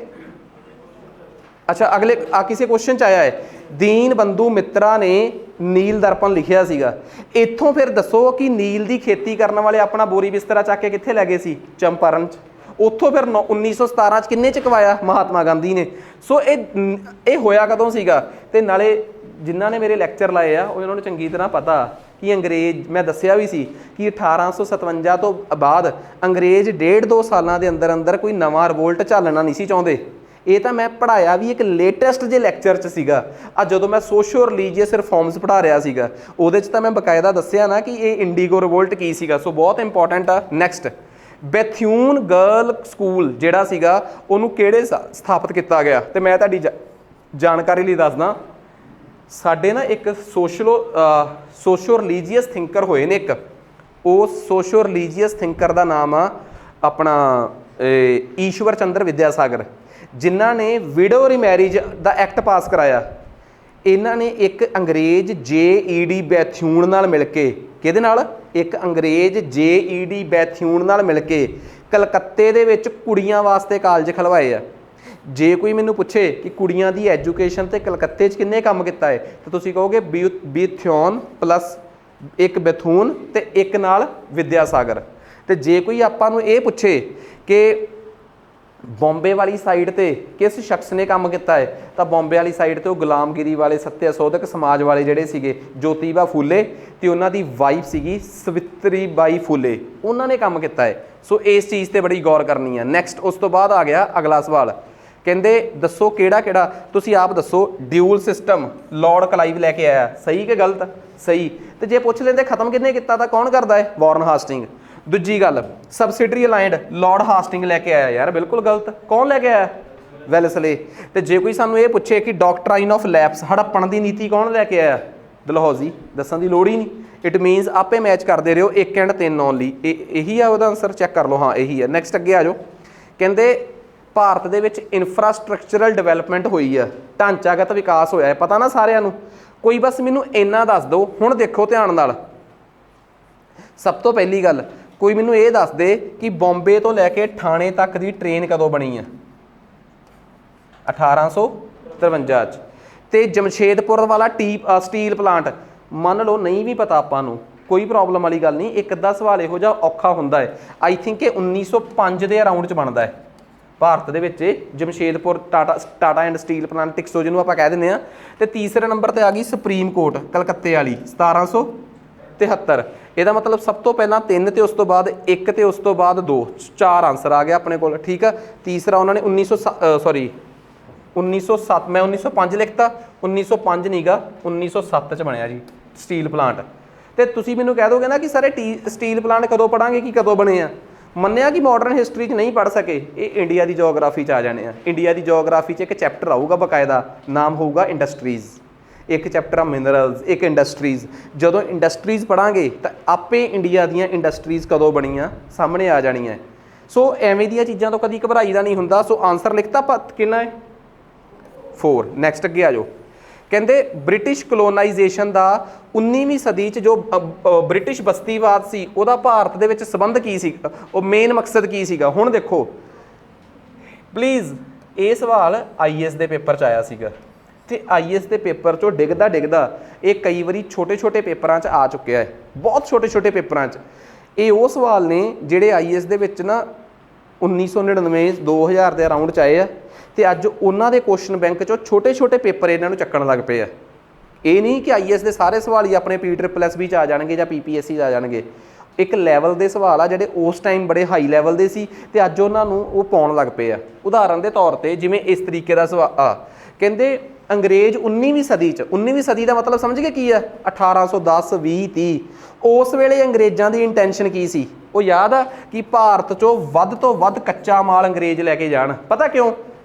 ਅੱਛਾ ਅਗਲੇ ਕਿਸੇ ਕੁਐਸਚਨ 'ਚ ਆਇਆ ਹੈ, ਦੀਨ ਬੰਧੂ ਮਿੱਤਰਾ ਨੇ ਨੀਲ ਦਰਪਣ ਲਿਖਿਆ ਸੀਗਾ। ਇੱਥੋਂ ਫਿਰ ਦੱਸੋ ਕਿ ਨੀਲ ਦੀ ਖੇਤੀ ਕਰਨ ਵਾਲੇ ਆਪਣਾ ਬੋਰੀ ਬਿਸਤਰਾ ਚੱਕ ਕੇ ਕਿੱਥੇ ਲੈ ਗਏ ਸੀ? ਚੰਪਾਰਨ 'ਚ। ਉੱਥੋਂ ਫਿਰ 1917 'ਚ ਕਿੰਨੇ ਚੁਕਵਾਇਆ? ਮਹਾਤਮਾ ਗਾਂਧੀ ਨੇ। ਸੋ ਇਹ ਹੋਇਆ ਕਦੋਂ ਸੀਗਾ? ਤੇ ਨਾਲੇ ਜਿਨ੍ਹਾਂ ਨੇ ਮੇਰੇ ਲੈਕਚਰ ਲਾਏ ਆ ਉਹਨਾਂ ਨੂੰ ਚੰਗੀ ਤਰ੍ਹਾਂ ਪਤਾ ਕਿ ਅੰਗਰੇਜ਼, ਮੈਂ ਦੱਸਿਆ ਵੀ ਸੀ ਕਿ 1857 ਤੋਂ ਬਾਅਦ ਅੰਗਰੇਜ਼ 1.5-2 ਸਾਲਾਂ ਦੇ ਅੰਦਰ ਅੰਦਰ ਕੋਈ ਨਵਾਂ ਰਿਵੋਲਟ ਝੱਲਣਾ ਨਹੀਂ ਸੀ ਚਾਹੁੰਦੇ। ਇਹ ਤਾਂ ਮੈਂ ਪੜ੍ਹਾਇਆ ਵੀ ਇੱਕ ਲੇਟੈਸਟ ਜੇ ਲੈਕਚਰ 'ਚ ਸੀਗਾ। ਜਦੋਂ ਮੈਂ ਸੋਸ਼ੋ ਰਿਲੀਜੀਅਸ ਰਿਫੋਰਮਸ ਪੜ੍ਹਾ ਰਿਹਾ ਸੀਗਾ ਉਹਦੇ 'ਚ ਤਾਂ ਮੈਂ ਬਕਾਇਦਾ ਦੱਸਿਆ ਨਾ ਕਿ ਇਹ ਇੰਡੀਗੋ ਰਿਵੋਲਟ ਕੀ ਸੀਗਾ। ਸੋ ਬਹੁਤ ਇੰਪੋਰਟੈਂਟ ਆ। ਨੈਕਸਟ, ਬੈਥਿਊਨ ਗਰਲ ਸਕੂਲ ਜਿਹੜਾ ਸੀਗਾ ਉਹਨੂੰ ਕਿਹੜੇ ਸਥਾਪਿਤ ਕੀਤਾ ਗਿਆ? ਤੇ ਮੈਂ ਤੁਹਾਡੀ ਜਾਣਕਾਰੀ ਲਈ ਦੱਸਦਾ, ਸਾਡੇ ਨਾ ਇੱਕ ਸੋਸ਼ੋ ਰਿਲੀਜੀਅਸ ਥਿੰਕਰ ਹੋਏ ਨੇ ਇੱਕ, ਉਸ ਸੋਸ਼ੋ ਰਿਲੀਜੀਅਸ ਥਿੰਕਰ ਦਾ ਨਾਮ ਆ ਆਪਣਾ ਈਸ਼ਵਰ ਚੰਦਰ ਵਿਦਿਆਸਾਗਰ, ਜਿਨ੍ਹਾਂ ਨੇ ਵਿਡੋ ਰੀਮੈਰਿਜ ਦਾ ਐਕਟ ਪਾਸ ਕਰਾਇਆ। ਇਹਨਾਂ ਨੇ ਇੱਕ ਅੰਗਰੇਜ਼ JED ਬੈਥਿਊਨ ਨਾਲ ਮਿਲ ਕੇ, ਕਿਹਦੇ ਨਾਲ? ਇੱਕ ਅੰਗਰੇਜ਼ JED ਬੈਥਿਊਨ ਨਾਲ ਮਿਲ ਕੇ ਕਲਕੱਤੇ ਦੇ ਵਿੱਚ ਕੁੜੀਆਂ ਵਾਸਤੇ ਕਾਲਜ ਖਲਵਾਏ ਆ। ਜੇ ਕੋਈ ਮੈਨੂੰ ਪੁੱਛੇ ਕਿ ਕੁੜੀਆਂ ਦੀ ਐਜੂਕੇਸ਼ਨ ਤੇ ਕਲਕੱਤੇ 'ਚ ਕਿੰਨੇ ਕੰਮ ਕੀਤਾ ਹੈ ਤਾਂ ਤੁਸੀਂ ਕਹੋਗੇ ਬੀਥਿਊਨ ਪਲੱਸ ਇੱਕ ਬੈਥੂਨ ਤੇ ਇੱਕ ਨਾਲ ਵਿਦਿਆਸਾਗਰ। ਤੇ ਜੇ ਕੋਈ ਆਪਾਂ ਨੂੰ ਇਹ ਪੁੱਛੇ ਕਿ ਬੰਬੇ ਵਾਲੀ ਸਾਈਡ ਤੇ ਕਿਸ ਸ਼ਖਸ ਨੇ ਕੰਮ ਕੀਤਾ ਹੈ ਤਾਂ ਬੰਬੇ ਵਾਲੀ ਸਾਈਡ ਤੇ ਉਹ ਗੁਲਾਮਗਿਰੀ ਵਾਲੇ ਸੱਤਿਆ ਸੋਧਕ ਸਮਾਜ ਵਾਲੇ ਜਿਹੜੇ ਸੀਗੇ ਜੋਤੀਬਾ ਫੂਲੇ ਤੇ ਉਹਨਾਂ ਦੀ ਵਾਈਫ ਸੀਗੀ ਸਵਿਤਰੀ ਬਾਈ ਫੂਲੇ, ਉਹਨਾਂ ਨੇ ਕੰਮ ਕੀਤਾ ਹੈ। ਸੋ ਇਸ ਚੀਜ਼ ਤੇ ਬੜੀ ਗੌਰ ਕਰਨੀ ਹੈ। ਨੈਕਸਟ ਉਸ ਤੋਂ ਬਾਅਦ ਆ ਗਿਆ ਅਗਲਾ ਸਵਾਲ, ਕਹਿੰਦੇ ਦੱਸੋ ਕਿਹੜਾ ਕਿਹੜਾ, ਤੁਸੀਂ ਆਪ ਦੱਸੋ, ਡਿਊਲ ਸਿਸਟਮ ਲਾਰਡ ਕਲਾਈਵ ਲੈ ਕੇ ਆਇਆ, ਸਹੀ ਕਿ ਗਲਤ? ਸਹੀ। ਤੇ ਜੇ ਪੁੱਛ ਲੈਂਦੇ ਖਤਮ ਕਿਹਨੇ ਕੀਤਾ ਤਾਂ ਕੌਣ ਕਰਦਾ ਹੈ? ਵਾਰਨ ਹਾਸਟਿੰਗ। ਦੂਜੀ ਗੱਲ, ਸਬਸਿਡਰੀ ਅਲਾਈਨਡ ਲਾਰਡ ਹਾਸਟਿੰਗ ਲੈ ਕੇ ਆਇਆ, ਯਾਰ ਬਿਲਕੁਲ ਗਲਤ। ਕੌਣ ਲੈ ਕੇ ਆਇਆ? ਵੈਲਸਲੇ। ਤੇ ਜੇ ਕੋਈ ਸਾਨੂੰ ਇਹ ਪੁੱਛੇ ਕਿ ਡਾਕਟਰਾਈਨ ਆਫ ਲੈਪਸ, ਹੜੱਪਣ ਦੀ ਨੀਤੀ ਕੌਣ ਲੈ ਕੇ ਆਇਆ? ਡਲਹੌਜ਼ੀ। ਦੱਸਣ ਦੀ ਲੋੜ ਹੀ ਨਹੀਂ। ਇਟ ਮੀਨਸ ਆਪੇ ਮੈਚ ਕਰਦੇ ਰਹੋ, 1 ਐਂਡ 3 ਓਨਲੀ। ਇਹੀ ਆ ਉਹਦਾ ਆਨਸਰ, ਚੈੱਕ ਕਰ ਲਓ। ਹਾਂ ਇਹੀ ਹੈ। ਨੈਕਸਟ ਅੱਗੇ ਆ ਜਾਓ। ਕਹਿੰਦੇ ਭਾਰਤ ਦੇ ਵਿੱਚ ਇਨਫਰਾਸਟਰਕਚਰਲ ਡਿਵੈਲਪਮੈਂਟ ਹੋਈ ਆ, ਢਾਂਚਾਗਤ ਵਿਕਾਸ ਹੋਇਆ ਹੈ, ਪਤਾ ਨਾ ਸਾਰਿਆਂ ਨੂੰ। ਕੋਈ ਬਸ ਮੈਨੂੰ ਇੰਨਾ ਦੱਸ ਦਿਓ। ਹੁਣ ਦੇਖੋ ਧਿਆਨ ਨਾਲ, ਸਭ ਤੋਂ ਪਹਿਲੀ ਗੱਲ, ਕੋਈ ਮੈਨੂੰ ਇਹ ਦੱਸ ਦੇ ਕਿ ਬੰਬੇ ਤੋਂ ਲੈ ਕੇ ਠਾਣੇ ਤੱਕ ਦੀ ਟ੍ਰੇਨ ਕਦੋਂ ਬਣੀ ਆ? 1853 'ਚ। ਤੇ ਜਮਸ਼ੇਦਪੁਰ ਵਾਲਾ ਸਟੀਲ ਪਲਾਂਟ, ਮੰਨ ਲਓ ਨਹੀਂ ਵੀ ਪਤਾ ਆਪਾਂ ਨੂੰ, ਕੋਈ ਪ੍ਰੋਬਲਮ ਵਾਲੀ ਗੱਲ ਨਹੀਂ। ਇੱਕ ਅੱਧਾ ਸਵਾਲ ਇਹੋ ਜਿਹਾ ਔਖਾ ਹੁੰਦਾ ਹੈ, ਆਈ ਥਿੰਕ ਇਹ 1905 ਦੇ ਅਰਾਊਂਡ 'ਚ ਬਣਦਾ ਹੈ ਭਾਰਤ ਦੇ ਵਿੱਚ Jamshedpur Tata and steel plant, TISCO ਜਿਹਨੂੰ ਆਪਾਂ ਕਹਿ ਦਿੰਦੇ ਹਾਂ। ਤੇ ਤੀਸਰੇ ਨੰਬਰ ਤੇ ਆ ਗਈ ਸੁਪਰੀਮ ਕੋਰਟ ਕਲਕੱਤੇ ਵਾਲੀ 1773। ਇਹਦਾ ਮਤਲਬ ਸਭ ਤੋਂ ਪਹਿਲਾਂ 3 ਤੇ ਉਸ ਤੋਂ ਬਾਅਦ 1 ਤੇ ਉਸ ਤੋਂ ਬਾਅਦ 2, 4 ਆਨਸਰ ਆ ਗਿਆ ਆਪਣੇ ਕੋਲ। ਠੀਕ ਆ। ਤੀਸਰਾ ਉਹਨਾਂ ਨੇ 1907, ਮੈਂ 1905 ਲਿਖਤਾ, 1905 ਨਹੀਂ ਗਾ, 1907 'ਚ ਬਣਿਆ ਜੀ ਸਟੀਲ ਪਲਾਂਟ। ਤੇ ਤੁਸੀਂ ਮੈਨੂੰ ਕਹਿ ਦੋਗੇ ਨਾ ਕਿ ਸਾਰੇ ਸਟੀਲ ਪਲਾਂਟ ਕਦੋਂ ਪੜਾਂਗੇ ਕਿ ਕਦੋਂ ਬਣੇ ਆ? ਮੰਨਿਆ ਕਿ ਮਾਡਰਨ ਹਿਸਟਰੀ 'ਚ ਨਹੀਂ ਪੜ੍ਹ ਸਕੇ, ਇਹ ਇੰਡੀਆ ਦੀ ਜੋਗਰਾਫੀ 'ਚ ਆ ਜਾਣੇ ਆ। ਇੰਡੀਆ ਦੀ ਜੋਗਰਾਫੀ 'ਚ ਇੱਕ ਚੈਪਟਰ ਆਊਗਾ ਬਕਾਇਦਾ, ਨਾਮ ਹੋਊਗਾ ਇੰਡਸਟਰੀਜ਼। ਇੱਕ ਚੈਪਟਰ ਆ ਮਿਨਰਲਸ, ਇੱਕ ਇੰਡਸਟਰੀਜ਼। ਜਦੋਂ ਇੰਡਸਟਰੀਜ਼ ਪੜ੍ਹਾਂਗੇ ਤਾਂ ਆਪੇ ਇੰਡੀਆ ਦੀਆਂ ਇੰਡਸਟਰੀਜ਼ ਕਦੋਂ ਬਣੀਆਂ ਸਾਹਮਣੇ ਆ ਜਾਣੀਆਂ। ਸੋ ਐਵੇਂ ਦੀਆਂ ਚੀਜ਼ਾਂ ਤੋਂ ਕਦੀ ਘਬਰਾਈਦਾ ਨਹੀਂ ਹੁੰਦਾ। ਸੋ ਆਨਸਰ ਲਿਖਤਾ ਆਪਾਂ ਕਿੰਨਾ ਹੈ 4। ਨੈਕਸਟ ਅੱਗੇ ਆ ਜਾਓ। ਕਹਿੰਦੇ ਬ੍ਰਿਟਿਸ਼ ਕਲੋਨਾਈਜੇਸ਼ਨ ਦਾ 19ਵੀਂ ਸਦੀ 'ਚ ਜੋ ਬ੍ਰਿਟਿਸ਼ ਬਸਤੀਵਾਦ ਸੀ ਉਹਦਾ ਭਾਰਤ ਦੇ ਵਿੱਚ ਸੰਬੰਧ ਕੀ ਸੀ, ਉਹ ਮੇਨ ਮਕਸਦ ਕੀ ਸੀਗਾ। ਹੁਣ ਦੇਖੋ ਪਲੀਜ਼, ਇਹ ਸਵਾਲ ਆਈਐਸ ਦੇ ਪੇਪਰ 'ਚ ਆਇਆ ਸੀਗਾ ਤੇ ਆਈਐਸ ਦੇ ਪੇਪਰ 'ਚੋਂ ਡਿੱਗਦਾ ਡਿੱਗਦਾ ਇਹ ਕਈ ਵਾਰੀ ਛੋਟੇ ਛੋਟੇ ਪੇਪਰਾਂ 'ਚ ਆ ਚੁੱਕਿਆ ਹੈ, ਬਹੁਤ ਛੋਟੇ ਛੋਟੇ ਪੇਪਰਾਂ 'ਚ। ਇਹ ਉਹ ਸਵਾਲ ਨੇ ਜਿਹੜੇ ਆਈਐਸ ਦੇ ਵਿੱਚ ਨਾ 1999 2000 ਦੇ ਅਰਾਊਂਡ 'ਚ ਆਏ ਆ ਤੇ ਅੱਜ ਉਹਨਾਂ ਦੇ ਕੁਐਸਚਨ ਬੈਂਕ 'ਚੋਂ ਛੋਟੇ ਛੋਟੇ ਪੇਪਰ ਇਹਨਾਂ ਨੂੰ ਚੱਕਣ ਲੱਗ ਪਏ ਆ। ਇਹ ਨਹੀਂ ਕਿ ਆਈਐਸ ਦੇ ਸਾਰੇ ਸਵਾਲ ਹੀ ਆਪਣੇ PSSB 'ਚ ਆ ਜਾਣਗੇ ਜਾਂ PPSC 'ਚ ਆ ਜਾਣਗੇ। ਇੱਕ ਲੈਵਲ ਦੇ ਸਵਾਲ ਆ ਜਿਹੜੇ ਉਸ ਟਾਈਮ ਬੜੇ ਹਾਈ ਲੈਵਲ ਦੇ ਸੀ ਤੇ ਅੱਜ ਉਹਨਾਂ ਨੂੰ ਉਹ ਪਾਉਣ ਲੱਗ ਪਏ ਆ। ਉਦਾਹਰਨ ਦੇ ਤੌਰ ਤੇ ਜਿਵੇਂ ਇਸ ਤਰੀਕੇ ਦਾ ਸਵਾਲ ਆ, ਕਹਿੰਦੇ ਅੰਗਰੇਜ਼ 19ਵੀਂ ਸਦੀ 'ਚ, 19ਵੀਂ ਸਦੀ ਦਾ ਮਤਲਬ ਸਮਝ ਗਏ ਕੀ ਆ, 1810 20 30। ਉਸ ਵੇਲੇ ਅੰਗਰੇਜ਼ਾਂ ਦੀ ਇੰਟੈਂਸ਼ਨ ਕੀ ਸੀ, ਉਹ ਯਾਦ ਆ ਕਿ ਭਾਰਤ 'ਚੋਂ ਵੱਧ ਤੋਂ ਵੱਧ ਕੱਚਾ ਮਾਲ ਅੰਗਰੇਜ਼ ਲੈ ਕੇ ਜਾਣ। ਪਤਾ ਕਿਉਂ?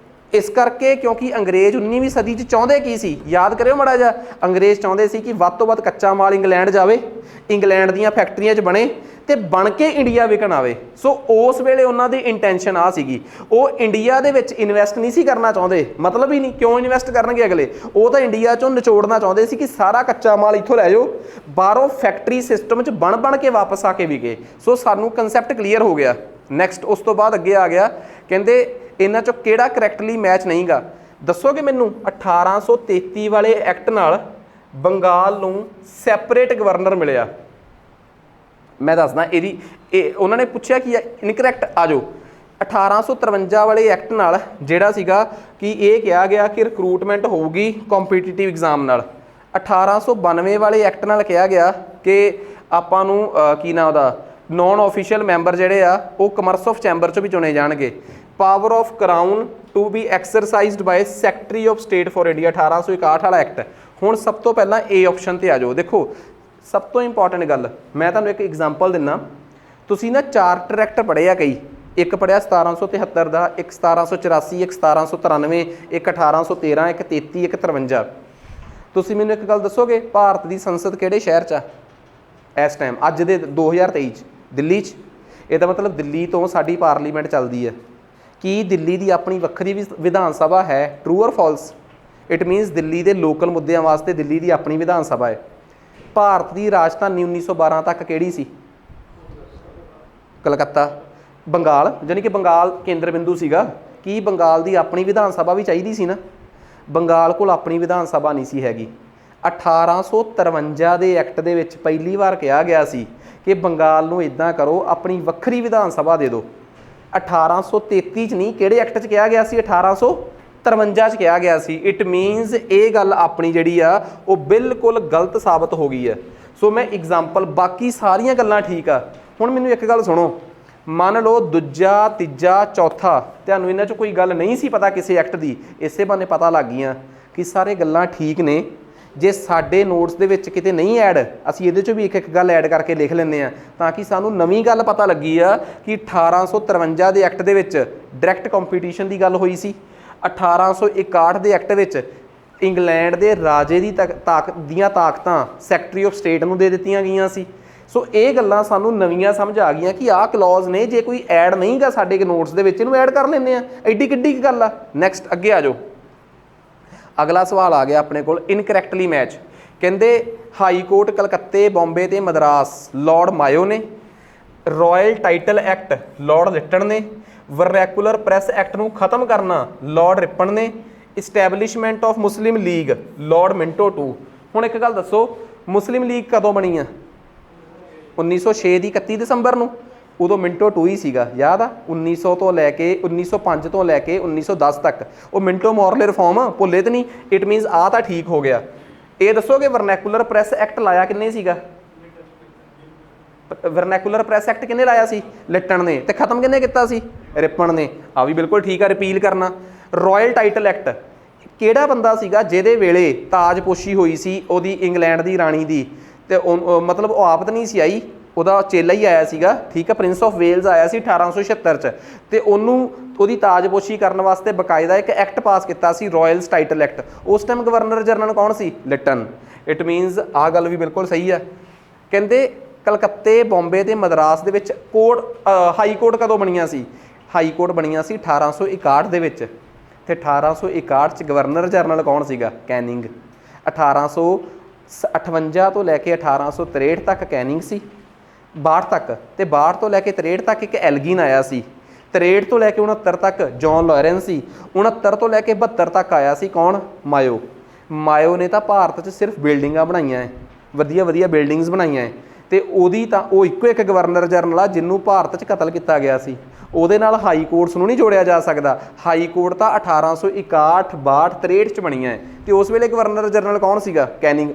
ਇਸ ਕਰਕੇ ਕਿਉਂਕਿ ਅੰਗਰੇਜ਼ 19ਵੀਂ ਸਦੀ 'ਚ ਚਾਹੁੰਦੇ ਕੀ ਸੀ, ਯਾਦ ਕਰਿਓ ਮਾੜਾ ਜਿਹਾ। ਅੰਗਰੇਜ਼ ਚਾਹੁੰਦੇ ਸੀ ਕਿ ਵੱਧ ਤੋਂ ਵੱਧ ਕੱਚਾ ਮਾਲ ਇੰਗਲੈਂਡ ਜਾਵੇ, ਇੰਗਲੈਂਡ ਦੀਆਂ ਫੈਕਟਰੀਆਂ 'ਚ ਬਣੇ ਤੇ ਬਣ ਕੇ ਇੰਡੀਆ ਵਿਕਣ ਆਵੇ। ਸੋ ਉਸ ਵੇਲੇ ਉਹਨਾਂ ਦੀ ਇੰਟੈਂਸ਼ਨ ਆ ਸੀਗੀ, ਉਹ ਇੰਡੀਆ ਦੇ ਵਿੱਚ ਇਨਵੈਸਟ ਨਹੀਂ ਸੀ ਕਰਨਾ ਚਾਹੁੰਦੇ। ਮਤਲਬ ਹੀ ਨਹੀਂ, ਕਿਉਂ ਇਨਵੈਸਟ ਕਰਨਗੇ ਅਗਲੇ, ਉਹ ਤਾਂ ਇੰਡੀਆ 'ਚੋਂ ਨਿਚੋੜਨਾ ਚਾਹੁੰਦੇ ਸੀ ਕਿ ਸਾਰਾ ਕੱਚਾ ਮਾਲ ਇੱਥੋਂ ਲੈ ਜਾਓ, ਬਾਹਰੋਂ ਫੈਕਟਰੀ ਸਿਸਟਮ 'ਚ ਬਣ ਕੇ ਵਾਪਸ ਆ ਕੇ ਵਿਕੇ। ਸੋ ਸਾਨੂੰ ਕਨਸੈਪਟ ਕਲੀਅਰ ਹੋ ਗਿਆ। ਨੈਕਸਟ ਉਸ ਤੋਂ ਬਾਅਦ ਅੱਗੇ ਆ ਗਿਆ, ਕਹਿੰਦੇ ਇਹਨਾਂ 'ਚੋਂ ਕਿਹੜਾ ਕਰੈਕਟਲੀ ਮੈਚ ਨਹੀਂਗਾ, ਦੱਸੋਗੇ ਮੈਨੂੰ। 1833 ਵਾਲੇ ਐਕਟ ਨਾਲ ਬੰਗਾਲ ਨੂੰ ਸੈਪਰੇਟ ਗਵਰਨਰ ਮਿਲਿਆ। ਮੈਂ ਦੱਸਦਾ ਇਹਦੀ, ਇਹ ਉਹਨਾਂ ਨੇ ਪੁੱਛਿਆ ਕਿ ਇਨਕਰੈਕਟ ਆ ਜਾਓ। 1853 ਵਾਲੇ ਐਕਟ ਨਾਲ ਜਿਹੜਾ ਸੀਗਾ ਕਿ ਇਹ ਕਿਹਾ ਗਿਆ ਕਿ ਰਿਕਰੂਟਮੈਂਟ ਹੋਊਗੀ ਕੰਪੀਟੀਟਿਵ ਐਗਜ਼ਾਮ ਨਾਲ। 1892 ਵਾਲੇ ਐਕਟ ਨਾਲ ਕਿਹਾ ਗਿਆ ਕਿ ਆਪਾਂ ਨੂੰ ਕੀ ਨਾਮ ਉਹਦਾ ਨੌਨ ਆਫੀਸ਼ੀਅਲ ਮੈਂਬਰ ਜਿਹੜੇ ਆ ਉਹ ਕਮਰਸ ਆਫ ਚੈਂਬਰ 'ਚੋਂ ਵੀ ਚੁਣੇ ਜਾਣਗੇ। Power of crown to be exercised by secretary of state for India 1861 ਵਾਲਾ ਐਕਟ। ਹੁਣ ਸਭ ਤੋਂ ਪਹਿਲਾਂ ਏ ਆਪਸ਼ਨ ਤੇ ਆ ਜਾਓ। ਦੇਖੋ ਸਭ ਤੋਂ ਇੰਪੋਰਟੈਂਟ ਗੱਲ, ਮੈਂ ਤੁਹਾਨੂੰ ਇੱਕ ਐਗਜ਼ਾਮਪਲ ਦਿੰਦਾ। ਤੁਸੀਂ ਨਾ ਚਾਰਟਰ ਐਕਟ ਪੜ੍ਹੇ ਆ ਕਈ, ਇੱਕ ਪੜ੍ਹਿਆ 1773 ਦਾ, ਇੱਕ 1784, ਇੱਕ 1793, ਇੱਕ 1813, ਇੱਕ 33, ਇੱਕ 53। ਤੁਸੀਂ ਮੈਨੂੰ ਇੱਕ ਗੱਲ ਦੱਸੋਗੇ, ਭਾਰਤ ਦੀ ਸੰਸਦ ਕਿਹੜੇ ਸ਼ਹਿਰ 'ਚ ਆ ਇਸ ਟਾਈਮ, ਅੱਜ ਦੇ 2023 'ਚ? ਦਿੱਲੀ 'ਚ। ਇਹਦਾ ਮਤਲਬ ਦਿੱਲੀ ਤੋਂ ਸਾਡੀ ਪਾਰਲੀਮੈਂਟ ਚੱਲਦੀ ਹੈ। ਕੀ ਦਿੱਲੀ ਦੀ ਆਪਣੀ ਵੱਖਰੀ ਵਿਧਾਨ ਸਭਾ ਹੈ? ਟਰੂ ਔਰ ਫਾਲਸ? ਇਟ ਮੀਨਸ ਦਿੱਲੀ ਦੇ ਲੋਕਲ ਮੁੱਦਿਆਂ ਵਾਸਤੇ ਦਿੱਲੀ ਦੀ ਆਪਣੀ ਵਿਧਾਨ ਸਭਾ ਹੈ। ਭਾਰਤ ਦੀ ਰਾਜਧਾਨੀ 1912 ਤੱਕ ਕਿਹੜੀ ਸੀ? ਕਲਕੱਤਾ। ਬੰਗਾਲ, ਜਾਨੀ ਕਿ ਬੰਗਾਲ ਕੇਂਦਰ ਬਿੰਦੂ ਸੀਗਾ। ਕੀ ਬੰਗਾਲ ਦੀ ਆਪਣੀ ਵਿਧਾਨ ਸਭਾ ਵੀ ਚਾਹੀਦੀ ਸੀ ਨਾ? ਬੰਗਾਲ ਕੋਲ ਆਪਣੀ ਵਿਧਾਨ ਸਭਾ ਨਹੀਂ ਸੀ ਹੈਗੀ। 1853 ਦੇ ਐਕਟ ਦੇ ਵਿੱਚ ਪਹਿਲੀ ਵਾਰ ਕਿਹਾ ਗਿਆ ਸੀ ਕਿ ਬੰਗਾਲ ਨੂੰ ਇੱਦਾਂ ਕਰੋ, ਆਪਣੀ ਵੱਖਰੀ ਵਿਧਾਨ ਸਭਾ ਦੇ ਦਿਓ। 1833 'ਚ ਨਹੀਂ, ਕਿਹੜੇ ਐਕਟ 'ਚ ਕਿਹਾ ਗਿਆ ਸੀ? 1853 'ਚ ਕਿਹਾ ਗਿਆ ਸੀ। ਇਟ ਮੀਨਸ ਇਹ ਗੱਲ ਆਪਣੀ ਜਿਹੜੀ ਆ ਉਹ ਬਿਲਕੁਲ ਗਲਤ ਸਾਬਤ ਹੋ ਗਈ ਹੈ। ਸੋ ਮੈਂ ਐਗਜ਼ਾਮਪਲ, ਬਾਕੀ ਸਾਰੀਆਂ ਗੱਲਾਂ ਠੀਕ ਆ। ਹੁਣ ਮੈਨੂੰ ਇੱਕ ਗੱਲ ਸੁਣੋ, ਮੰਨ ਲਓ ਦੂਜਾ ਤੀਜਾ ਚੌਥਾ ਤੁਹਾਨੂੰ ਇਹਨਾਂ 'ਚ ਕੋਈ ਗੱਲ ਨਹੀਂ ਸੀ ਪਤਾ ਕਿਸੇ ਐਕਟ ਦੀ, ਇਸੇ ਬਹਾਨੇ ਪਤਾ ਲੱਗ ਗਈਆਂ ਕਿ ਸਾਰੇ ਗੱਲਾਂ ਠੀਕ ਨੇ। ਜੇ ਸਾਡੇ ਨੋਟਸ ਦੇ ਵਿੱਚ ਕਿਤੇ ਨਹੀਂ ਐਡ, ਅਸੀਂ ਇਹਦੇ 'ਚ ਵੀ ਇੱਕ ਇੱਕ ਗੱਲ ਐਡ ਕਰਕੇ ਲਿਖ ਲੈਂਦੇ ਹਾਂ ਤਾਂ ਕਿ ਸਾਨੂੰ ਨਵੀਂ ਗੱਲ ਪਤਾ ਲੱਗੀ ਆ ਕਿ 1853 ਦੇ ਐਕਟ ਦੇ ਵਿੱਚ ਡਾਇਰੈਕਟ ਕੰਪੀਟੀਸ਼ਨ ਦੀ ਗੱਲ ਹੋਈ ਸੀ। 1861 ਦੇ ਐਕਟ ਵਿੱਚ ਇੰਗਲੈਂਡ ਦੇ ਰਾਜੇ ਦੀ ਦੀਆਂ ਤਾਕਤਾਂ ਸੈਕਟਰੀ ਆਫ ਸਟੇਟ ਨੂੰ ਦੇ ਦਿੱਤੀਆਂ ਗਈਆਂ ਸੀ। ਸੋ ਇਹ ਗੱਲਾਂ ਸਾਨੂੰ ਨਵੀਆਂ ਸਮਝ ਆ ਗਈਆਂ ਕਿ ਆਹ ਕਲੌਜ਼ ਨੇ, ਜੇ ਕੋਈ ਐਡ ਨਹੀਂਗਾ ਸਾਡੇ ਨੋਟਸ ਦੇ ਵਿੱਚ, ਇਹਨੂੰ ਐਡ ਕਰ ਲੈਂਦੇ ਆ। ਐਡੀ ਕਿੱਡੀ ਕੀ ਗੱਲ ਆ। ਨੈਕਸਟ ਅੱਗੇ ਆ ਜਾਓ। ਅਗਲਾ ਸਵਾਲ ਆ ਗਿਆ ਆਪਣੇ ਕੋਲ, ਇਨਕਰੈਕਟਲੀ ਮੈਚ। ਕਹਿੰਦੇ ਹਾਈ ਕੋਰਟ ਕਲਕੱਤੇ, ਬੰਬੇ ਤੇ ਮਦਰਾਸ ਲਾਰਡ ਮਾਇਓ ਨੇ, ਰਾਇਲ ਟਾਈਟਲ ਐਕਟ ਲਾਰਡ ਲਿਟਨ ਨੇ, ਵਰਨੈਕੂਲਰ ਪ੍ਰੈਸ ਐਕਟ ਨੂੰ ਖਤਮ ਕਰਨਾ ਲਾਰਡ ਰਿਪਨ ਨੇ, establishment of Muslim League lord Minto two. ਹੁਣ ਇੱਕ ਗੱਲ ਦੱਸੋ, ਮੁਸਲਿਮ ਲੀਗ ਕਦੋਂ ਬਣੀ ਆ? 1906 ਦੀ 31 ਦਸੰਬਰ ਨੂੰ। ਉਦੋਂ ਮਿੰਟੋ ਟੂ ਹੀ ਸੀਗਾ, ਯਾਦ ਆ? 1900 ਤੋਂ ਲੈ ਕੇ 1905 ਤੋਂ ਲੈ ਕੇ 1910 ਤੱਕ ਉਹ ਮਿੰਟੋ ਮੋਰਲੇ ਰਿਫਾਰਮ ਭੁੱਲੇ ਤੇ ਨਹੀਂ। ਇਟ ਮੀਨਸ ਆ ਤਾਂ ਠੀਕ ਹੋ ਗਿਆ। ਇਹ ਦੱਸੋਗੇ ਵਰਨੈਕੂਲਰ ਪ੍ਰੈਸ ਐਕਟ ਲਾਇਆ ਕਿੰਨੇ ਸੀਗਾ? ਵਰਨੈਕੂਲਰ ਪ੍ਰੈਸ ਐਕਟ ਕਿੰਨੇ ਲਾਇਆ ਸੀ? ਲਿਟਨ ਨੇ। ਤੇ ਖਤਮ ਕਿੰਨੇ ਕੀਤਾ ਸੀ? ਰਿਪਨ ਨੇ। ਆ ਵੀ ਬਿਲਕੁਲ ਠੀਕ ਆ, ਰਿਪੀਲ ਕਰਨਾ। ਰਾਇਲ ਟਾਈਟਲ ਐਕਟ ਕਿਹੜਾ ਬੰਦਾ ਸੀਗਾ ਜਿਹਦੇ ਵੇਲੇ ਤਾਜਪੋਸ਼ੀ ਹੋਈ ਸੀ ਉਹਦੀ ਇੰਗਲੈਂਡ ਦੀ ਰਾਣੀ ਦੀ, ਤੇ ਮਤਲਬ ਉਹ ਆਪ ਤਾਂ ਨਹੀਂ ਸੀ ਆਈ, ਉਹਦਾ ਚੇਲਾ ਹੀ ਆਇਆ ਸੀਗਾ, ਠੀਕ ਹੈ। ਪ੍ਰਿੰਸ ਆਫ ਵੇਲਜ਼ ਆਇਆ ਸੀ 1876 'ਚ, ਤੇ ਉਹਨੂੰ ਉਹਦੀ ਤਾਜਪੋਸ਼ੀ ਕਰਨ ਵਾਸਤੇ ਬਕਾਇਦਾ ਇੱਕ ਐਕਟ ਪਾਸ ਕੀਤਾ ਸੀ, ਰਾਇਲਸ ਟਾਈਟਲ ਐਕਟ। ਉਸ ਟਾਈਮ ਗਵਰਨਰ ਜਨਰਲ ਕੌਣ ਸੀ? ਲਿਟਨ। ਇਟ ਮੀਨਸ ਆਹ ਗੱਲ ਵੀ ਬਿਲਕੁਲ ਸਹੀ ਆ। ਕਹਿੰਦੇ ਕਲਕੱਤੇ, ਬੰਬੇ ਤੇ ਮਦਰਾਸ ਦੇ ਵਿੱਚ ਹਾਈ ਕੋਰਟ ਕਦੋਂ ਬਣੀਆਂ ਸੀ? ਹਾਈ ਕੋਰਟ ਬਣੀਆਂ ਸੀ 1861 ਦੇ ਵਿੱਚ, ਤੇ 1861 ਚ ਗਵਰਨਰ ਜਨਰਲ ਕੌਣ ਸੀਗਾ? ਕੈਨਿੰਗ। 1858 ਤੋਂ ਲੈ ਕੇ 1863 ਤੱਕ ਕੈਨਿੰਗ ਸੀ, 62 ਤੱਕ, ਤੇ 62 ਤੋਂ ਲੈ ਕੇ 63 ਤੱਕ ਇੱਕ ਐਲਗਿਨ ਆਇਆ ਸੀ, 63 ਤੋਂ ਲੈ ਕੇ 69 ਤੱਕ ਜੌਨ ਲਾਰੈਂਸ ਸੀ, 69 ਤੋਂ ਲੈ ਕੇ 72 ਤੱਕ ਆਇਆ ਸੀ ਕੌਣ? ਮਾਇਓ। ਮਾਇਓ ਨੇ ਤਾਂ ਭਾਰਤ 'ਚ ਸਿਰਫ ਬਿਲਡਿੰਗਾਂ ਬਣਾਈਆਂ ਹੈ, ਵਧੀਆ ਵਧੀਆ ਬਿਲਡਿੰਗਸ ਬਣਾਈਆਂ ਹੈ, ਤੇ ਉਹਦੀ ਤਾਂ ਉਹ ਇੱਕੋ ਇੱਕ ਗਵਰਨਰ ਜਨਰਲ ਆ ਜਿਹਨੂੰ ਭਾਰਤ 'ਚ ਕਤਲ ਕੀਤਾ ਗਿਆ ਸੀ। ਉਹਦੇ ਨਾਲ ਹਾਈ ਕੋਰਟਸ ਨੂੰ ਨਹੀਂ ਜੋੜਿਆ ਜਾ ਸਕਦਾ। ਹਾਈ ਕੋਰਟ ਤਾਂ 1861, 62, 63 'ਚ ਬਣੀਆਂ ਹੈ, ਤੇ ਉਸ ਵੇਲੇ ਗਵਰਨਰ ਜਨਰਲ ਕੌਣ ਸੀਗਾ? ਕੈਨਿੰਗ।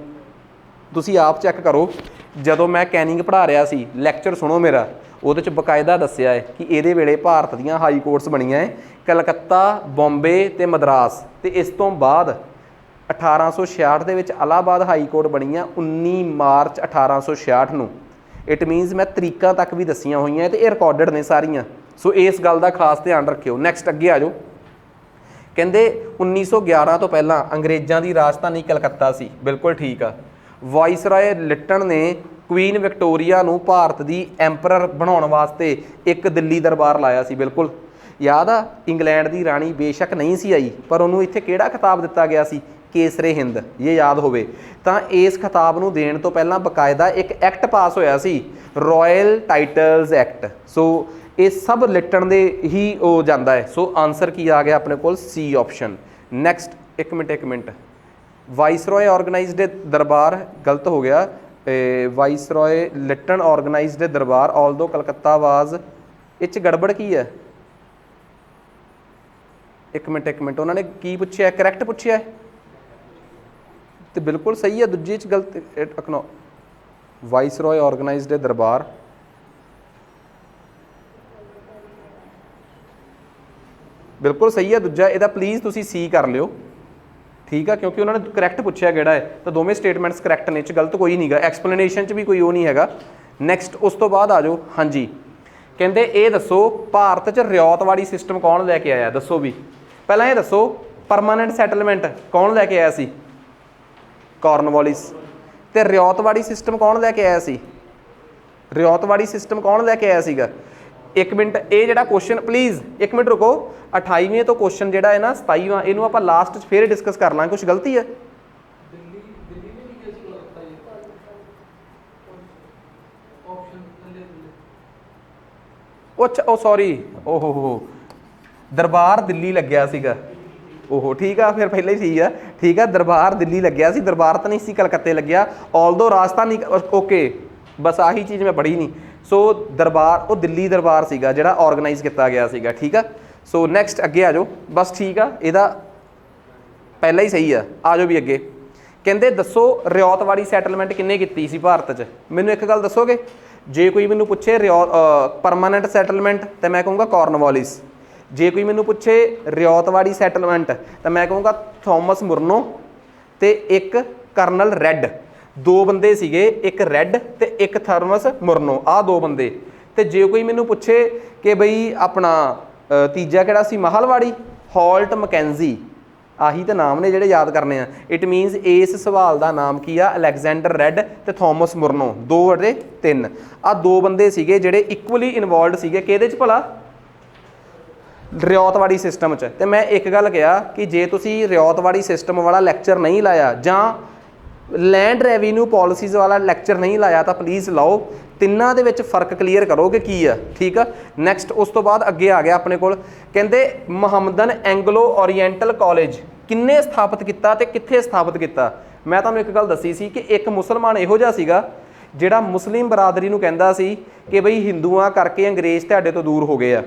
ਤੁਸੀਂ ਆਪ ਚੈੱਕ ਕਰੋ, ਜਦੋਂ ਮੈਂ ਕੈਨਿੰਗ ਪੜ੍ਹਾ ਰਿਹਾ ਸੀ, ਲੈਕਚਰ ਸੁਣੋ ਮੇਰਾ, ਉਹਦੇ 'ਚ ਬਕਾਇਦਾ ਦੱਸਿਆ ਹੈ ਕਿ ਇਹਦੇ ਵੇਲੇ ਭਾਰਤ ਦੀਆਂ ਹਾਈ ਕੋਰਟਸ ਬਣੀਆਂ ਹੈ, ਕਲਕੱਤਾ, ਬੰਬੇ ਤੇ ਮਦਰਾਸ, ਤੇ ਇਸ ਤੋਂ ਬਾਅਦ 1866 ਦੇ ਵਿੱਚ ਇਲਾਹਾਬਾਦ ਹਾਈ ਕੋਰਟ ਬਣੀ ਆ 19 ਮਾਰਚ 1866 ਨੂੰ। ਇਟ ਮੀਨਸ ਮੈਂ ਤਰੀਕਾਂ ਤੱਕ ਵੀ ਦੱਸੀਆਂ ਹੋਈਆਂ ਤੇ ਇਹ ਰਿਕਾਰਡਡ ਨੇ ਸਾਰੀਆਂ, ਸੋ ਇਸ ਗੱਲ ਦਾ ਖਾਸ ਧਿਆਨ ਰੱਖਿਓ। ਨੈਕਸਟ ਅੱਗੇ ਆ ਜਾਓ। ਕਹਿੰਦੇ 1911 ਤੋਂ ਪਹਿਲਾਂ ਅੰਗਰੇਜ਼ਾਂ ਦੀ ਰਾਜਧਾਨੀ ਕਲਕੱਤਾ ਸੀ, ਬਿਲਕੁਲ ਠੀਕ ਆ। ਵਾਇਸਰਾਏ ਲਿਟਨ ਨੇ ਕੁਈਨ ਵਿਕਟੋਰੀਆ ਨੂੰ ਭਾਰਤ ਦੀ ਐਂਪਰਰ ਬਣਾਉਣ ਵਾਸਤੇ ਇੱਕ ਦਿੱਲੀ ਦਰਬਾਰ ਲਾਇਆ ਸੀ, ਬਿਲਕੁਲ ਯਾਦ ਆ। ਇੰਗਲੈਂਡ ਦੀ ਰਾਣੀ ਬੇਸ਼ੱਕ ਨਹੀਂ ਸੀ ਆਈ, ਪਰ ਉਹਨੂੰ ਇੱਥੇ ਕਿਹੜਾ ਖਿਤਾਬ ਦਿੱਤਾ ਗਿਆ ਸੀ? ਕੇਸਰੇ ਹਿੰਦ, ਇਹ ਯਾਦ ਹੋਵੇ ਤਾਂ। ਇਸ ਖਿਤਾਬ ਨੂੰ ਦੇਣ ਤੋਂ ਪਹਿਲਾਂ ਬਕਾਇਦਾ ਇੱਕ ਐਕਟ ਪਾਸ ਹੋਇਆ ਸੀ, ਰਾਇਲ ਟਾਈਟਲਸ ਐਕਟ। ਸੋ ਇਹ ਸਭ ਲਿਟਣ ਦੇ ਹੀ ਉਹ ਜਾਂਦਾ ਹੈ। ਸੋ ਆਨਸਰ ਕੀ ਆ ਗਿਆ ਆਪਣੇ ਕੋਲ? ਸੀ ਆਪਸ਼ਨ। ਨੈਕਸਟ, ਇੱਕ ਮਿੰਟ, ਵਾਇਸਰੋਏ ਆਰਗੇਨਾਈਜ਼ਡ ਦਰਬਾਰ ਗਲਤ ਹੋ ਗਿਆ, ਵਾਇਸਰੋਏ ਲਿਟਨ ਆਰਗੇਨਾਈਜ਼ਡ ਦਰਬਾਰ, ਆਲਦੋ ਕਲਕੱਤਾ ਵਾਜ਼, ਇਹ 'ਚ ਗੜਬੜ ਕੀ ਹੈ? ਇੱਕ ਮਿੰਟ, ਉਹਨਾਂ ਨੇ ਕੀ ਪੁੱਛਿਆ? ਕਰੈਕਟ ਪੁੱਛਿਆ ਤੇ ਬਿਲਕੁਲ ਸਹੀ ਹੈ, ਦੂਜੇ 'ਚ ਗਲਤ। ਵਾਇਸਰੋਏ ਆਰਗੇਨਾਈਜ਼ਡ ਦਰਬਾਰ, ਬਿਲਕੁਲ ਸਹੀ ਹੈ ਦੂਜਾ। ਇਹਦਾ ਪਲੀਜ਼ ਤੁਸੀਂ ਸੀ ਕਰ ਲਿਓ, ਠੀਕ ਆ, ਕਿਉਂਕਿ ਉਹਨਾਂ ਨੇ ਕਰੈਕਟ ਪੁੱਛਿਆ ਕਿਹੜਾ ਹੈ, ਤਾਂ ਦੋਵੇਂ ਸਟੇਟਮੈਂਟਸ ਕਰੈਕਟ ਨੇ, 'ਚ ਗਲਤ ਕੋਈ ਨਹੀਂ ਗਾ, ਐਕਸਪਲੇਨੇਸ਼ਨ 'ਚ ਵੀ ਕੋਈ ਉਹ ਨਹੀਂ ਹੈਗਾ। ਨੈਕਸਟ ਉਸ ਤੋਂ ਬਾਅਦ ਆ ਜਾਓ। ਹਾਂਜੀ, ਕਹਿੰਦੇ ਇਹ ਦੱਸੋ ਭਾਰਤ 'ਚ ਰਿਆਇਤਵਾੜੀ ਸਿਸਟਮ ਕੌਣ ਲੈ ਕੇ ਆਇਆ? ਦੱਸੋ ਵੀ, ਪਹਿਲਾਂ ਇਹ ਦੱਸੋ ਪਰਮਾਨੈਂਟ ਸੈਟਲਮੈਂਟ ਕੌਣ ਲੈ ਕੇ ਆਇਆ ਸੀ? ਕਾਰਨਵਾਲਿਸ। ਤੇ ਰਿਆਇਤਵਾੜੀ ਸਿਸਟਮ ਕੌਣ ਲੈ ਕੇ ਆਇਆ ਸੀ? ਰਿਆਇਤਵਾੜੀ ਸਿਸਟਮ ਕੌਣ ਲੈ ਕੇ ਆਇਆ ਸੀਗਾ? ਇੱਕ ਮਿੰਟ, ਇਹ ਜਿਹੜਾ ਕੁਐਸਚਨ ਪਲੀਜ਼ ਇੱਕ ਮਿੰਟ ਰੁਕੋ, 28ਵੇਂ ਤੋਂ ਕੁਐਸਚਨ ਜਿਹੜਾ ਹੈ ਨਾ 27ਵਾਂ, ਇਹਨੂੰ ਆਪਾਂ ਲਾਸਟ 'ਚ ਫੇਰ ਡਿਸਕਸ ਕਰ ਲਾਂਗੇ। ਕੁਛ ਗਲਤੀ ਹੈ? ਅੱਛਾ, ਉਹ ਸੌਰੀ, ਓਹੋ ਦਰਬਾਰ ਦਿੱਲੀ ਲੱਗਿਆ ਸੀਗਾ, ਓਹੋ ਠੀਕ ਆ, ਫਿਰ ਪਹਿਲਾਂ ਹੀ ਸਹੀ ਆ, ਠੀਕ ਆ, ਦਰਬਾਰ ਦਿੱਲੀ ਲੱਗਿਆ ਸੀ, ਦਰਬਾਰ ਤਾਂ ਨਹੀਂ ਸੀ ਕਲਕੱਤੇ ਲੱਗਿਆ। ਆਲਦੋ ਰਾਜਧਾਨੀ, ਓਕੇ, ਬਸ ਆਹੀ ਚੀਜ਼ ਮੈਂ ਪੜ੍ਹੀ ਨਹੀਂ। ਸੋ ਦਰਬਾਰ ਉਹ ਦਿੱਲੀ ਦਰਬਾਰ ਸੀਗਾ ਜਿਹੜਾ ਆਰਗੇਨਾਈਜ਼ ਕੀਤਾ ਗਿਆ ਸੀਗਾ, ਠੀਕ ਆ। ਸੋ ਨੈਕਸਟ ਅੱਗੇ ਆ ਜਾਓ, ਬਸ ਠੀਕ ਆ, ਇਹਦਾ ਪਹਿਲਾਂ ਹੀ ਸਹੀ ਆ ਜਾਓ ਵੀ ਅੱਗੇ। ਕਹਿੰਦੇ ਦੱਸੋ ਰਿਆਇਤਵਾੜੀ ਸੈਟਲਮੈਂਟ ਕਿੰਨੇ ਕੀਤੀ ਸੀ ਭਾਰਤ 'ਚ? ਮੈਨੂੰ ਇੱਕ ਗੱਲ ਦੱਸੋਗੇ, ਜੇ ਕੋਈ ਮੈਨੂੰ ਪੁੱਛੇ ਪਰਮਾਨੈਂਟ ਸੈਟਲਮੈਂਟ ਤਾਂ ਮੈਂ ਕਹੂੰਗਾ ਕਾਰਨਵਾਲਿਸ, ਜੇ ਕੋਈ ਮੈਨੂੰ ਪੁੱਛੇ ਰਿਆਇਤਵਾੜੀ ਸੈਟਲਮੈਂਟ ਤਾਂ ਮੈਂ ਕਹੂੰਗਾ ਥੋਮਸ ਮੁਰਨੋ ਤੇ ਇੱਕ ਕਰਨਲ ਰੈੱਡ। ਦੋ ਬੰਦੇ ਸੀਗੇ, ਇੱਕ ਰੈੱਡ ਤੇ ਇੱਕ ਥੋਮਸ ਮੁਰਨੋ, ਆਹ ਦੋ ਬੰਦੇ। ਤੇ ਜੇ ਕੋਈ ਮੈਨੂੰ ਪੁੱਛੇ ਕਿ ਬਈ ਆਪਣਾ ਤੀਜਾ ਕਿਹੜਾ ਸੀ ਮਹਲਵਾੜੀ, ਹਾਲਟ ਮਕੈਂਜ਼ੀ, ਆਹੀ ਤਾਂ ਨਾਮ ਨੇ ਜਿਹੜੇ ਯਾਦ ਕਰਨੇ ਆ। ਇਟ ਮੀਨਸ ਇਸ ਸਵਾਲ ਦਾ ਨਾਮ ਕੀ ਆ? ਅਲੈਗਜ਼ੈਂਡਰ ਰੈੱਡ ਤੇ ਥੋਮਸ ਮੁਰਨੋ, 2/3। ਆਹ ਦੋ ਬੰਦੇ ਸੀਗੇ ਜਿਹੜੇ ਇਕੁਅਲੀ ਇਨਵੋਲਵਡ ਸੀਗੇ ਕਿਹਦੇ 'ਚ ਭਲਾ? ਰਿਆਇਤਵਾੜੀ ਸਿਸਟਮ 'ਚ। ਤੇ ਮੈਂ ਇੱਕ ਗੱਲ ਕਿਹਾ ਕਿ ਜੇ ਤੁਸੀਂ ਰਿਆਇਤਵਾੜੀ ਸਿਸਟਮ ਵਾਲਾ ਲੈਕਚਰ ਨਹੀਂ ਲਾਇਆ ਜਾਂ ਲੈਂਡ ਰੈਵਨਿਊ ਪੋਲਿਸੀਜ਼ ਵਾਲਾ ਲੈਕਚਰ ਨਹੀਂ ਲਾਇਆ ਤਾਂ ਪਲੀਜ਼ ਲਾਓ, ਤਿੰਨਾਂ ਦੇ ਵਿੱਚ ਫਰਕ ਕਲੀਅਰ ਕਰੋਗੇ ਕੀ ਆ, ਠੀਕ ਆ। ਨੈਕਸਟ ਉਸ ਤੋਂ ਬਾਅਦ ਅੱਗੇ ਆ ਗਿਆ ਆਪਣੇ ਕੋਲ, ਕਹਿੰਦੇ ਮੁਹੰਮਦਨ ਐਂਗਲੋ ਓਰੀਐਂਟਲ ਕਾਲਜ ਕਿੰਨੇ ਸਥਾਪਿਤ ਕੀਤਾ ਤੇ ਕਿੱਥੇ ਸਥਾਪਿਤ ਕੀਤਾ? ਮੈਂ ਤੁਹਾਨੂੰ ਇੱਕ ਗੱਲ ਦੱਸੀ ਸੀ ਕਿ ਇੱਕ ਮੁਸਲਮਾਨ ਇਹੋ ਜਿਹਾ ਸੀਗਾ ਜਿਹੜਾ ਮੁਸਲਿਮ ਬਰਾਦਰੀ ਨੂੰ ਕਹਿੰਦਾ ਸੀ ਕਿ ਬਈ ਹਿੰਦੂਆਂ ਕਰਕੇ ਅੰਗਰੇਜ਼ ਤੁਹਾਡੇ ਤੋਂ ਦੂਰ ਹੋ ਗਏ ਆ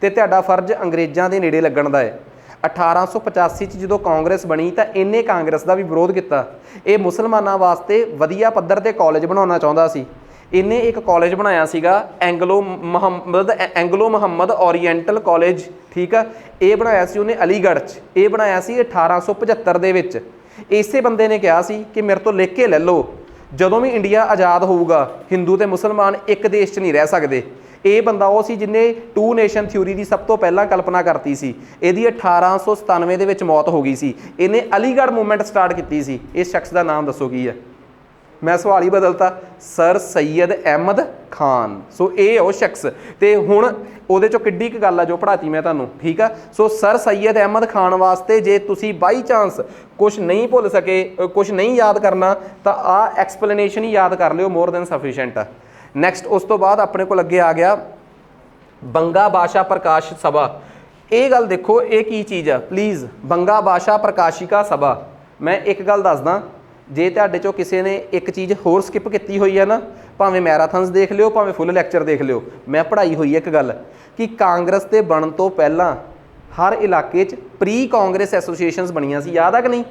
ਤੇ ਤੁਹਾਡਾ ਫਰਜ਼ ਅੰਗਰੇਜ਼ਾਂ ਦੇ ਨੇੜੇ ਲੱਗਣ ਦਾ ਹੈ। 1885 'ਚ ਜਦੋਂ ਕਾਂਗਰਸ ਬਣੀ ਤਾਂ ਇਹਨੇ ਕਾਂਗਰਸ ਦਾ ਵੀ ਵਿਰੋਧ ਕੀਤਾ। ਇਹ ਮੁਸਲਮਾਨਾਂ ਵਾਸਤੇ ਵਧੀਆ ਪੱਧਰ 'ਤੇ ਕਾਲਜ ਬਣਾਉਣਾ ਚਾਹੁੰਦਾ ਸੀ। ਇਹਨੇ ਇੱਕ ਕਾਲਜ ਬਣਾਇਆ ਸੀਗਾ ਐਂਗਲੋ ਮੁਹੰਮਦ ਓਰੀਐਂਟਲ ਕਾਲਜ, ਠੀਕ ਆ। ਇਹ ਬਣਾਇਆ ਸੀ ਉਹਨੇ ਅਲੀਗੜ੍ਹ 'ਚ, ਇਹ ਬਣਾਇਆ ਸੀ 1875 ਦੇ ਵਿੱਚ। ਇਸੇ ਬੰਦੇ ਨੇ ਕਿਹਾ ਸੀ ਕਿ ਮੇਰੇ ਤੋਂ ਲਿਖ ਕੇ ਲੈ ਲਓ, ਜਦੋਂ ਵੀ ਇੰਡੀਆ ਆਜ਼ਾਦ ਹੋਊਗਾ ਹਿੰਦੂ ਤੇ ਮੁਸਲਮਾਨ ਇੱਕ ਦੇਸ਼ 'ਚ ਨਹੀਂ ਰਹਿ ਸਕਦੇ। ਇਹ ਬੰਦਾ ਉਹ ਸੀ ਜਿਹਨੇ 2 ਨੇਸ਼ਨ ਥਿਊਰੀ ਦੀ ਸਭ ਤੋਂ ਪਹਿਲਾਂ ਕਲਪਨਾ ਕਰਤੀ ਸੀ। ਇਹਦੀ 1897 ਦੇ ਵਿੱਚ ਮੌਤ ਹੋ ਗਈ ਸੀ। ਇਹਨੇ ਅਲੀਗੜ੍ਹ ਮੂਵਮੈਂਟ ਸਟਾਰਟ ਕੀਤੀ ਸੀ। ਇਸ ਸ਼ਖਸ ਦਾ ਨਾਮ ਦੱਸੋ ਕੀ ਹੈ? मैं सवाल ही बदलता, सर सैयद अहमद खान। सो ये वो शख्स, तो हुण ਉਹਦੇ ਚੋਂ ਕਿੱਡੀ ਕੁ ਗੱਲ ਆ ਜੋ ਪੜ੍ਹਾਤੀ ਮੈਂ ਤੁਹਾਨੂੰ, ਠੀਕ ਆ। ਸੋ ਸਰ ਸੈयद अहमद ਖਾਨ ਵਾਸਤੇ ਜੇ ਤੁਸੀਂ ਬਾਈ ਚਾਂਸ ਕੁਛ ਨਹੀਂ ਭੁੱਲ ਸਕੇ, ਕੁਛ ਨਹੀਂ ਯਾਦ ਕਰਨਾ, ਤਾਂ ਆਹ ਐਕਸਪਲੇਨੇਸ਼ਨ ਹੀ ਯਾਦ ਕਰ ਲਿਓ, ਮੋਰ ਦੈਨ ਸਫੀਸ਼ੈਂਟ ਆ। ਨੈਕਸਟ ਉਸ ਤੋਂ ਬਾਅਦ ਆਪਣੇ ਕੋਲ ਅੱਗੇ ਆ ਗਿਆ ਬੰਗਾ ਭਾਸ਼ਾ ਪ੍ਰਕਾਸ਼ ਸਭਾ। ਇਹ ਗੱਲ ਦੇਖੋ ਇਹ ਕੀ ਚੀਜ਼ ਆ ਪਲੀਜ਼, ਬੰਗਾ ਭਾਸ਼ਾ ਪ੍ਰਕਾਸ਼ਿਕਾ ਸਭਾ। ਮੈਂ ਇੱਕ ਗੱਲ ਦੱਸਦਾ, ਜੇ ਤੁਹਾਡੇ ਚੋਂ ਕਿਸੇ ਨੇ ਇੱਕ ਚੀਜ਼ ਹੋਰ ਸਕਿਪ ਕੀਤੀ ਹੋਈ ਹੈ ਨਾ, ਭਾਵੇਂ ਮੈਰਾਥਨਸ ਦੇਖ ਲਿਓ, ਭਾਵੇਂ ਫੁੱਲ ਲੈਕਚਰ ਦੇਖ ਲਿਓ, ਮੈਂ ਪੜ੍ਹਾਈ ਹੋਈ ਹੈ ਇੱਕ ਗੱਲ ਕਿ ਕਾਂਗਰਸ ਦੇ ਬਣਨ ਤੋਂ ਪਹਿਲਾਂ ਹਰ ਇਲਾਕੇ 'ਚ ਪ੍ਰੀ ਕਾਂਗਰਸ ਐਸੋਸੀਏਸ਼ਨਸ ਬਣੀਆਂ ਸੀ, ਯਾਦ ਆ ਕਿ ਨਹੀਂ?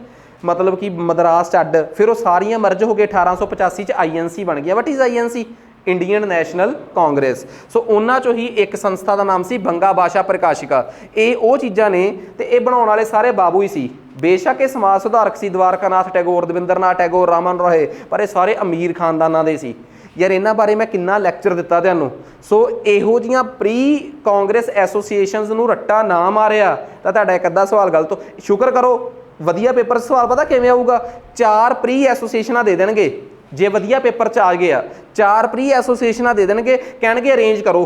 ਮਤਲਬ ਕਿ ਮਦਰਾਸ 'ਚ ਅੱਡ, ਫਿਰ ਉਹ ਸਾਰੀਆਂ ਮਰਜ ਹੋ ਗਏ, 1885 'ਚ INC ਬਣ ਗਿਆ। What is INC? Indian National Congress. So ਉਹਨਾਂ ਚੋਂ ਹੀ ਇੱਕ ਸੰਸਥਾ ਦਾ ਨਾਮ ਸੀ ਬੰਗਾ ਭਾਸ਼ਾ ਪ੍ਰਕਾਸ਼ਿਕਾ। ਇਹ ਉਹ ਚੀਜ਼ਾਂ ਨੇ, ਤੇ ਇਹ ਬਣਾਉਣ ਵਾਲੇ ਸਾਰੇ ਬਾਬੂ ਹੀ ਸੀ। ਬੇਸ਼ੱਕ ਇਹ ਸਮਾਜ ਸੁਧਾਰਕ ਸੀ, ਦਵਾਰਕਾਨਾਥ ਟੈਗੋਰ, ਦਵਿੰਦਰਨਾਥ ਟੈਗੋਰ, ਰਾਮਨ ਰੋਏ, ਪਰ ਇਹ ਸਾਰੇ ਅਮੀਰ ਖਾਨਦਾਨਾਂ ਦੇ ਸੀ। ਯਾਰ ਇਹਨਾਂ ਬਾਰੇ ਮੈਂ ਕਿੰਨਾ ਲੈਕਚਰ ਦਿੱਤਾ ਤੁਹਾਨੂੰ। ਸੋ ਇਹੋ ਜਿਹੀਆਂ ਪ੍ਰੀ ਕਾਂਗਰਸ ਐਸੋਸੀਏਸ਼ਨਸ ਨੂੰ ਰੱਟਾ ਨਾ ਮਾਰਿਆ ਤਾਂ ਤੁਹਾਡਾ ਇੱਕ ਅੱਧਾ ਸਵਾਲ ਗਲਤ। ਸ਼ੁਕਰ ਕਰੋ ਵਧੀਆ ਪੇਪਰ ਸਵਾਲ ਪਤਾ ਕਿਵੇਂ ਆਊਗਾ, 4 ਪ੍ਰੀ ਐਸੋਸੀਏਸ਼ਨਾਂ ਦੇ ਦੇਣਗੇ। ਜੇ ਵਧੀਆ ਪੇਪਰ 'ਚ ਆ ਗਿਆ 4 ਪ੍ਰੀ ਐਸੋਸੀਏਸ਼ਨਾਂ ਦੇ ਦੇਣਗੇ, ਕਹਿਣਗੇ ਅਰੇਂਜ ਕਰੋ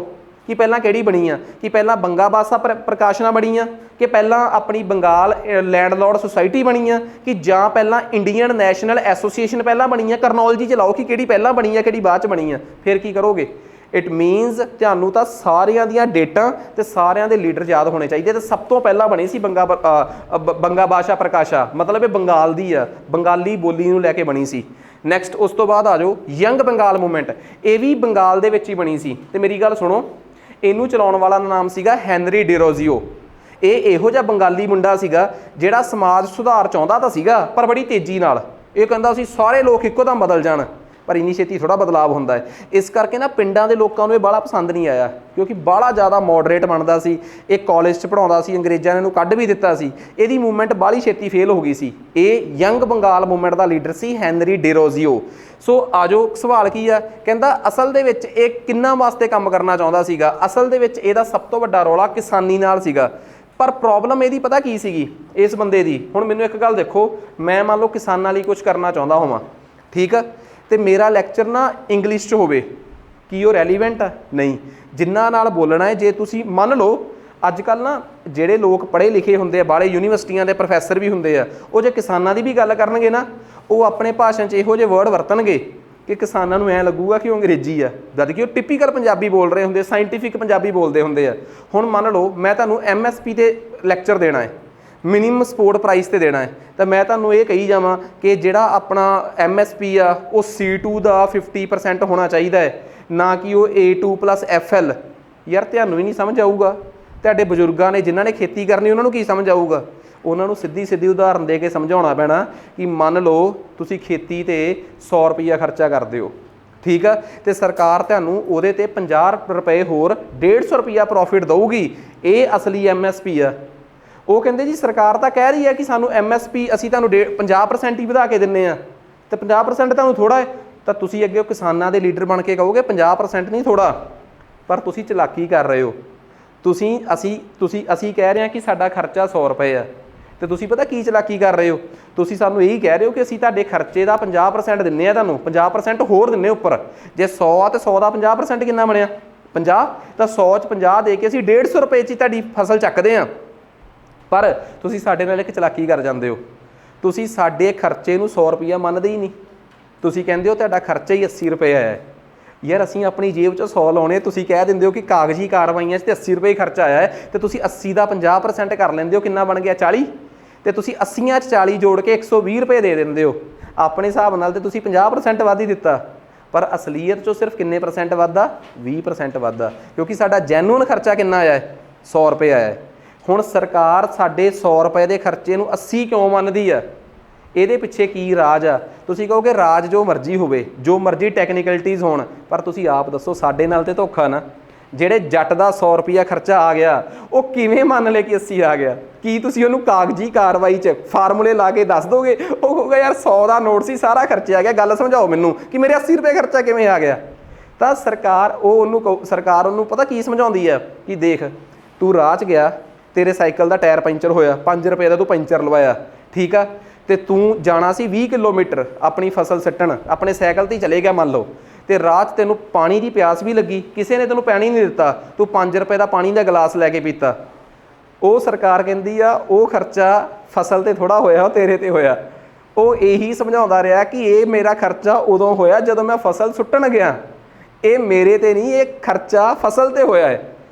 ਕਿ ਪਹਿਲਾਂ ਕਿਹੜੀ ਬਣੀ ਆ, ਕਿ ਪਹਿਲਾਂ ਬੰਗਾ ਭਾਸ਼ਾ ਪ੍ਰਕਾਸ਼ਨਾ ਬਣੀ ਆ, ਕਿ ਪਹਿਲਾਂ ਆਪਣੀ ਬੰਗਾਲ ਲੈਂਡਲੋਰਡ ਸੁਸਾਇਟੀ ਬਣੀ ਆ, ਕਿ ਜਾਂ ਪਹਿਲਾਂ ਇੰਡੀਅਨ ਨੈਸ਼ਨਲ ਐਸੋਸੀਏਸ਼ਨ ਪਹਿਲਾਂ ਬਣੀ ਆ। ਕਰਨੋਲੋਜੀ 'ਚ ਲਾਓ ਕਿ ਕਿਹੜੀ ਪਹਿਲਾਂ ਬਣੀ ਆ, ਕਿਹੜੀ ਬਾਅਦ 'ਚ ਬਣੀ ਆ, ਫਿਰ ਕੀ ਕਰੋਗੇ? ਇਟ ਮੀਨਸ ਤੁਹਾਨੂੰ ਤਾਂ ਸਾਰਿਆਂ ਦੀਆਂ ਡੇਟਾਂ ਤੇ ਸਾਰਿਆਂ ਦੇ ਲੀਡਰ ਯਾਦ ਹੋਣੇ ਚਾਹੀਦੇ। ਤੇ ਸਭ ਤੋਂ ਪਹਿਲਾਂ ਬਣੀ ਸੀ ਬੰਗਾ ਭਾਸ਼ਾ ਪ੍ਰਕਾਸ਼ਾ, ਮਤਲਬ ਇਹ ਬੰਗਾਲ ਦੀ ਆ, ਬੰਗਾਲੀ ਬੋਲੀ ਨੂੰ ਲੈ ਕੇ ਬਣੀ ਸੀ। ਨੈਕਸਟ ਉਸ ਤੋਂ ਬਾਅਦ ਆ ਜਾਓ ਯੰਗ ਬੰਗਾਲ ਮੂਵਮੈਂਟ। ਇਹ ਵੀ ਬੰਗਾਲ ਦੇ ਵਿੱਚ ਹੀ ਬਣੀ ਸੀ। ਤੇ ਮੇਰੀ ਗੱਲ ਸੁਣੋ, ਇਹਨੂੰ ਚਲਾਉਣ ਵਾਲਾ ਦਾ ਨਾਮ ਸੀਗਾ ਹੈਨਰੀ ਡਿਰੋਜ਼ੀਓ। ਇਹ ਇਹੋ ਜਿਹਾ ਬੰਗਾਲੀ ਮੁੰਡਾ ਸੀਗਾ ਜਿਹੜਾ ਸਮਾਜ ਸੁਧਾਰ ਚਾਹੁੰਦਾ ਤਾਂ ਸੀਗਾ, ਪਰ ਬੜੀ ਤੇਜ਼ੀ ਨਾਲ। ਇਹ ਕਹਿੰਦਾ ਸੀ ਸਾਰੇ ਲੋਕ ਇੱਕੋ ਦਮ ਬਦਲ ਜਾਣ, ਪਰ ਇੰਨੀ ਛੇਤੀ ਥੋੜ੍ਹਾ ਬਦਲਾਵ ਹੁੰਦਾ ਹੈ। ਇਸ ਕਰਕੇ ਨਾ ਪਿੰਡਾਂ ਦੇ ਲੋਕਾਂ ਨੂੰ ਇਹ ਬਾਹਲਾ ਪਸੰਦ ਨਹੀਂ ਆਇਆ, ਕਿਉਂਕਿ ਬਾਹਲਾ ਜ਼ਿਆਦਾ ਮੋਡਰੇਟ ਬਣਦਾ ਸੀ। ਇਹ ਕਾਲਜ 'ਚ ਪੜ੍ਹਾਉਂਦਾ ਸੀ, ਅੰਗਰੇਜ਼ਾਂ ਨੇ ਇਹਨੂੰ ਕੱਢ ਵੀ ਦਿੱਤਾ ਸੀ। ਇਹਦੀ ਮੂਵਮੈਂਟ ਬਾਹਲੀ ਛੇਤੀ ਫੇਲ ਹੋ ਗਈ ਸੀ। ਇਹ ਯੰਗ ਬੰਗਾਲ ਮੂਵਮੈਂਟ ਦਾ ਲੀਡਰ ਸੀ ਹੈਨਰੀ ਡਿਰੋਜ਼ੀਓ। ਸੋ ਆਜੋ ਸਵਾਲ ਕੀ ਆ, ਕਹਿੰਦਾ ਅਸਲ ਦੇ ਵਿੱਚ ਇਹ ਕਿੰਨਾ ਵਾਸਤੇ ਕੰਮ ਕਰਨਾ ਚਾਹੁੰਦਾ ਸੀਗਾ? ਅਸਲ ਦੇ ਵਿੱਚ ਇਹਦਾ ਸਭ ਤੋਂ ਵੱਡਾ ਰੌਲਾ ਕਿਸਾਨੀ ਨਾਲ ਸੀਗਾ। ਪਰ ਪ੍ਰੋਬਲਮ ਇਹਦੀ ਪਤਾ ਕੀ ਸੀਗੀ ਇਸ ਬੰਦੇ ਦੀ? ਹੁਣ ਮੈਨੂੰ ਇੱਕ ਗੱਲ ਦੇਖੋ, ਮੈਂ ਮੰਨ ਲਓ ਕਿਸਾਨਾਂ ਲਈ ਕੁਝ ਕਰਨਾ ਚਾਹੁੰਦਾ ਹੋਵਾਂ, ਠੀਕ ਆ, ਤੇ ਮੇਰਾ ਲੈਕਚਰ ਨਾ ਇੰਗਲਿਸ਼ 'ਚ ਹੋਵੇ, ਕੀ ਉਹ ਰੈਲੀਵੈਂਟ ਆ? ਨਹੀਂ। ਜਿਨ੍ਹਾਂ ਨਾਲ ਬੋਲਣਾ ਹੈ, ਜੇ ਤੁਸੀਂ ਮੰਨ ਲਓ ਅੱਜ ਕੱਲ੍ਹ ਨਾ ਜਿਹੜੇ ਲੋਕ ਪੜ੍ਹੇ ਲਿਖੇ ਹੁੰਦੇ ਆ, ਬਾਹਲੇ ਯੂਨੀਵਰਸਿਟੀਆਂ ਦੇ ਪ੍ਰੋਫੈਸਰ ਵੀ ਹੁੰਦੇ ਆ, ਉਹ ਜੇ ਕਿਸਾਨਾਂ ਦੀ ਵੀ ਗੱਲ ਕਰਨਗੇ ਨਾ, ਉਹ ਆਪਣੇ ਭਾਸ਼ਣ 'ਚ ਇਹੋ ਜਿਹੇ ਵਰਡ ਵਰਤਣਗੇ ਕਿ ਕਿਸਾਨਾਂ ਨੂੰ ਐਂ ਲੱਗੂਗਾ ਕਿ ਉਹ ਅੰਗਰੇਜ਼ੀ ਆ, ਜਦ ਕਿ ਉਹ ਟਿਪੀਕਲ ਪੰਜਾਬੀ ਬੋਲ ਰਹੇ ਹੁੰਦੇ, ਸਾਇੰਟੀਫਿਕ ਪੰਜਾਬੀ ਬੋਲਦੇ ਹੁੰਦੇ ਆ। ਹੁਣ ਮੰਨ ਲਓ ਮੈਂ ਤੁਹਾਨੂੰ MSP 'ਤੇ ਲੈਕਚਰ ਦੇਣਾ ਹੈ, ਮਿਨੀਮਮ ਸਪੋਰਟ ਪ੍ਰਾਈਸ 'ਤੇ ਦੇਣਾ ਹੈ, ਤਾਂ ਮੈਂ ਤੁਹਾਨੂੰ ਇਹ ਕਹੀ ਜਾਵਾਂ ਕਿ ਜਿਹੜਾ ਆਪਣਾ MSP ਆ ਉਹ C2 ਦਾ 50% ਹੋਣਾ ਚਾਹੀਦਾ ਹੈ, ਨਾ ਕਿ ਉਹ A2+FL। ਯਾਰ ਤੁਹਾਨੂੰ ਵੀ ਨਹੀਂ ਸਮਝ ਆਊਗਾ, ਤੁਹਾਡੇ ਬਜ਼ੁਰਗਾਂ ਨੇ ਜਿਨ੍ਹਾਂ ਨੇ ਖੇਤੀ ਕਰਨੀ ਉਹਨਾਂ ਨੂੰ ਕੀ ਸਮਝ ਆਊਗਾ? ਉਹਨਾਂ ਨੂੰ ਸਿੱਧੀ ਉਦਾਹਰਨ ਦੇ ਕੇ ਸਮਝਾਉਣਾ ਪੈਣਾ ਕਿ ਮੰਨ ਲਓ ਤੁਸੀਂ ਖੇਤੀ 'ਤੇ 100 ਰੁਪਈਆ ਖਰਚਾ ਕਰਦੇ ਹੋ, ਠੀਕ ਆ, ਤੇ ਸਰਕਾਰ ਤੁਹਾਨੂੰ ਉਹਦੇ 'ਤੇ 50 ਰੁਪਏ ਹੋਰ 150 ਰੁਪਈਆ ਪ੍ਰੋਫਿਟ ਦਊਗੀ। ਇਹ ਅਸਲੀ MSP ਆ। ਉਹ ਕਹਿੰਦੇ ਜੀ ਸਰਕਾਰ ਤਾਂ ਕਹਿ ਰਹੀ ਹੈ ਕਿ ਸਾਨੂੰ MSP ਅਸੀਂ ਤੁਹਾਨੂੰ 50% ਹੀ ਵਧਾ ਕੇ ਦਿੰਦੇ ਹਾਂ, ਤੇ 50% ਤੁਹਾਨੂੰ ਥੋੜ੍ਹਾ ਹੈ, ਤਾਂ ਤੁਸੀਂ ਅੱਗੇ ਉਹ ਕਿਸਾਨਾਂ ਦੇ ਲੀਡਰ ਬਣ ਕੇ ਕਹੋਗੇ 50% ਨਹੀਂ ਥੋੜ੍ਹਾ, ਪਰ ਤੁਸੀਂ ਚਲਾਕੀ ਕਰ ਰਹੇ ਹੋ। ਅਸੀਂ ਕਹਿ ਰਹੇ ਹਾਂ ਕਿ ਸਾਡਾ ਖਰਚਾ 100 ਰੁਪਏ ਆ, ਤੇ ਤੁਸੀਂ ਪਤਾ ਕੀ ਚਲਾਕੀ ਕਰ ਰਹੇ ਹੋ? ਤੁਸੀਂ ਸਾਨੂੰ ਇਹੀ ਕਹਿ ਰਹੇ ਹੋ ਕਿ ਅਸੀਂ ਤੁਹਾਡੇ ਖਰਚੇ ਦਾ 50% ਦਿੰਦੇ ਹਾਂ, ਤੁਹਾਨੂੰ 50% ਹੋਰ ਦਿੰਦੇ ਉੱਪਰ। ਜੇ 100 ਆ ਤਾਂ 100 ਦਾ 50% ਕਿੰਨਾ ਬਣਿਆ? 50। ਤਾਂ 100 'ਚ 50 ਦੇ ਕੇ ਅਸੀਂ 150 ਰੁਪਏ 'ਚ ਤੁਹਾਡੀ ਫਸਲ ਚੱਕਦੇ ਹਾਂ। ਪਰ ਤੁਸੀਂ ਸਾਡੇ ਨਾਲ ਇੱਕ ਚਲਾਕੀ ਕਰ ਜਾਂਦੇ ਹੋ, ਤੁਸੀਂ ਸਾਡੇ ਖਰਚੇ ਨੂੰ 100 ਰੁਪਈਆ ਮੰਨਦੇ ਹੀ ਨਹੀਂ। ਤੁਸੀਂ ਕਹਿੰਦੇ ਹੋ ਤੁਹਾਡਾ ਖਰਚਾ ਹੀ 80 ਰੁਪਏ ਆਇਆ ਹੈ। ਯਾਰ ਅਸੀਂ ਆਪਣੀ ਜੇਬ 'ਚੋਂ 100 ਲਾਉਣੇ, ਤੁਸੀਂ ਕਹਿ ਦਿੰਦੇ ਹੋ ਕਿ ਕਾਗਜ਼ੀ ਕਾਰਵਾਈਆਂ 'ਚ ਤੇ 80 ਰੁਪਏ ਖਰਚਾ ਆਇਆ ਹੈ, ਤੇ ਤੁਸੀਂ 80 ਦਾ 50% ਕਰ ਲੈਂਦੇ ਹੋ, ਕਿੰਨਾ ਬਣ ਗਿਆ? 40। ਤੇ ਤੁਸੀਂ 80 'ਚ 40 ਜੋੜ ਕੇ 120 ਰੁਪਏ ਦੇ ਦਿੰਦੇ ਹੋ। ਆਪਣੇ ਹਿਸਾਬ ਨਾਲ ਤੇ ਤੁਸੀਂ 50% ਵੱਧ ਹੀ ਦਿੱਤਾ, ਪਰ ਅਸਲੀਅਤ 'ਚੋਂ ਸਿਰਫ ਕਿੰਨੇ % ਵੱਧਦਾ? 20% ਵੱਧਦਾ, ਕਿਉਂਕਿ ਸਾਡਾ ਜੈਨੂਅਨ ਖਰਚਾ ਕਿੰਨਾ ਆਇਆ ਹੈ? 100 ਰੁਪਏ ਆਇਆ ਹੈ। ਹੁਣ ਸਰਕਾਰ ਸਾਡੇ 100 ਰੁਪਏ ਦੇ ਖਰਚੇ ਨੂੰ 80 ਕਿਉਂ ਮੰਨਦੀ ਆ? ਇਹਦੇ ਪਿੱਛੇ ਕੀ ਰਾਜ ਆ? ਤੁਸੀਂ ਕਹੋਗੇ ਰਾਜ ਜੋ ਮਰਜ਼ੀ ਹੋਵੇ, ਜੋ ਮਰਜ਼ੀ ਟੈਕਨੀਕਲਿਟੀਜ਼ ਹੋਣ, ਪਰ ਤੁਸੀਂ ਆਪ ਦੱਸੋ ਸਾਡੇ ਨਾਲ ਤੇ ਧੋਖਾ ਨਾ। ਜਿਹੜੇ ਜੱਟ ਦਾ 100 ਰੁਪਈਆ ਖਰਚਾ ਆ ਗਿਆ, ਉਹ ਕਿਵੇਂ ਮੰਨ ਲਏ ਕਿ 80 ਆ ਗਿਆ? ਕੀ ਤੁਸੀਂ ਉਹਨੂੰ ਕਾਗਜ਼ੀ ਕਾਰਵਾਈ 'ਚ ਫਾਰਮੂਲੇ ਲਾ ਕੇ ਦੱਸ ਦੋਗੇ? ਉਹ ਕਹੂਗਾ ਯਾਰ 100 ਦਾ ਨੋਟ ਸੀ, ਸਾਰਾ ਖਰਚਾ ਆ ਗਿਆ, ਗੱਲ ਸਮਝਾਓ ਮੈਨੂੰ ਕਿ ਮੇਰੇ 80 ਰੁਪਏ ਖਰਚਾ ਕਿਵੇਂ ਆ ਗਿਆ? ਤਾਂ ਸਰਕਾਰ ਉਹਨੂੰ ਪਤਾ ਕੀ ਸਮਝਾਉਂਦੀ ਆ ਕਿ ਦੇਖ ਤੂੰ ਰਾਹ 'ਚ ਗਿਆ, ਤੇਰੇ ਸਾਈਕਲ ਦਾ ਟਾਇਰ ਪੈਂਚਰ ਹੋਇਆ, 5 ਰੁਪਏ ਦਾ ਤੂੰ ਪੈਂਚਰ ਲਵਾਇਆ, ਠੀਕ ਆ, ਤੇ ਤੂੰ ਜਾਣਾ ਸੀ 20 ਕਿਲੋਮੀਟਰ ਆਪਣੀ ਫਸਲ ਸੱਟਣ, ਆਪਣੇ ਸਾਈਕਲ ਤੇ ਹੀ ਚਲੇ ਗਿਆ ਮੰਨ ਲਓ, ਤੇ ਰਾਹ 'ਚ ਤੈਨੂੰ ਪਾਣੀ ਦੀ ਪਿਆਸ ਵੀ ਲੱਗੀ, ਕਿਸੇ ਨੇ ਤੈਨੂੰ ਪਾਣੀ ਨਹੀਂ ਦਿੱਤਾ, ਤੂੰ 5 ਰੁਪਏ ਦਾ ਪਾਣੀ ਦਾ ਗਲਾਸ ਲੈ ਕੇ ਪੀਤਾ, ਉਹ ਸਰਕਾਰ ਕਹਿੰਦੀ ਆ ਉਹ ਖਰਚਾ ਫਸਲ ਤੇ ਥੋੜ੍ਹਾ ਹੋਇਆ, ਉਹ ਤੇਰੇ ਤੇ ਹੋਇਆ। ਉਹ ਇਹੀ ਸਮਝਾਉਂਦਾ ਰਿਹਾ ਕਿ ਇਹ ਮੇਰਾ ਖਰਚਾ ਉਦੋਂ ਹੋਇਆ ਜਦੋਂ ਮੈਂ ਫਸਲ ਸੁੱਟਣ ਗਿਆ, ਇਹ ਮੇਰੇ ਤੇ ਨਹੀਂ, ਇਹ ਖਰਚਾ ਫਸਲ ਤੇ ਹੋਇਆ ਹੈ।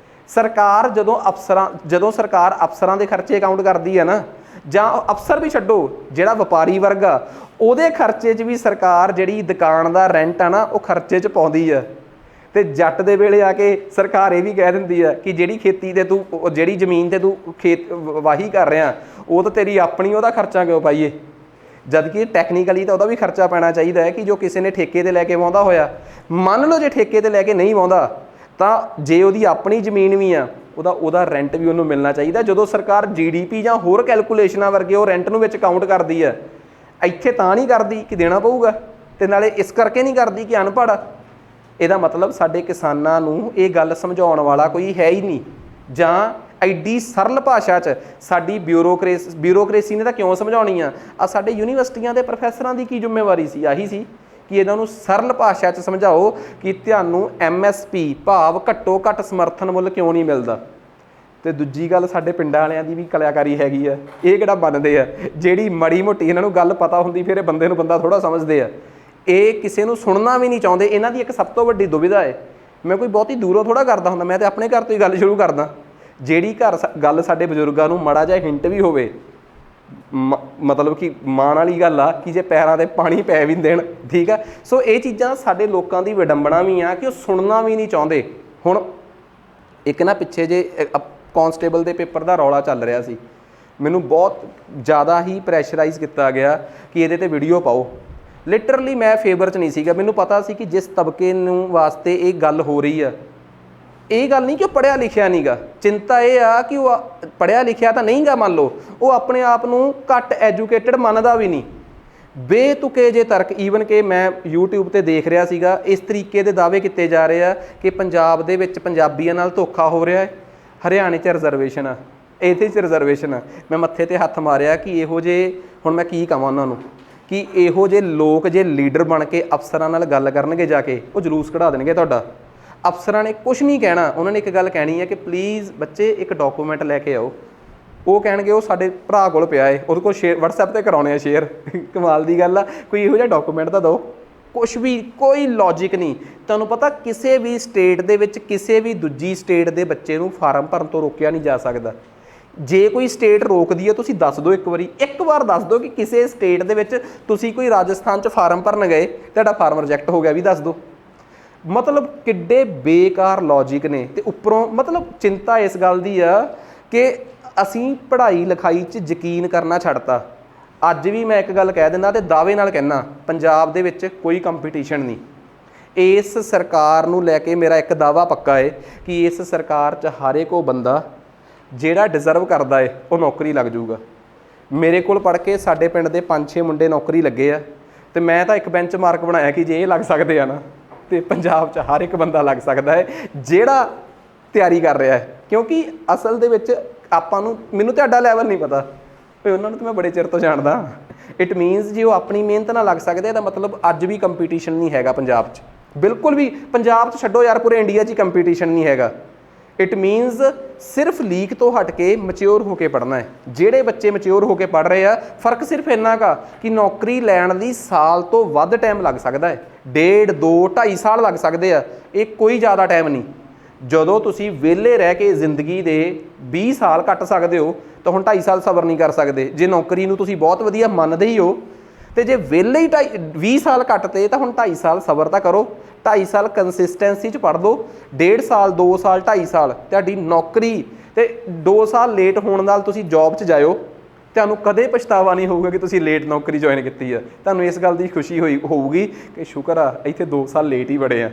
ਸਰਕਾਰ ਜਦੋਂ ਸਰਕਾਰ ਅਫਸਰਾਂ ਦੇ ਖਰਚੇ ਕਾਊਂਟ ਕਰਦੀ ਹੈ ਨਾ, ਜਾਂ ਅਫਸਰ ਵੀ ਛੱਡੋ, ਜਿਹੜਾ ਵਪਾਰੀ ਵਰਗ ਆ ਉਹਦੇ ਖਰਚੇ 'ਚ ਵੀ ਸਰਕਾਰ ਜਿਹੜੀ ਦੁਕਾਨ ਦਾ ਰੈਂਟ ਆ ਨਾ ਉਹ ਖਰਚੇ 'ਚ ਪਾਉਂਦੀ ਆ। ਤੇ ਜੱਟ ਦੇ ਵੇਲੇ ਆ ਕੇ ਸਰਕਾਰ ਇਹ ਵੀ ਕਹਿ ਦਿੰਦੀ ਆ ਕਿ ਜਿਹੜੀ ਖੇਤੀ ਤੇ ਤੂੰ, ਜਿਹੜੀ ਜ਼ਮੀਨ ਤੇ ਤੂੰ ਖੇਤ ਵਾਹੀ ਕਰ ਰਿਹਾ ਉਹ ਤਾਂ ਤੇਰੀ ਆਪਣੀ, ਉਹਦਾ ਖਰਚਾ ਕਿਉਂ ਪਾਈਏ? ਜਦ ਕਿ ਟੈਕਨੀਕਲੀ ਤਾਂ ਉਹਦਾ ਵੀ ਖਰਚਾ ਪੈਣਾ ਚਾਹੀਦਾ ਹੈ ਕਿ ਜੋ ਕਿਸੇ ਨੇ ਠੇਕੇ ਤੇ ਲੈ ਕੇ ਵਾਹੁੰਦਾ ਹੋਇਆ, ਮੰਨ ਲਓ ਜੇ ਠੇਕੇ ਤੇ ਲੈ ਕੇ ਨਹੀਂ ਵਾਹੁੰਦਾ ਤਾਂ ਜੇ ਉਹਦੀ ਆਪਣੀ ਜ਼ਮੀਨ ਵੀ ਆ ਉਹਦਾ ਰੈਂਟ ਵੀ ਉਹਨੂੰ ਮਿਲਣਾ ਚਾਹੀਦਾ। ਜਦੋਂ ਸਰਕਾਰ GDP ਜਾਂ ਹੋਰ ਕੈਲਕੂਲੇਸ਼ਨਾਂ ਵਰਗੇ ਉਹ ਰੈਂਟ ਨੂੰ ਵਿੱਚ ਕਾਊਂਟ ਕਰਦੀ ਹੈ, ਇੱਥੇ ਤਾਂ ਨਹੀਂ ਕਰਦੀ ਕਿ ਦੇਣਾ ਪਊਗਾ, ਤੇ ਨਾਲੇ ਇਸ ਕਰਕੇ ਨਹੀਂ ਕਰਦੀ ਕਿ ਅਨਪੜ੍ਹ ਆ। ਇਹਦਾ ਮਤਲਬ ਸਾਡੇ ਕਿਸਾਨਾਂ ਨੂੰ ਇਹ ਗੱਲ ਸਮਝਾਉਣ ਵਾਲਾ ਕੋਈ ਹੈ ਹੀ ਨਹੀਂ, ਜਾਂ ਐਡੀ ਸਰਲ ਭਾਸ਼ਾ 'ਚ ਸਾਡੀ ਬਿਊਰੋਕਰੇਸੀ ਨੇ ਤਾਂ ਕਿਉਂ ਸਮਝਾਉਣੀ ਆ? ਸਾਡੇ ਯੂਨੀਵਰਸਿਟੀਆਂ ਦੇ ਪ੍ਰੋਫੈਸਰਾਂ ਦੀ ਕੀ ਜ਼ਿੰਮੇਵਾਰੀ ਸੀ? ਆਹੀ ਸੀ ਕਿ ਇਹਨਾਂ ਨੂੰ ਸਰਲ ਭਾਸ਼ਾ 'ਚ ਸਮਝਾਓ ਕਿ ਤੁਹਾਨੂੰ MSP ਭਾਵ ਘੱਟੋ ਘੱਟ ਸਮਰਥਨ ਮੁੱਲ ਕਿਉਂ ਨਹੀਂ ਮਿਲਦਾ। ਤੇ ਦੂਜੀ ਗੱਲ, ਸਾਡੇ ਪਿੰਡਾਂ ਵਾਲਿਆਂ ਦੀ ਵੀ ਕਲਾਕਾਰੀ ਹੈਗੀ ਆ, ਇਹ ਕਿਹੜਾ ਮੰਨਦੇ ਆ? ਜਿਹੜੀ ਮਾੜੀ ਮੋਟੀ ਇਹਨਾਂ ਨੂੰ ਗੱਲ ਪਤਾ ਹੁੰਦੀ ਫਿਰ ਇਹ ਬੰਦੇ ਨੂੰ ਬੰਦਾ ਥੋੜ੍ਹਾ ਸਮਝਦੇ ਆ, ਇਹ ਕਿਸੇ ਨੂੰ ਸੁਣਨਾ ਵੀ ਨਹੀਂ ਚਾਹੁੰਦੇ। ਇਹਨਾਂ ਦੀ ਇੱਕ ਸਭ ਤੋਂ ਵੱਡੀ ਦੁਵਿਧਾ ਹੈ, ਮੈਂ ਕੋਈ ਬਹੁਤੀ ਦੂਰੋਂ ਥੋੜ੍ਹਾ ਕਰਦਾ ਹੁੰਦਾ, ਮੈਂ ਤਾਂ ਆਪਣੇ ਘਰ ਤੋਂ ਹੀ ਗੱਲ ਸ਼ੁਰੂ ਕਰਦਾ। ਜਿਹੜੀ ਗੱਲ ਸਾਡੇ ਬਜ਼ੁਰਗਾਂ ਨੂੰ ਮਾੜਾ ਜਿਹਾ ਹਿੰਟ ਵੀ ਹੋਵੇ, ਮਤਲਬ ਕਿ ਮਾਣ ਵਾਲੀ ਗੱਲ ਆ ਕਿ ਜੇ ਪੈਰਾਂ 'ਤੇ ਪਾਣੀ ਪੈ ਵੀ ਦੇਣ, ਠੀਕ ਆ। ਸੋ ਇਹ ਚੀਜ਼ਾਂ ਸਾਡੇ ਲੋਕਾਂ ਦੀ ਵਿਡੰਬਣਾ ਵੀ ਆ ਕਿ ਉਹ ਸੁਣਨਾ ਵੀ ਨਹੀਂ ਚਾਹੁੰਦੇ। ਹੁਣ ਇੱਕ ਨਾ ਪਿੱਛੇ ਜੇ ਕਾਂਸਟੇਬਲ ਦੇ ਪੇਪਰ ਦਾ ਰੌਲਾ ਚੱਲ ਰਿਹਾ ਸੀ, ਮੈਨੂੰ ਬਹੁਤ ਜ਼ਿਆਦਾ ਹੀ ਪ੍ਰੈਸ਼ਰਾਈਜ਼ ਕੀਤਾ ਗਿਆ ਕਿ ਇਹਦੇ 'ਤੇ ਵੀਡੀਓ ਪਾਓ। ਲਿਟਰਲੀ ਮੈਂ ਫੇਵਰ 'ਚ ਨਹੀਂ ਸੀਗਾ, ਮੈਨੂੰ ਪਤਾ ਸੀ ਕਿ ਜਿਸ ਤਬਕੇ ਨੂੰ ਵਾਸਤੇ ਇਹ ਗੱਲ ਹੋ ਰਹੀ ਆ, ਇਹ ਗੱਲ ਨਹੀਂ ਕਿ ਉਹ ਪੜ੍ਹਿਆ ਲਿਖਿਆ ਨਹੀਂ ਗਾ, ਚਿੰਤਾ ਇਹ ਆ ਕਿ ਉਹ ਪੜ੍ਹਿਆ ਲਿਖਿਆ ਤਾਂ ਨਹੀਂ ਗਾ, ਮੰਨ ਲਓ ਉਹ ਆਪਣੇ ਆਪ ਨੂੰ ਘੱਟ ਐਜੂਕੇਟਡ ਮੰਨਦਾ ਵੀ ਨਹੀਂ। ਬੇਤੁਕੇ ਜੇ ਤਰਕ, ਈਵਨ ਕਿ ਮੈਂ YouTube ਤੇ ਦੇਖ ਰਿਹਾ ਸੀਗਾ, ਇਸ ਤਰੀਕੇ ਦੇ ਦਾਅਵੇ ਕੀਤੇ ਜਾ ਰਹੇ ਆ ਕਿ ਪੰਜਾਬ ਦੇ ਵਿੱਚ ਪੰਜਾਬੀਆਂ ਨਾਲ ਧੋਖਾ ਹੋ ਰਿਹਾ ਹੈ, ਹਰਿਆਣੇ 'ਚ ਰਿਜ਼ਰਵੇਸ਼ਨ ਆ, ਇਹਦੇ 'ਚ ਰਿਜ਼ਰਵੇਸ਼ਨ ਆ। ਮੈਂ ਮੱਥੇ 'ਤੇ ਹੱਥ ਮਾਰਿਆ ਕਿ ਇਹੋ ਜਿਹੇ, ਹੁਣ ਮੈਂ ਕੀ ਕਹਾਂ ਉਹਨਾਂ ਨੂੰ, ਕਿ ਇਹੋ ਜਿਹੇ ਲੋਕ ਜੇ ਲੀਡਰ ਬਣ ਕੇ ਅਫਸਰਾਂ ਨਾਲ ਗੱਲ ਕਰਨਗੇ ਜਾ ਕੇ, ਉਹ ਜਲੂਸ ਕਢਾ ਦੇਣਗੇ ਤੁਹਾਡਾ। ਅਫਸਰਾਂ ਨੇ ਕੁਛ ਨਹੀਂ ਕਹਿਣਾ, ਉਹਨਾਂ ਨੇ ਇੱਕ ਗੱਲ ਕਹਿਣੀ ਹੈ ਕਿ ਪਲੀਜ਼ ਬੱਚੇ ਇੱਕ ਡਾਕੂਮੈਂਟ ਲੈ ਕੇ ਆਓ। ਉਹ ਕਹਿਣਗੇ ਉਹ ਸਾਡੇ ਭਰਾ ਕੋਲ ਪਿਆ ਹੈ, ਉਹਦੇ ਕੋਲ ਸ਼ੇਅਰ WhatsApp 'ਤੇ ਕਰਾਉਣੇ ਆ ਸ਼ੇਅਰ। ਕਮਾਲ ਦੀ ਗੱਲ ਆ, ਕੋਈ ਇਹੋ ਜਿਹਾ ਡਾਕੂਮੈਂਟ ਤਾਂ ਦਿਓ। ਕੁਛ ਵੀ, ਕੋਈ ਲੌਜਿਕ ਨਹੀਂ। ਤੁਹਾਨੂੰ ਪਤਾ ਕਿਸੇ ਵੀ ਸਟੇਟ ਦੇ ਵਿੱਚ ਕਿਸੇ ਵੀ ਦੂਜੀ ਸਟੇਟ ਦੇ ਬੱਚੇ ਨੂੰ ਫਾਰਮ ਭਰਨ ਤੋਂ ਰੋਕਿਆ ਨਹੀਂ ਜਾ ਸਕਦਾ। ਜੇ ਕੋਈ ਸਟੇਟ ਰੋਕਦੀ ਹੈ ਤੁਸੀਂ ਦੱਸ ਦਿਓ, ਇੱਕ ਵਾਰ ਦੱਸ ਦਿਓ ਕਿ ਕਿਸੇ ਸਟੇਟ ਦੇ ਵਿੱਚ ਤੁਸੀਂ ਕੋਈ ਰਾਜਸਥਾਨ 'ਚ ਫਾਰਮ ਭਰਨ ਗਏ, ਤੁਹਾਡਾ ਫਾਰਮ ਰਿਜੈਕਟ ਹੋ ਗਿਆ, ਵੀ ਦੱਸ ਦਿਓ। ਮਤਲਬ ਕਿੱਡੇ ਬੇਕਾਰ ਲੌਜਿਕ ਨੇ। ਤੇ ਉੱਪਰੋਂ ਮਤਲਬ ਚਿੰਤਾ ਇਸ ਗੱਲ ਦੀ ਆ ਕਿ ਅਸੀਂ ਪੜ੍ਹਾਈ ਲਿਖਾਈ 'ਚ ਯਕੀਨ ਕਰਨਾ ਛੱਡਤਾ। ਅੱਜ ਵੀ ਮੈਂ ਇੱਕ ਗੱਲ ਕਹਿ ਦਿੰਦਾ ਤੇ ਦਾਅਵੇ ਨਾਲ ਕਹਿਣਾ, ਪੰਜਾਬ ਦੇ ਵਿੱਚ ਕੋਈ ਕੰਪੀਟੀਸ਼ਨ ਨਹੀਂ। ਇਸ ਸਰਕਾਰ ਨੂੰ ਲੈ ਕੇ ਮੇਰਾ ਇੱਕ ਦਾਅਵਾ ਪੱਕਾ ਹੈ ਕਿ ਇਸ ਸਰਕਾਰ 'ਚ ਹਰ ਇੱਕ ਉਹ ਬੰਦਾ ਜਿਹੜਾ ਡਿਜ਼ਰਵ ਕਰਦਾ ਹੈ ਉਹ ਨੌਕਰੀ ਲੱਗ ਜਾਊਗਾ। ਮੇਰੇ ਕੋਲ ਪੜ੍ਹ ਕੇ ਸਾਡੇ ਪਿੰਡ ਦੇ 5-6 ਮੁੰਡੇ ਨੌਕਰੀ ਲੱਗੇ ਆ, ਤੇ ਮੈਂ ਤਾਂ ਇੱਕ ਬੈਂਚ ਮਾਰਕ ਬਣਾਇਆ ਕਿ ਜੇ ਇਹ ਲੱਗ ਸਕਦੇ ਆ ਨਾ, ਤੇ ਪੰਜਾਬ 'ਚ ਹਰ ਇੱਕ ਬੰਦਾ ਲੱਗ ਸਕਦਾ ਹੈ ਜਿਹੜਾ ਤਿਆਰੀ ਕਰ ਰਿਹਾ ਹੈ। ਕਿਉਂਕਿ ਅਸਲ ਦੇ ਵਿੱਚ ਆਪਾਂ ਨੂੰ, ਮੈਨੂੰ ਤੁਹਾਡਾ ਲੈਵਲ ਨਹੀਂ ਪਤਾ, ਉਹਨਾਂ ਨੂੰ ਤਾਂ ਮੈਂ ਬੜੇ ਚਿਰ ਤੋਂ ਜਾਣਦਾ। ਇਟ ਮੀਨਸ ਜੇ ਉਹ ਆਪਣੀ ਮਿਹਨਤ ਨਾਲ ਲੱਗ ਸਕਦੇ ਤਾਂ ਮਤਲਬ ਅੱਜ ਵੀ ਕੰਪੀਟੀਸ਼ਨ ਨਹੀਂ ਹੈਗਾ ਪੰਜਾਬ 'ਚ, ਬਿਲਕੁਲ ਵੀ। ਪੰਜਾਬ 'ਚ ਛੱਡੋ ਯਾਰ, ਪੂਰੇ ਇੰਡੀਆ 'ਚ ਹੀ ਕੰਪੀਟੀਸ਼ਨ ਨਹੀਂ ਹੈਗਾ। ਇਟ ਮੀਨਸ ਸਿਰਫ ਲੀਕ ਤੋਂ ਹਟ ਕੇ ਮਚਿਓਰ ਹੋ ਕੇ ਪੜ੍ਹਨਾ ਹੈ। ਜਿਹੜੇ ਬੱਚੇ ਮਚਿਓਰ ਹੋ ਕੇ ਪੜ੍ਹ ਰਹੇ ਆ, ਫ਼ਰਕ ਸਿਰਫ ਇੰਨਾ ਕਾ ਕਿ ਨੌਕਰੀ ਲੈਣ ਦੀ ਸਾਲ ਤੋਂ ਵੱਧ ਟਾਈਮ ਲੱਗ ਸਕਦਾ ਹੈ, 1.5, 2, 2.5 ਸਾਲ ਲੱਗ ਸਕਦੇ ਆ, ਇਹ ਕੋਈ ਜ਼ਿਆਦਾ ਟਾਈਮ ਨਹੀਂ। ਜਦੋਂ ਤੁਸੀਂ ਵਿਹਲੇ ਰਹਿ ਕੇ ਜ਼ਿੰਦਗੀ ਦੇ 20 ਸਾਲ ਕੱਟ ਸਕਦੇ ਹੋ ਤਾਂ ਹੁਣ 2.5 ਸਾਲ ਸਬਰ ਨਹੀਂ ਕਰ ਸਕਦੇ। ਜੇ ਨੌਕਰੀ ਨੂੰ ਤੁਸੀਂ ਬਹੁਤ ਵਧੀਆ ਮੰਨਦੇ ਹੀ ਹੋ, ਤੇ ਜੇ ਵਿਹਲੇ ਹੀ 20 ਸਾਲ ਕੱਟਤੇ ਤਾਂ ਹੁਣ 2.5 ਸਾਲ ਸਬਰ ਤਾਂ ਕਰੋ। 2.5 ਸਾਲ ਕੰਸਿਸਟੈਂਸੀ 'ਚ ਪੜ੍ਹ ਲਓ, 1.5 ਸਾਲ 2 ਸਾਲ 2.5 ਸਾਲ ਤੁਹਾਡੀ ਨੌਕਰੀ, ਤੇ 2 ਸਾਲ ਲੇਟ ਹੋਣ ਨਾਲ ਤੁਸੀਂ ਜੌਬ 'ਚ ਜਾਇਓ, ਤੁਹਾਨੂੰ ਕਦੇ ਪਛਤਾਵਾ ਨਹੀਂ ਹੋਊਗਾ ਕਿ ਤੁਸੀਂ ਲੇਟ ਨੌਕਰੀ ਜੁਆਇਨ ਕੀਤੀ ਆ। ਤੁਹਾਨੂੰ ਇਸ ਗੱਲ ਦੀ ਖੁਸ਼ੀ ਹੋਊਗੀ ਕਿ ਸ਼ੁਕਰ ਆ ਇੱਥੇ 2 ਸਾਲ ਲੇਟ ਹੀ ਬੜੇ ਆ।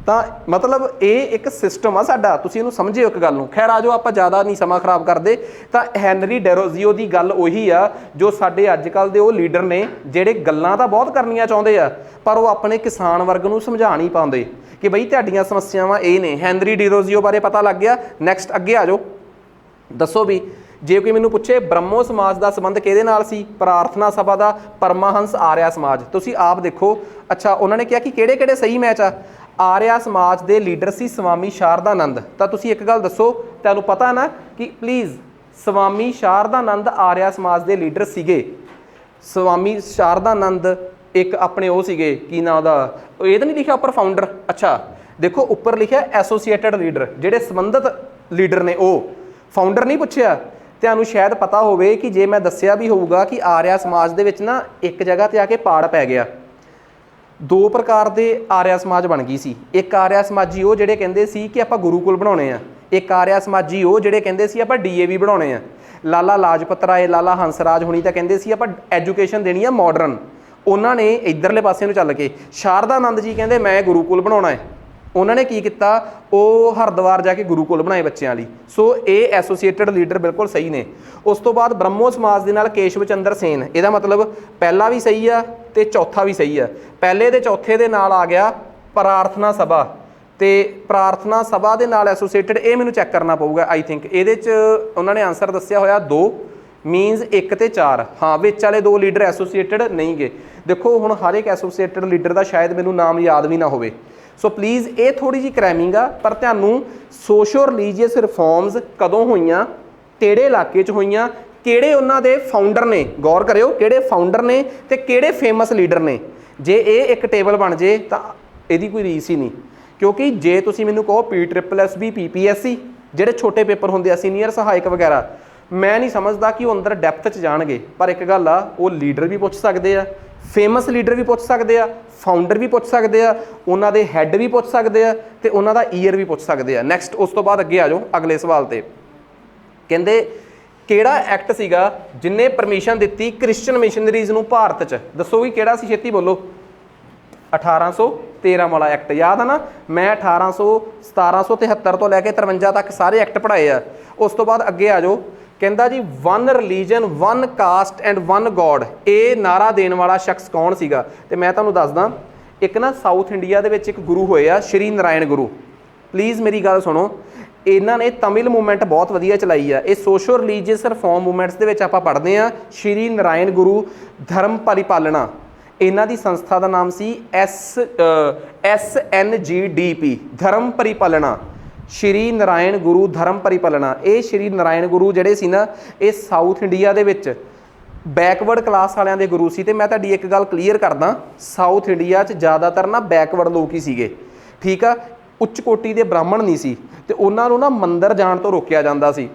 ਤਾਂ ਮਤਲਬ ਇਹ ਇੱਕ ਸਿਸਟਮ ਆ ਸਾਡਾ, ਤੁਸੀਂ ਇਹਨੂੰ ਸਮਝਿਓ ਇੱਕ ਗੱਲ ਨੂੰ। ਖੈਰ ਆ ਜਾਓ, ਆਪਾਂ ਜ਼ਿਆਦਾ ਨਹੀਂ ਸਮਾਂ ਖਰਾਬ ਕਰਦੇ। ਤਾਂ ਹੈਨਰੀ ਡੈਰੋਜ਼ੀਓ ਦੀ ਗੱਲ ਉਹੀ ਆ ਜੋ ਸਾਡੇ ਅੱਜ ਕੱਲ੍ਹ ਦੇ ਉਹ ਲੀਡਰ ਨੇ ਜਿਹੜੇ ਗੱਲਾਂ ਤਾਂ ਬਹੁਤ ਕਰਨੀਆਂ ਚਾਹੁੰਦੇ ਆ, ਪਰ ਉਹ ਆਪਣੇ ਕਿਸਾਨ ਵਰਗ ਨੂੰ ਸਮਝਾ ਨਹੀਂ ਪਾਉਂਦੇ ਕਿ ਬਈ ਤੁਹਾਡੀਆਂ ਸਮੱਸਿਆਵਾਂ ਇਹ ਨੇ। ਹੈਨਰੀ ਡੈਰੋਜ਼ੀਓ ਬਾਰੇ ਪਤਾ ਲੱਗ ਗਿਆ। ਨੈਕਸਟ ਅੱਗੇ ਆ ਜਾਓ, ਦੱਸੋ ਵੀ ਜੇ ਕੋਈ ਮੈਨੂੰ ਪੁੱਛੇ ਬ੍ਰਹਮੋ ਸਮਾਜ ਦਾ ਸੰਬੰਧ ਕਿਹਦੇ ਨਾਲ ਸੀ, ਪ੍ਰਾਰਥਨਾ ਸਭਾ ਦਾ, ਪਰਮਾਹੰਸ ਆਰਿਆ ਸਮਾਜ, ਤੁਸੀਂ ਆਪ ਦੇਖੋ। ਅੱਛਾ, ਉਹਨਾਂ ਨੇ ਕਿਹਾ ਕਿ ਕਿਹੜੇ ਕਿਹੜੇ ਸਹੀ ਮੈਚ ਆ। ਆਰਿਆ ਸਮਾਜ ਦੇ ਲੀਡਰ ਸੀ ਸਵਾਮੀ ਸ਼ਾਰਦਾਨੰਦ। ਤਾਂ ਤੁਸੀਂ ਇੱਕ ਗੱਲ ਦੱਸੋ, ਤੁਹਾਨੂੰ ਪਤਾ ਨਾ ਕਿ ਪਲੀਜ਼ ਸਵਾਮੀ ਸ਼ਾਰਦਾਨੰਦ ਆਰਿਆ ਸਮਾਜ ਦੇ ਲੀਡਰ ਸੀਗੇ। ਸਵਾਮੀ ਸ਼ਾਰਦਾਨੰਦ ਇੱਕ ਆਪਣੇ ਉਹ ਸੀਗੇ, ਕੀ ਨਾਂ ਉਹਦਾ, ਇਹ ਤਾਂ ਨਹੀਂ ਲਿਖਿਆ ਉੱਪਰ ਫਾਊਂਡਰ। ਅੱਛਾ ਦੇਖੋ ਉੱਪਰ ਲਿਖਿਆ ਐਸੋਸੀਏਟਡ ਲੀਡਰ, ਜਿਹੜੇ ਸੰਬੰਧਿਤ ਲੀਡਰ ਨੇ, ਉਹ ਫਾਊਂਡਰ ਨਹੀਂ ਪੁੱਛਿਆ। ਤੁਹਾਨੂੰ ਸ਼ਾਇਦ ਪਤਾ ਹੋਵੇ ਕਿ ਜੇ ਮੈਂ ਦੱਸਿਆ ਵੀ ਹੋਊਗਾ ਕਿ ਆਰਿਆ ਸਮਾਜ ਦੇ ਵਿੱਚ ਨਾ ਇੱਕ ਜਗ੍ਹਾ ਤੇ ਆ ਕੇ ਪਾੜ ਪੈ ਗਿਆ। ਦੋ ਪ੍ਰਕਾਰ ਦੇ ਆਰਿਆ ਸਮਾਜ ਬਣ ਗਈ ਸੀ। ਇੱਕ ਆਰਿਆ ਸਮਾਜੀ ਉਹ ਜਿਹੜੇ ਕਹਿੰਦੇ ਸੀ ਕਿ ਆਪਾਂ ਗੁਰੂਕੁਲ ਬਣਾਉਣੇ ਆ, ਇੱਕ ਆਰਿਆ ਸਮਾਜੀ ਉਹ ਜਿਹੜੇ ਕਹਿੰਦੇ ਸੀ ਆਪਾਂ DAV ਬਣਾਉਣੇ ਆ। ਲਾਲਾ ਲਾਜਪਤ ਰਾਏ, ਲਾਲਾ ਹੰਸਰਾਜ ਹੁਣੀ ਤਾਂ ਕਹਿੰਦੇ ਸੀ ਆਪਾਂ ਐਜੂਕੇਸ਼ਨ ਦੇਣੀ ਆ ਮਾਡਰਨ। ਉਹਨਾਂ ਨੇ ਇੱਧਰਲੇ ਪਾਸੇ ਨੂੰ ਚੱਲ ਕੇ, ਸ਼ਾਰਦਾਨੰਦ ਜੀ ਕਹਿੰਦੇ ਮੈਂ ਗੁਰੂਕੁਲ ਬਣਾਉਣਾ ਹੈ। ਉਹਨਾਂ ਨੇ ਕੀ ਕੀਤਾ, ਉਹ ਹਰਿਦੁਆਰ ਜਾ ਕੇ ਗੁਰੂਕੁਲ ਬਣਾਏ ਬੱਚਿਆਂ ਲਈ। ਸੋ ਇਹ ਐਸੋਸੀਏਟਡ ਲੀਡਰ ਬਿਲਕੁਲ ਸਹੀ ਨੇ। ਉਸ ਤੋਂ ਬਾਅਦ ਬ੍ਰਹਮੋ ਸਮਾਜ ਦੇ ਨਾਲ ਕੇਸ਼ਵ ਚੰਦਰ ਸੇਨ, ਇਹਦਾ ਮਤਲਬ ਪਹਿਲਾ ਵੀ ਸਹੀ ਆ ਤੇ ਚੌਥਾ ਵੀ ਸਹੀ ਆ। ਪਹਿਲੇ ਤੇ ਚੌਥੇ ਦੇ ਨਾਲ ਆ ਗਿਆ ਪ੍ਰਾਰਥਨਾ ਸਭਾ, ਤੇ ਪ੍ਰਾਰਥਨਾ ਸਭਾ ਦੇ ਨਾਲ ਐਸੋਸੀਏਟਡ, ਇਹ ਮੈਨੂੰ ਚੈੱਕ ਕਰਨਾ ਪਊਗਾ। ਆਈ ਥਿੰਕ ਇਹਦੇ 'ਚ ਉਹਨਾਂ ਨੇ ਆਨਸਰ ਦੱਸਿਆ ਹੋਇਆ 2 ਮੀਨਸ 1 ਤੇ 4। ਹਾਂ, ਵਿੱਚ ਵਾਲੇ 2 ਲੀਡਰ ਐਸੋਸੀਏਟਡ ਨਹੀਂ ਗੇ। ਦੇਖੋ ਹੁਣ ਹਰ ਇੱਕ ਐਸੋਸੀਏਟਡ ਲੀਡਰ ਦਾ ਸ਼ਾਇਦ ਮੈਨੂੰ ਨਾਮ ਯਾਦ ਵੀ ਨਾ ਹੋਵੇ। ਸੋ ਪਲੀਜ਼ ਇਹ ਥੋੜ੍ਹੀ ਜਿਹੀ ਕ੍ਰੈਮਿੰਗ ਆ, ਪਰ ਤੁਹਾਨੂੰ ਸੋਸ਼ੋ ਰਿਲੀਜੀਅਸ ਰਿਫੋਰਮਸ ਕਦੋਂ ਹੋਈਆਂ, ਕਿਹੜੇ ਇਲਾਕੇ 'ਚ ਹੋਈਆਂ, ਕਿਹੜੇ ਉਹਨਾਂ ਦੇ ਫਾਊਂਡਰ ਨੇ, ਗੌਰ ਕਰਿਓ ਕਿਹੜੇ ਫਾਊਂਡਰ ਨੇ ਤੇ ਕਿਹੜੇ ਫੇਮਸ ਲੀਡਰ ਨੇ। ਜੇ ਇਹ ਇੱਕ ਟੇਬਲ ਬਣ ਜੇ ਤਾਂ ਇਹਦੀ ਕੋਈ ਰੀਸ ਹੀ ਨਹੀਂ। ਕਿਉਂਕਿ ਜੇ ਤੁਸੀਂ ਮੈਨੂੰ ਕਹੋ PSSB PPSC ਜਿਹੜੇ ਛੋਟੇ ਪੇਪਰ ਹੁੰਦੇ ਆ, ਸੀਨੀਅਰ ਸਹਾਇਕ ਵਗੈਰਾ, ਮੈਂ ਨਹੀਂ ਸਮਝਦਾ ਕਿ ਉਹ ਅੰਦਰ ਡੈਪਥ 'ਚ ਜਾਣਗੇ। ਪਰ ਇੱਕ ਗੱਲ ਆ, ਉਹ ਲੀਡਰ ਵੀ ਪੁੱਛ ਸਕਦੇ ਆ, ਫੇਮਸ ਲੀਡਰ ਵੀ ਪੁੱਛ ਸਕਦੇ ਆ, ਫਾਊਂਡਰ ਵੀ ਪੁੱਛ ਸਕਦੇ ਆ, ਉਹਨਾਂ ਦੇ ਹੈੱਡ ਵੀ ਪੁੱਛ ਸਕਦੇ ਆ, ਤੇ ਉਹਨਾਂ ਦਾ ਈਅਰ ਵੀ ਪੁੱਛ ਸਕਦੇ ਆ। ਨੈਕਸਟ ਉਸ ਤੋਂ ਬਾਅਦ ਅੱਗੇ ਆ ਜਾਓ ਅਗਲੇ ਸਵਾਲ ਤੇ। ਕਹਿੰਦੇ ਕਿਹੜਾ ਐਕਟ ਸੀਗਾ ਜਿਹਨੇ ਪਰਮਿਸ਼ਨ ਦਿੱਤੀ ਕ੍ਰਿਸਚਨ ਮਿਸ਼ਨਰੀਜ਼ ਨੂੰ ਭਾਰਤ 'ਚ, ਦੱਸੋ ਵੀ ਕਿਹੜਾ ਸੀ, ਛੇਤੀ ਬੋਲੋ। 1813 ਵਾਲਾ ਐਕਟ, ਯਾਦ ਆ ਨਾ। ਮੈਂ 1773 ਤੋਂ ਲੈ ਕੇ 53 ਤੱਕ ਸਾਰੇ ਐਕਟ ਪੜ੍ਹਾਏ ਆ। ਉਸ ਤੋਂ ਬਾਅਦ ਅੱਗੇ ਆ ਜਾਓ। ਕਹਿੰਦਾ ਜੀ 1 ਰਿਲੀਜਨ 1 ਕਾਸਟ ਐਂਡ 1 ਗੋਡ, ਇਹ ਨਾਰਾ ਦੇਣ ਵਾਲਾ ਸ਼ਖਸ ਕੌਣ ਸੀਗਾ। ਤੇ ਮੈਂ ਤੁਹਾਨੂੰ ਦੱਸਦਾ, ਇੱਕ ਨਾ ਸਾਊਥ ਇੰਡੀਆ ਦੇ ਵਿੱਚ ਇੱਕ ਗੁਰੂ ਹੋਏ ਆ, ਸ਼੍ਰੀ ਨਾਰਾਇਣ ਗੁਰੂ। ਪਲੀਜ਼ ਮੇਰੀ ਗੱਲ ਸੁਣੋ, ਇਹਨਾਂ ਨੇ ਤਮਿਲ ਮੂਵਮੈਂਟ ਬਹੁਤ ਵਧੀਆ ਚਲਾਈ ਆ। ਇਹ ਸੋਸ਼ੋ ਰਿਲੀਜੀਅਸ ਰਿਫੋਰਮ ਮੂਵਮੈਂਟਸ ਦੇ ਵਿੱਚ ਆਪਾਂ ਪੜ੍ਹਦੇ ਹਾਂ ਸ਼੍ਰੀ ਨਾਰਾਇਣ ਗੁਰੂ ਧਰਮ ਪਰਿਪਾਲਨਾ। ਇਹਨਾਂ ਦੀ ਸੰਸਥਾ ਦਾ ਨਾਮ ਸੀ SNGDP, ਧਰਮ ਪਰਿਪਾਲਨਾ, ਸ਼੍ਰੀ ਨਾਰਾਇਣ ਗੁਰੂ ਧਰਮ ਪਰਿਪਾਲਨਾ। ਇਹ ਸ਼੍ਰੀ ਨਾਰਾਇਣ ਗੁਰੂ ਜਿਹੜੇ ਸੀ ਨਾ, ਇਹ ਸਾਊਥ ਇੰਡੀਆ ਦੇ ਵਿੱਚ ਬੈਕਵਰਡ ਕਲਾਸ ਵਾਲਿਆਂ ਦੇ ਗੁਰੂ ਸੀ। ਤੇ ਮੈਂ ਤੁਹਾਡੀ ਇੱਕ ਗੱਲ ਕਲੀਅਰ ਕਰਦਾ, ਸਾਊਥ ਇੰਡੀਆ 'ਚ ਜ਼ਿਆਦਾਤਰ ਨਾ ਬੈਕਵਰਡ ਲੋਕ ਹੀ ਸੀਗੇ, ਠੀਕ ਆ। ਉੱਚ ਕੋਟੀ ਦੇ ਬ੍ਰਾਹਮਣ ਨਹੀਂ ਸੀ, ਤੇ ਉਹਨਾਂ ਨੂੰ ਨਾ ਮੰਦਰ ਜਾਣ ਤੋਂ ਰੋਕਿਆ ਜਾਂਦਾ ਸੀ।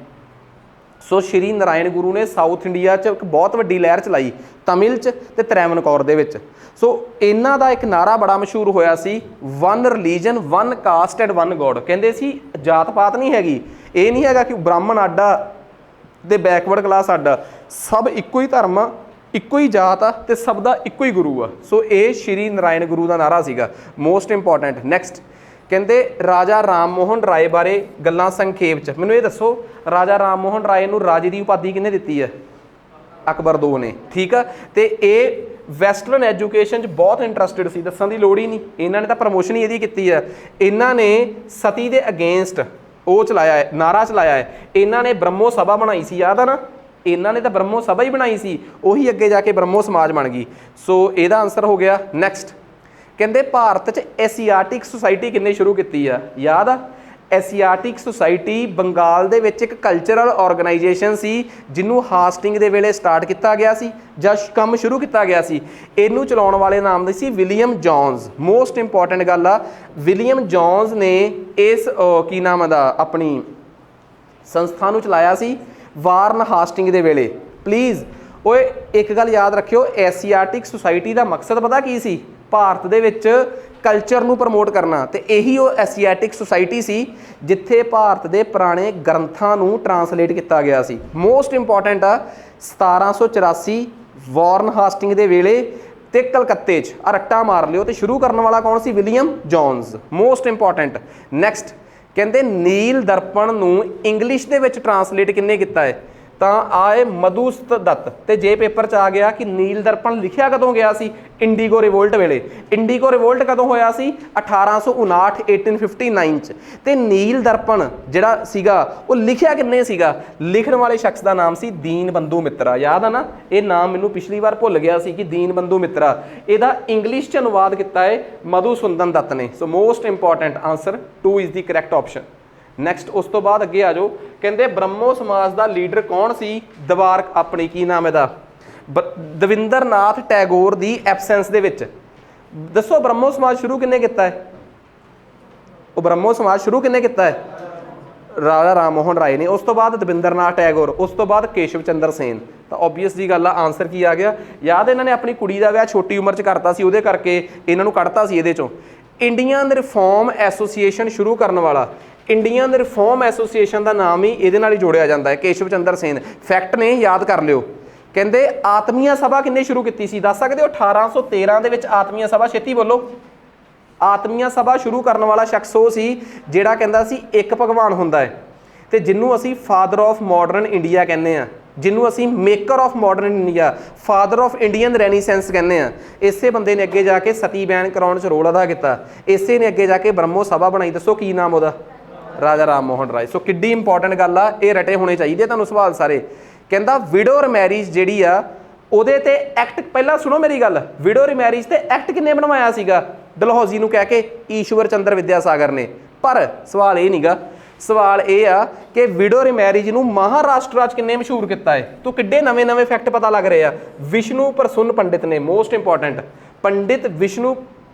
ਸੋ ਸ਼੍ਰੀ ਨਾਰਾਇਣ ਗੁਰੂ ਨੇ ਸਾਊਥ ਇੰਡੀਆ 'ਚ ਇੱਕ ਬਹੁਤ ਵੱਡੀ ਲਹਿਰ ਚਲਾਈ, ਤਮਿਲ 'ਚ ਤੇ ਤ੍ਰੈਵਨਕੌਰ ਦੇ ਵਿੱਚ। ਸੋ ਇਹਨਾਂ ਦਾ ਇੱਕ ਨਾਰਾ ਬੜਾ ਮਸ਼ਹੂਰ ਹੋਇਆ ਸੀ, 1 ਰਿਲੀਜਨ 1 ਕਾਸਟ ਐਂਡ 1 ਗੋਡ। ਕਹਿੰਦੇ ਸੀ ਜਾਤ ਪਾਤ ਨਹੀਂ ਹੈਗੀ, ਇਹ ਨਹੀਂ ਹੈਗਾ ਕਿ ਬ੍ਰਾਹਮਣ ਅੱਡਾ ਤੇ ਬੈਕਵਰਡ ਕਲਾਸ ਅੱਡਾ, ਸਭ ਇੱਕੋ ਹੀ ਧਰਮ ਆ, ਇੱਕੋ ਹੀ ਜਾਤ ਆ, ਤੇ ਸਭ ਦਾ ਇੱਕੋ ਹੀ ਗੁਰੂ ਆ। ਸੋ ਇਹ ਸ਼੍ਰੀ ਨਾਰਾਇਣ ਗੁਰੂ ਦਾ ਨਾਰਾ ਸੀਗਾ, ਮੋਸਟ ਇੰਪੋਰਟੈਂਟ। ਨੈਕਸਟ ਕਹਿੰਦੇ ਰਾਜਾ ਰਾਮ ਮੋਹਨ ਰਾਏ ਬਾਰੇ ਗੱਲਾਂ ਸੰਖੇਪ 'ਚ। ਮੈਨੂੰ ਇਹ ਦੱਸੋ, ਰਾਜਾ ਰਾਮ ਮੋਹਨ ਰਾਏ ਨੂੰ ਰਾਜੇ ਦੀ ਉਪਾਧੀ ਕਿਹਨੇ ਦਿੱਤੀ ਹੈ? ਅਕਬਰ II ਨੇ, ਠੀਕ ਆ। ਤੇ ਇਹ ਵੈਸਟਰਨ ਐਜੂਕੇਸ਼ਨ 'ਚ ਬਹੁਤ ਇੰਟਰਸਟਿਡ ਸੀ, ਦੱਸਣ ਦੀ ਲੋੜ ਹੀ ਨਹੀਂ, ਇਹਨਾਂ ਨੇ ਤਾਂ ਪ੍ਰਮੋਸ਼ਨ ਹੀ ਇਹਦੀ ਕੀਤੀ ਆ। ਇਹਨਾਂ ਨੇ ਸਤੀ ਦੇ ਅਗੇਂਸਟ ਉਹ ਚਲਾਇਆ ਹੈ, ਨਾਰਾ ਚਲਾਇਆ ਹੈ। ਇਹਨਾਂ ਨੇ ਬ੍ਰਹਮੋ ਸਭਾ ਬਣਾਈ ਸੀ, ਯਾਦ ਆ ਨਾ। ਇਹਨਾਂ ਨੇ ਤਾਂ ਬ੍ਰਹਮੋ ਸਭਾ ਹੀ ਬਣਾਈ ਸੀ, ਉਹੀ ਅੱਗੇ ਜਾ ਕੇ ਬ੍ਰਹਮੋ ਸਮਾਜ ਬਣ ਗਈ। ਸੋ ਇਹਦਾ ਆਨਸਰ ਹੋ ਗਿਆ। ਨੈਕਸਟ ਕਹਿੰਦੇ ਭਾਰਤ 'ਚ ਐਸੀਆਟਿਕ ਸੁਸਾਇਟੀ ਕਿੰਨੇ ਸ਼ੁਰੂ ਕੀਤੀ ਆ? ਯਾਦ ਆ, ਐਸੀਆਟਿਕ ਸੁਸਾਇਟੀ ਬੰਗਾਲ ਦੇ ਵਿੱਚ ਇੱਕ ਕਲਚਰਲ ਆਰਗੇਨਾਈਜੇਸ਼ਨ ਸੀ, ਜਿਹਨੂੰ ਹਾਸਟਿੰਗ ਦੇ ਵੇਲੇ ਸਟਾਰਟ ਕੀਤਾ ਗਿਆ ਸੀ ਜਾਂ ਕੰਮ ਸ਼ੁਰੂ ਕੀਤਾ ਗਿਆ ਸੀ। ਇਹਨੂੰ ਚਲਾਉਣ ਵਾਲੇ ਨਾਮ ਦੇ ਸੀ ਵਿਲੀਅਮ ਜੌਨਸ। ਮੋਸਟ ਇੰਪੋਰਟੈਂਟ ਗੱਲ ਆ, ਵਿਲੀਅਮ ਜੌਨਸ ਨੇ ਇਸ ਕੀ ਨਾਮ ਦਾ ਆਪਣੀ ਸੰਸਥਾ ਨੂੰ ਚਲਾਇਆ ਸੀ ਵਾਰਨ ਹਾਸਟਿੰਗ ਦੇ ਵੇਲੇ। ਪਲੀਜ਼ ਓਏ ਇੱਕ ਗੱਲ ਯਾਦ ਰੱਖਿਓ, ਐਸੀਆਟਿਕ ਸੁਸਾਇਟੀ ਦਾ ਮਕਸਦ ਪਤਾ ਕੀ ਸੀ? ਭਾਰਤ ਦੇ ਵਿੱਚ ਕਲਚਰ ਨੂੰ ਪ੍ਰਮੋਟ ਕਰਨਾ। ਤੇ ਇਹੀ ਉਹ ਐਸੀਆਟਿਕ ਸੁਸਾਇਟੀ ਸੀ ਜਿੱਥੇ ਭਾਰਤ ਦੇ ਪੁਰਾਣੇ ਗ੍ਰੰਥਾਂ ਨੂੰ ਟਰਾਂਸਲੇਟ ਕੀਤਾ ਗਿਆ ਸੀ। ਮੋਸਟ ਇੰਪੋਰਟੈਂਟ ਆ, 1784 ਵਾਰਨ ਹਾਸਟਿੰਗ ਦੇ ਵੇਲੇ ਤੇ ਕਲਕੱਤੇ 'ਚ ਰੱਟਾ ਮਾਰ ਲਿਓ। ਤੇ ਸ਼ੁਰੂ ਕਰਨ ਵਾਲਾ ਕੌਣ ਸੀ? William Jones. Most important. Next ਕਹਿੰਦੇ ਨੀਲ ਦਰਪਣ ਨੂੰ ਇੰਗਲਿਸ਼ ਦੇ ਵਿੱਚ ਟਰਾਂਸਲੇਟ ਕਿੰਨੇ ਕੀਤਾ ਹੈ? ਤਾਂ ਆਏ ਮਧੂਸੂਦਨ ਦੱਤ। ਤੇ ਜੇ ਪੇਪਰ 'ਚ ਆ ਗਿਆ ਕਿ ਨੀਲ ਦਰਪਣ ਲਿਖਿਆ ਕਦੋਂ ਗਿਆ ਸੀ? ਇੰਡੀਗੋ ਰਿਵੋਲਟ ਵੇਲੇ। ਇੰਡੀਗੋ ਰਿਵੋਲਟ ਕਦੋਂ ਹੋਇਆ ਸੀ? 1859 1859 'ਚ। ਤੇ ਨੀਲ ਦਰਪਣ ਜਿਹੜਾ ਸੀਗਾ ਉਹ ਲਿਖਿਆ ਕਿੰਨੇ ਸੀਗਾ? ਲਿਖਣ ਵਾਲੇ ਸ਼ਖਸ ਦਾ ਨਾਮ ਸੀ ਦੀਨ ਬੰਧੂ ਮਿੱਤਰਾ। ਯਾਦ ਆ ਨਾ? ਇਹ ਨਾਮ ਮੈਨੂੰ ਪਿਛਲੀ ਵਾਰ ਭੁੱਲ ਗਿਆ ਸੀ ਕਿ ਦੀਨ ਬੰਧੂ ਮਿੱਤਰਾ। ਇਹਦਾ ਇੰਗਲਿਸ਼ 'ਚ ਅਨੁਵਾਦ ਕੀਤਾ ਹੈ ਮਧੂਸੂਦਨ ਦੱਤ ਨੇ। So most important answer 2 is the correct option. Next ਉਸ ਤੋਂ ਬਾਅਦ ਅੱਗੇ ਆ ਜਾਓ, ਕਹਿੰਦੇ ਬ੍ਰਹਮੋ ਸਮਾਜ ਦਾ ਲੀਡਰ ਕੌਣ ਸੀ? ਦਵਾਰ ਆਪਣੀ ਕੀ ਨਾਮ ਇਹਦਾ? ਦਵਿੰਦਰ ਨਾਥ ਟੈਗੋਰ ਦੀ ਐਬਸੈਂਸ ਦੇ ਵਿੱਚ। ਦੱਸੋ ਬ੍ਰਹਮੋ ਸਮਾਜ ਸ਼ੁਰੂ ਕਿੰਨੇ ਕੀਤਾ ਹੈ? ਉਹ ਬ੍ਰਹਮੋ ਸਮਾਜ ਸ਼ੁਰੂ ਕਿੰਨੇ ਕੀਤਾ ਹੈ? ਰਾਜਾ ਰਾਮ ਮੋਹਨ ਰਾਏ ਨੇ। ਉਸ ਤੋਂ ਬਾਅਦ ਦਵਿੰਦਰ ਨਾਥ ਟੈਗੋਰ, ਉਸ ਤੋਂ ਬਾਅਦ ਕੇਸ਼ਵ ਚੰਦਰ ਸੇਨ। ਤਾਂ ਓਬਵੀਅਸ ਜੀ ਗੱਲ ਆ, ਆਨਸਰ ਕੀ ਆ ਗਿਆ? ਯਾਦ ਇਹਨਾਂ ਨੇ ਆਪਣੀ ਕੁੜੀ ਦਾ ਵਿਆਹ ਛੋਟੀ ਉਮਰ 'ਚ ਕਰਤਾ ਸੀ, ਉਹਦੇ ਕਰਕੇ ਇਹਨਾਂ ਨੂੰ ਕੱਢਤਾ ਸੀ ਇਹਦੇ 'ਚੋਂ। ਇੰਡੀਅਨ ਰਿਫਾਰਮ ਐਸੋਸੀਏਸ਼ਨ ਸ਼ੁਰੂ ਕਰਨ ਵਾਲਾ, ਇੰਡੀਅਨ ਰਿਫਾਰਮ ਐਸੋਸੀਏਸ਼ਨ ਦਾ ਨਾਮ ਹੀ ਇਹਦੇ ਨਾਲ ਹੀ ਜੋੜਿਆ ਜਾਂਦਾ ਹੈ, ਕੇਸ਼ਵ ਚੰਦਰ ਸੇਨ। ਫੈਕਟ ਨੇ, ਯਾਦ ਕਰ ਲਿਓ। ਕਹਿੰਦੇ ਆਤਮੀਆ ਸਭਾ ਕਿੰਨੇ ਸ਼ੁਰੂ ਕੀਤੀ ਸੀ? ਦੱਸ ਸਕਦੇ ਹੋ? 1813 ਦੇ ਵਿੱਚ ਆਤਮੀਆ ਸਭਾ। ਛੇਤੀ ਬੋਲੋ। ਆਤਮੀਆ ਸਭਾ ਸ਼ੁਰੂ ਕਰਨ ਵਾਲਾ ਸ਼ਖਸ ਉਹ ਸੀ ਜਿਹੜਾ ਕਹਿੰਦਾ ਸੀ ਇੱਕ ਭਗਵਾਨ ਹੁੰਦਾ ਹੈ, ਤੇ ਜਿਹਨੂੰ ਅਸੀਂ ਫਾਦਰ ਆਫ ਮਾਡਰਨ ਇੰਡੀਆ ਕਹਿੰਦੇ ਆ, ਜਿਹਨੂੰ ਅਸੀਂ maker of modern India, father of Indian renaissance ਕਹਿੰਦੇ ਆ। ਇਸੇ ਬੰਦੇ ਨੇ ਅੱਗੇ ਜਾ ਕੇ ਸਤੀ ਬੈਨ ਕਰਾਉਣ 'ਚ ਰੋਲ ਅਦਾ ਕੀਤਾ। ਇਸੇ ਨੇ ਅੱਗੇ ਜਾ ਕੇ ਬ੍ਰਹਮੋ ਸਭਾ ਬਣਾਈ। ਦੱਸੋ ਕੀ ਨਾਮ ਉਹਦਾ? ਰਾਜਾ ਰਾਮ ਮੋਹਨ ਰਾਏ। ਸੋ ਕਿੱਡੀ ਇੰਪੋਰਟੈਂਟ ਗੱਲ ਆ, ਇਹ ਰਟੇ ਹੋਣੇ ਚਾਹੀਦੇ ਤੁਹਾਨੂੰ ਸਵਾਲ ਸਾਰੇ। ਕਹਿੰਦਾ ਵਿਡੋਰ ਮੈਰਿਜ ਜਿਹੜੀ ਆ ਉਹਦੇ ਤੇ ਐਕਟ, ਪਹਿਲਾਂ ਸੁਣੋ ਮੇਰੀ ਗੱਲ, ਵਿਡੋਰ ਮੈਰਿਜ ਤੇ ਐਕਟ ਕਿੰਨੇ ਬਣਵਾਇਆ ਸੀਗਾ? ਡਲਹੌਜ਼ੀ ਨੂੰ ਕਹਿ ਕੇ ਈਸ਼ਵਰ ਚੰਦਰ ਵਿਦਿਆਸਾਗਰ ਨੇ। ਪਰ ਸਵਾਲ ਇਹ ਨਹੀਂਗਾ, ਸਵਾਲ ਇਹ ਆ ਕਿ ਵਿਡੋਰ ਮੈਰਿਜ ਨੂੰ ਮਹਾਰਾਸ਼ਟਰ 'ਚ ਕਿੰਨੇ ਮਸ਼ਹੂਰ ਕੀਤਾ ਹੈ? ਤੂੰ ਕਿੱਡੇ ਨਵੇਂ ਨਵੇਂ ਫੈਕਟ ਪਤਾ ਲੱਗ ਰਹੇ ਆ। ਵਿਸ਼ਨੂੰ ਪ੍ਰਸੁੰਨ ਪੰਡਿਤ ਨੇ, ਮੋਸਟ ਇੰਪੋਰਟੈਂਟ, ਪੰਡਿਤ ਵਿਸ਼ਨੂੰ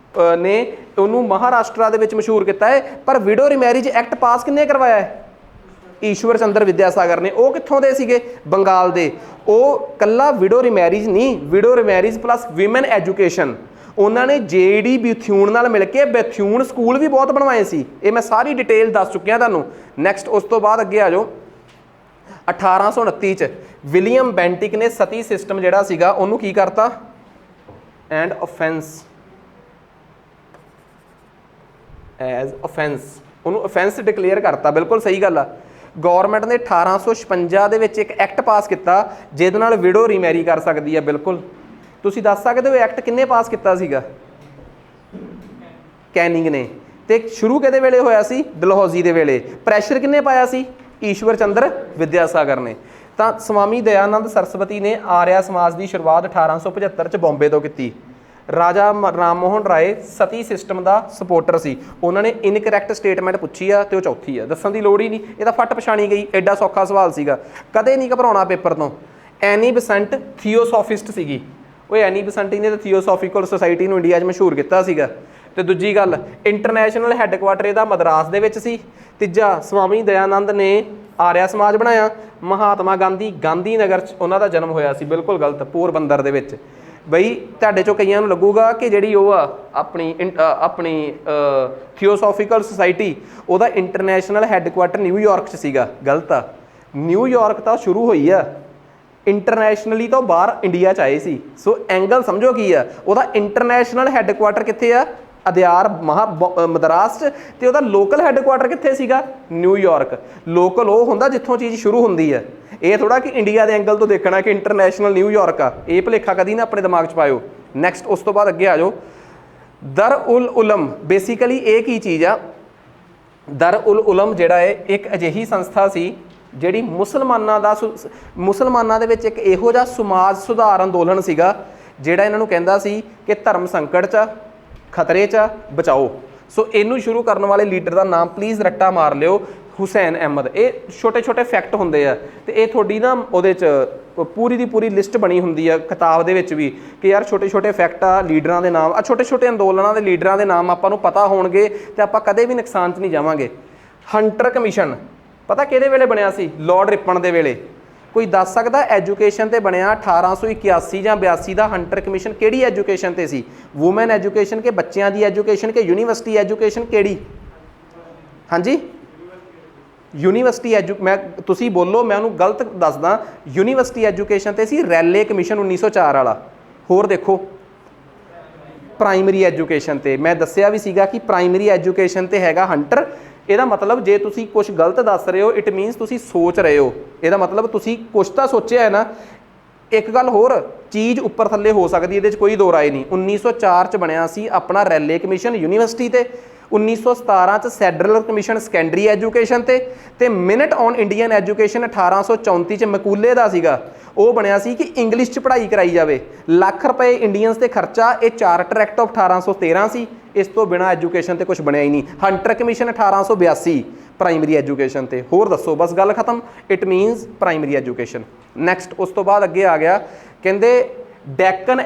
ਨੇ ਉਹਨੂੰ ਮਹਾਰਾਸ਼ਟਰ ਦੇ ਵਿੱਚ ਮਸ਼ਹੂਰ ਕੀਤਾ ਹੈ। ਪਰ ਵਿਡੋਰ ਮੈਰਿਜ ਐਕਟ ਪਾਸ ਕਿੰਨੇ ਕਰਵਾਇਆ ਹੈ? ਈਸ਼ਵਰ ਚੰਦਰ ਵਿਦਿਆਸਾਗਰ ਨੇ। ਉਹ ਕਿੱਥੋਂ ਦੇ ਸੀਗੇ? ਬੰਗਾਲ ਦੇ। ਉਹ ਕੱਲਾ ਵਿਡੋਰ ਮੈਰਿਜ ਨਹੀਂ, ਵਿਡੋਰ ਮੈਰਿਜ ਪਲੱਸ ਵਿਮਨ ਐਜੂਕੇਸ਼ਨ, ਉਹਨਾਂ ਨੇ JD ਬਿਥਿਊਨ ਨਾਲ ਮਿਲ ਕੇ ਬਿਥਿਊਨ ਸਕੂਲ ਵੀ ਬਹੁਤ ਬਣਵਾਏ ਸੀ। ਇਹ ਮੈਂ ਸਾਰੀ ਡਿਟੇਲ ਦੱਸ ਚੁੱਕਿਆ ਤੁਹਾਨੂੰ। ਨੈਕਸਟ ਉਸ ਤੋਂ ਬਾਅਦ ਅੱਗੇ ਆ ਜਾਓ। 1829 'ਚ ਵਿਲੀਅਮ ਬੈਂਟਿਕ ਨੇ ਸਤੀ ਸਿਸਟਮ ਜਿਹੜਾ ਸੀਗਾ ਉਹਨੂੰ ਕੀ ਕਰਤਾ? ਐਂਡ offense ਐਜ਼ offense, ਉਹਨੂੰ offense ਡਿਕਲੇਅਰ ਕਰਤਾ। ਬਿਲਕੁਲ ਸਹੀ ਗੱਲ ਆ। ਗੌਰਮੈਂਟ ਨੇ 1856 ਦੇ ਵਿੱਚ ਇੱਕ ਐਕਟ ਪਾਸ ਕੀਤਾ ਜਿਹਦੇ ਨਾਲ ਵਿਡੋ ਰੀਮੈਰੀ ਕਰ ਸਕਦੀ ਹੈ। ਬਿਲਕੁਲ ਤੁਸੀਂ ਦੱਸ ਸਕਦੇ ਹੋ ਐਕਟ ਕਿੰਨੇ ਪਾਸ ਕੀਤਾ ਸੀਗਾ? ਕੈਨਿੰਗ ਨੇ। ਤੇ ਸ਼ੁਰੂ ਕਿਹਦੇ ਵੇਲੇ ਹੋਇਆ ਸੀ? ਡਲਹੌਜ਼ੀ ਦੇ ਵੇਲੇ। ਪ੍ਰੈਸ਼ਰ ਕਿੰਨੇ ਪਾਇਆ ਸੀ? ਈਸ਼ਵਰ ਚੰਦਰ ਵਿਦਿਆਸਾਗਰ ਨੇ। ਤਾਂ ਸਵਾਮੀ ਦਇਆਨੰਦ ਸਰਸਵਤੀ ਨੇ ਆਰਿਆ ਸਮਾਜ ਦੀ ਸ਼ੁਰੂਆਤ 1875 'ਚ ਬੰਬੇ ਤੋਂ ਕੀਤੀ। ਰਾਜਾ ਰਾਮ ਮੋਹਨ ਰਾਏ ਸਤੀ ਸਿਸਟਮ ਦਾ ਸਪੋਰਟਰ ਸੀ। ਉਹਨਾਂ ਨੇ ਇਨਕਰੈਕਟ ਸਟੇਟਮੈਂਟ ਪੁੱਛੀ ਆ ਤੇ ਉਹ ਚੌਥੀ ਆ, ਦੱਸਣ ਦੀ ਲੋੜ ਹੀ ਨਹੀਂ, ਇਹ ਤਾਂ ਫੱਟ ਪਛਾਣੀ ਗਈ। ਐਡਾ ਸੌਖਾ ਸਵਾਲ ਸੀਗਾ, ਕਦੇ ਨਹੀਂ ਘਬਰਾਉਣਾ ਪੇਪਰ ਤੋਂ। ਐਨੀ ਬਸੰਟ ਥੀਓਸੋਫਿਸਟ ਸੀਗੀ। ਉਹ ਐਨੀ ਬਸੰਟ ਨੇ ਤਾਂ ਥੀਓਸੋਫੀਕਲ ਸੁਸਾਇਟੀ ਨੂੰ ਇੰਡੀਆ 'ਚ ਮਸ਼ਹੂਰ ਕੀਤਾ ਸੀਗਾ। ਤੇ ਦੂਜੀ ਗੱਲ, ਇੰਟਰਨੈਸ਼ਨਲ ਹੈੱਡਕੁਆਟਰ ਇਹਦਾ ਮਦਰਾਸ ਦੇ ਵਿੱਚ ਸੀ। ਤੀਜਾ, ਸਵਾਮੀ ਦਇਆਨੰਦ ਨੇ ਆਰਿਆ ਸਮਾਜ ਬਣਾਇਆ। ਮਹਾਤਮਾ ਗਾਂਧੀ ਗਾਂਧੀ ਨਗਰ 'ਚ ਉਹਨਾਂ ਦਾ ਜਨਮ ਹੋਇਆ ਸੀ। ਬਿਲਕੁਲ ਗਲਤ, ਪੋਰਬੰਦਰ ਦੇ ਵਿੱਚ। ਬਈ ਤੁਹਾਡੇ 'ਚੋਂ ਕਈਆਂ ਨੂੰ ਲੱਗੂਗਾ ਕਿ ਜਿਹੜੀ ਉਹ ਆ ਆਪਣੀ ਥੀਓਸੋਫੀਕਲ ਸੁਸਾਇਟੀ, ਉਹਦਾ ਇੰਟਰਨੈਸ਼ਨਲ ਹੈੱਡਕੁਆਟਰ ਨਿਊਯਾਰਕ 'ਚ ਸੀਗਾ। ਗਲਤ ਆ। ਨਿਊਯਾਰਕ ਤਾਂ ਸ਼ੁਰੂ ਹੋਈ ਆ, ਇੰਟਰਨੈਸ਼ਨਲੀ ਤੋਂ ਬਾਹਰ ਇੰਡੀਆ 'ਚ ਆਏ ਸੀ। ਸੋ ਐਂਗਲ ਸਮਝੋ ਕੀ ਆ, ਉਹਦਾ ਇੰਟਰਨੈਸ਼ਨਲ ਹੈੱਡਕੁਆਟਰ ਕਿੱਥੇ ਆ? ਅਦਿਆਰ ਮਦਰਾਸ 'ਚ। ਤੇ ਉਹਦਾ ਲੋਕਲ ਹੈੱਡਕੁਆਟਰ ਕਿੱਥੇ ਸੀਗਾ? ਨਿਊਯਾਰਕ। ਲੋਕਲ ਉਹ ਹੁੰਦਾ ਜਿੱਥੋਂ ਚੀਜ਼ ਸ਼ੁਰੂ ਹੁੰਦੀ ਹੈ। ਇਹ ਥੋੜਾ ਕਿ ਇੰਡੀਆ ਦੇ ਐਂਗਲ ਤੋਂ ਦੇਖਣਾ ਕਿ ਇੰਟਰਨੈਸ਼ਨਲ ਨਿਊਯਾਰਕ ਆ। ਇਹ ਭੁਲੇਖਾ ਕਦੀ ਨਾ ਆਪਣੇ ਦਿਮਾਗ 'ਚ ਪਾਇਓ। ਨੈਕਸਟ ਉਸ ਤੋਂ ਬਾਅਦ ਅੱਗੇ ਆ ਜਾਓ। ਦਰ ਉਲ ਉਲਮ, ਬੇਸਿਕਲੀ ਇਹ ਕੀ ਚੀਜ਼ ਆ? ਦਰ ਉਲ ਉਲਮ ਜਿਹੜਾ ਹੈ ਇੱਕ ਅਜਿਹੀ ਸੰਸਥਾ ਸੀ ਜਿਹੜੀ ਮੁਸਲਮਾਨਾਂ ਦੇ ਵਿੱਚ ਇੱਕ ਇਹੋ ਜਿਹਾ ਸਮਾਜ ਸੁਧਾਰ ਅੰਦੋਲਨ ਸੀਗਾ ਜਿਹੜਾ ਇਹਨਾਂ ਨੂੰ ਕਹਿੰਦਾ ਸੀ ਕਿ ਧਰਮ ਸੰਕਟ 'ਚ, ਖਤਰੇ 'ਚ, ਬਚਾਓ। ਸੋ ਇਹਨੂੰ ਸ਼ੁਰੂ ਕਰਨ ਵਾਲੇ ਲੀਡਰ ਦਾ ਨਾਮ ਪਲੀਜ਼ ਰੱਟਾ ਮਾਰ ਲਿਓ, ਹੁਸੈਨ ਅਹਿਮਦ। ਇਹ ਛੋਟੇ ਛੋਟੇ ਫੈਕਟ ਹੁੰਦੇ ਆ ਤੇ ਇਹ ਤੁਹਾਡੀ ਨਾ ਉਹਦੇ 'ਚ ਪੂਰੀ ਦੀ ਪੂਰੀ ਲਿਸਟ ਬਣੀ ਹੁੰਦੀ ਆ ਕਿਤਾਬ ਦੇ ਵਿੱਚ ਵੀ ਕਿ ਯਾਰ ਛੋਟੇ ਛੋਟੇ ਫੈਕਟ ਆ, ਲੀਡਰਾਂ ਦੇ ਨਾਮ ਆ, ਛੋਟੇ ਛੋਟੇ ਅੰਦੋਲਨਾਂ ਦੇ ਲੀਡਰਾਂ ਦੇ ਨਾਮ ਆਪਾਂ ਨੂੰ ਪਤਾ ਹੋਣਗੇ ਤੇ ਆਪਾਂ ਕਦੇ ਵੀ ਨੁਕਸਾਨ 'ਚ ਨਹੀਂ ਜਾਵਾਂਗੇ। ਹੰਟਰ ਕਮਿਸ਼ਨ ਪਤਾ ਕਿਹਦੇ ਵੇਲੇ ਬਣਿਆ ਸੀ? ਲਾਰਡ ਰਿਪਨ ਦੇ ਵੇਲੇ। ਕੋਈ ਦੱਸ ਸਕਦਾ ਐਜੂਕੇਸ਼ਨ ਤੇ ਬਣਿਆ 1881 ਜਾਂ 82 ਦਾ ਹੰਟਰ ਕਮਿਸ਼ਨ ਕਿਹੜੀ ਐਜੂਕੇਸ਼ਨ ਤੇ ਸੀ? ਵੂਮੈਨ ਐਜੂਕੇਸ਼ਨ ਕਿ ਬੱਚਿਆਂ ਦੀ ਐਜੂਕੇਸ਼ਨ ਕਿ ਯੂਨੀਵਰਸਿਟੀ ਐਜੂਕੇਸ਼ਨ ਕਿਹੜੀ? ਹਾਂਜੀ, ਯੂਨੀਵਰਸਿਟੀ ਮੈਂ ਤੁਸੀਂ ਬੋਲੋ, ਮੈਂ ਉਹਨੂੰ ਗਲਤ ਦੱਸਦਾ। ਯੂਨੀਵਰਸਿਟੀ ਐਜੂਕੇਸ਼ਨ ਤੇ ਸੀ ਰੈਲੇ ਕਮਿਸ਼ਨ 1904 ਵਾਲਾ। ਹੋਰ ਦੇਖੋ, ਪ੍ਰਾਇਮਰੀ ਐਜੂਕੇਸ਼ਨ ਤੇ ਮੈਂ ਦੱਸਿਆ ਵੀ ਸੀਗਾ ਕਿ ਪ੍ਰਾਇਮਰੀ ਐਜੂਕੇਸ਼ਨ ਤੇ ਹੈਗਾ ਹੰਟਰ। ਇਹਦਾ ਮਤਲਬ ਜੇ ਤੁਸੀਂ ਕੁਝ ਗਲਤ ਦੱਸ ਰਹੇ ਹੋ ਇਟ ਮੀਨਸ ਤੁਸੀਂ ਸੋਚ ਰਹੇ ਹੋ, ਇਹਦਾ ਮਤਲਬ ਤੁਸੀਂ ਕੁਝ ਤਾਂ ਸੋਚਿਆ ਹੈ ਨਾ। ਇੱਕ ਗੱਲ ਹੋਰ, ਚੀਜ਼ ਉੱਪਰ ਥੱਲੇ ਹੋ ਸਕਦੀ, ਇਹਦੇ 'ਚ ਕੋਈ ਦੋ ਰਾਏ ਨਹੀਂ। 1904 'ਚ ਬਣਿਆ ਸੀ ਆਪਣਾ ਰੈਲੇ ਕਮਿਸ਼ਨ ਯੂਨੀਵਰਸਿਟੀ ਤੇ, 1917 'ਚ ਸੈਡਰਲ ਕਮਿਸ਼ਨ ਸੈਕੰਡਰੀ ਐਜੂਕੇਸ਼ਨ ਤੇ ਮਿੰਟ ਔਨ ਇੰਡੀਅਨ ਐਜੂਕੇਸ਼ਨ 1834 'ਚ ਮਕੂਲੇ ਦਾ ਸੀਗਾ, ਉਹ ਬਣਿਆ ਸੀ ਕਿ ਇੰਗਲਿਸ਼ 'ਚ ਪੜ੍ਹਾਈ ਕਰਾਈ ਜਾਵੇ। ਲੱਖ ਰੁਪਏ ਇੰਡੀਅਨਸ ਤੇ ਖਰਚਾ। ਇਹ ਚਾਰਟਰ ਐਕਟ ਆਫ 1813 ਸੀ। ਇਸ ਤੋਂ ਬਿਨਾਂ ਐਜੂਕੇਸ਼ਨ ਤੇ ਕੁਝ ਬਣਿਆ ਹੀ ਨਹੀਂ। ਹੰਟਰ ਕਮਿਸ਼ਨ 1882 ਪ੍ਰਾਇਮਰੀ ਐਜੂਕੇਸ਼ਨ ਤੇ। ਹੋਰ ਦੱਸੋ, ਬਸ ਗੱਲ ਖਤਮ। It means primary education. Next ਉਸ ਤੋਂ ਬਾਅਦ ਅੱਗੇ ਆ ਗਿਆ, ਕਹਿੰਦੇ ਡੈਕਨ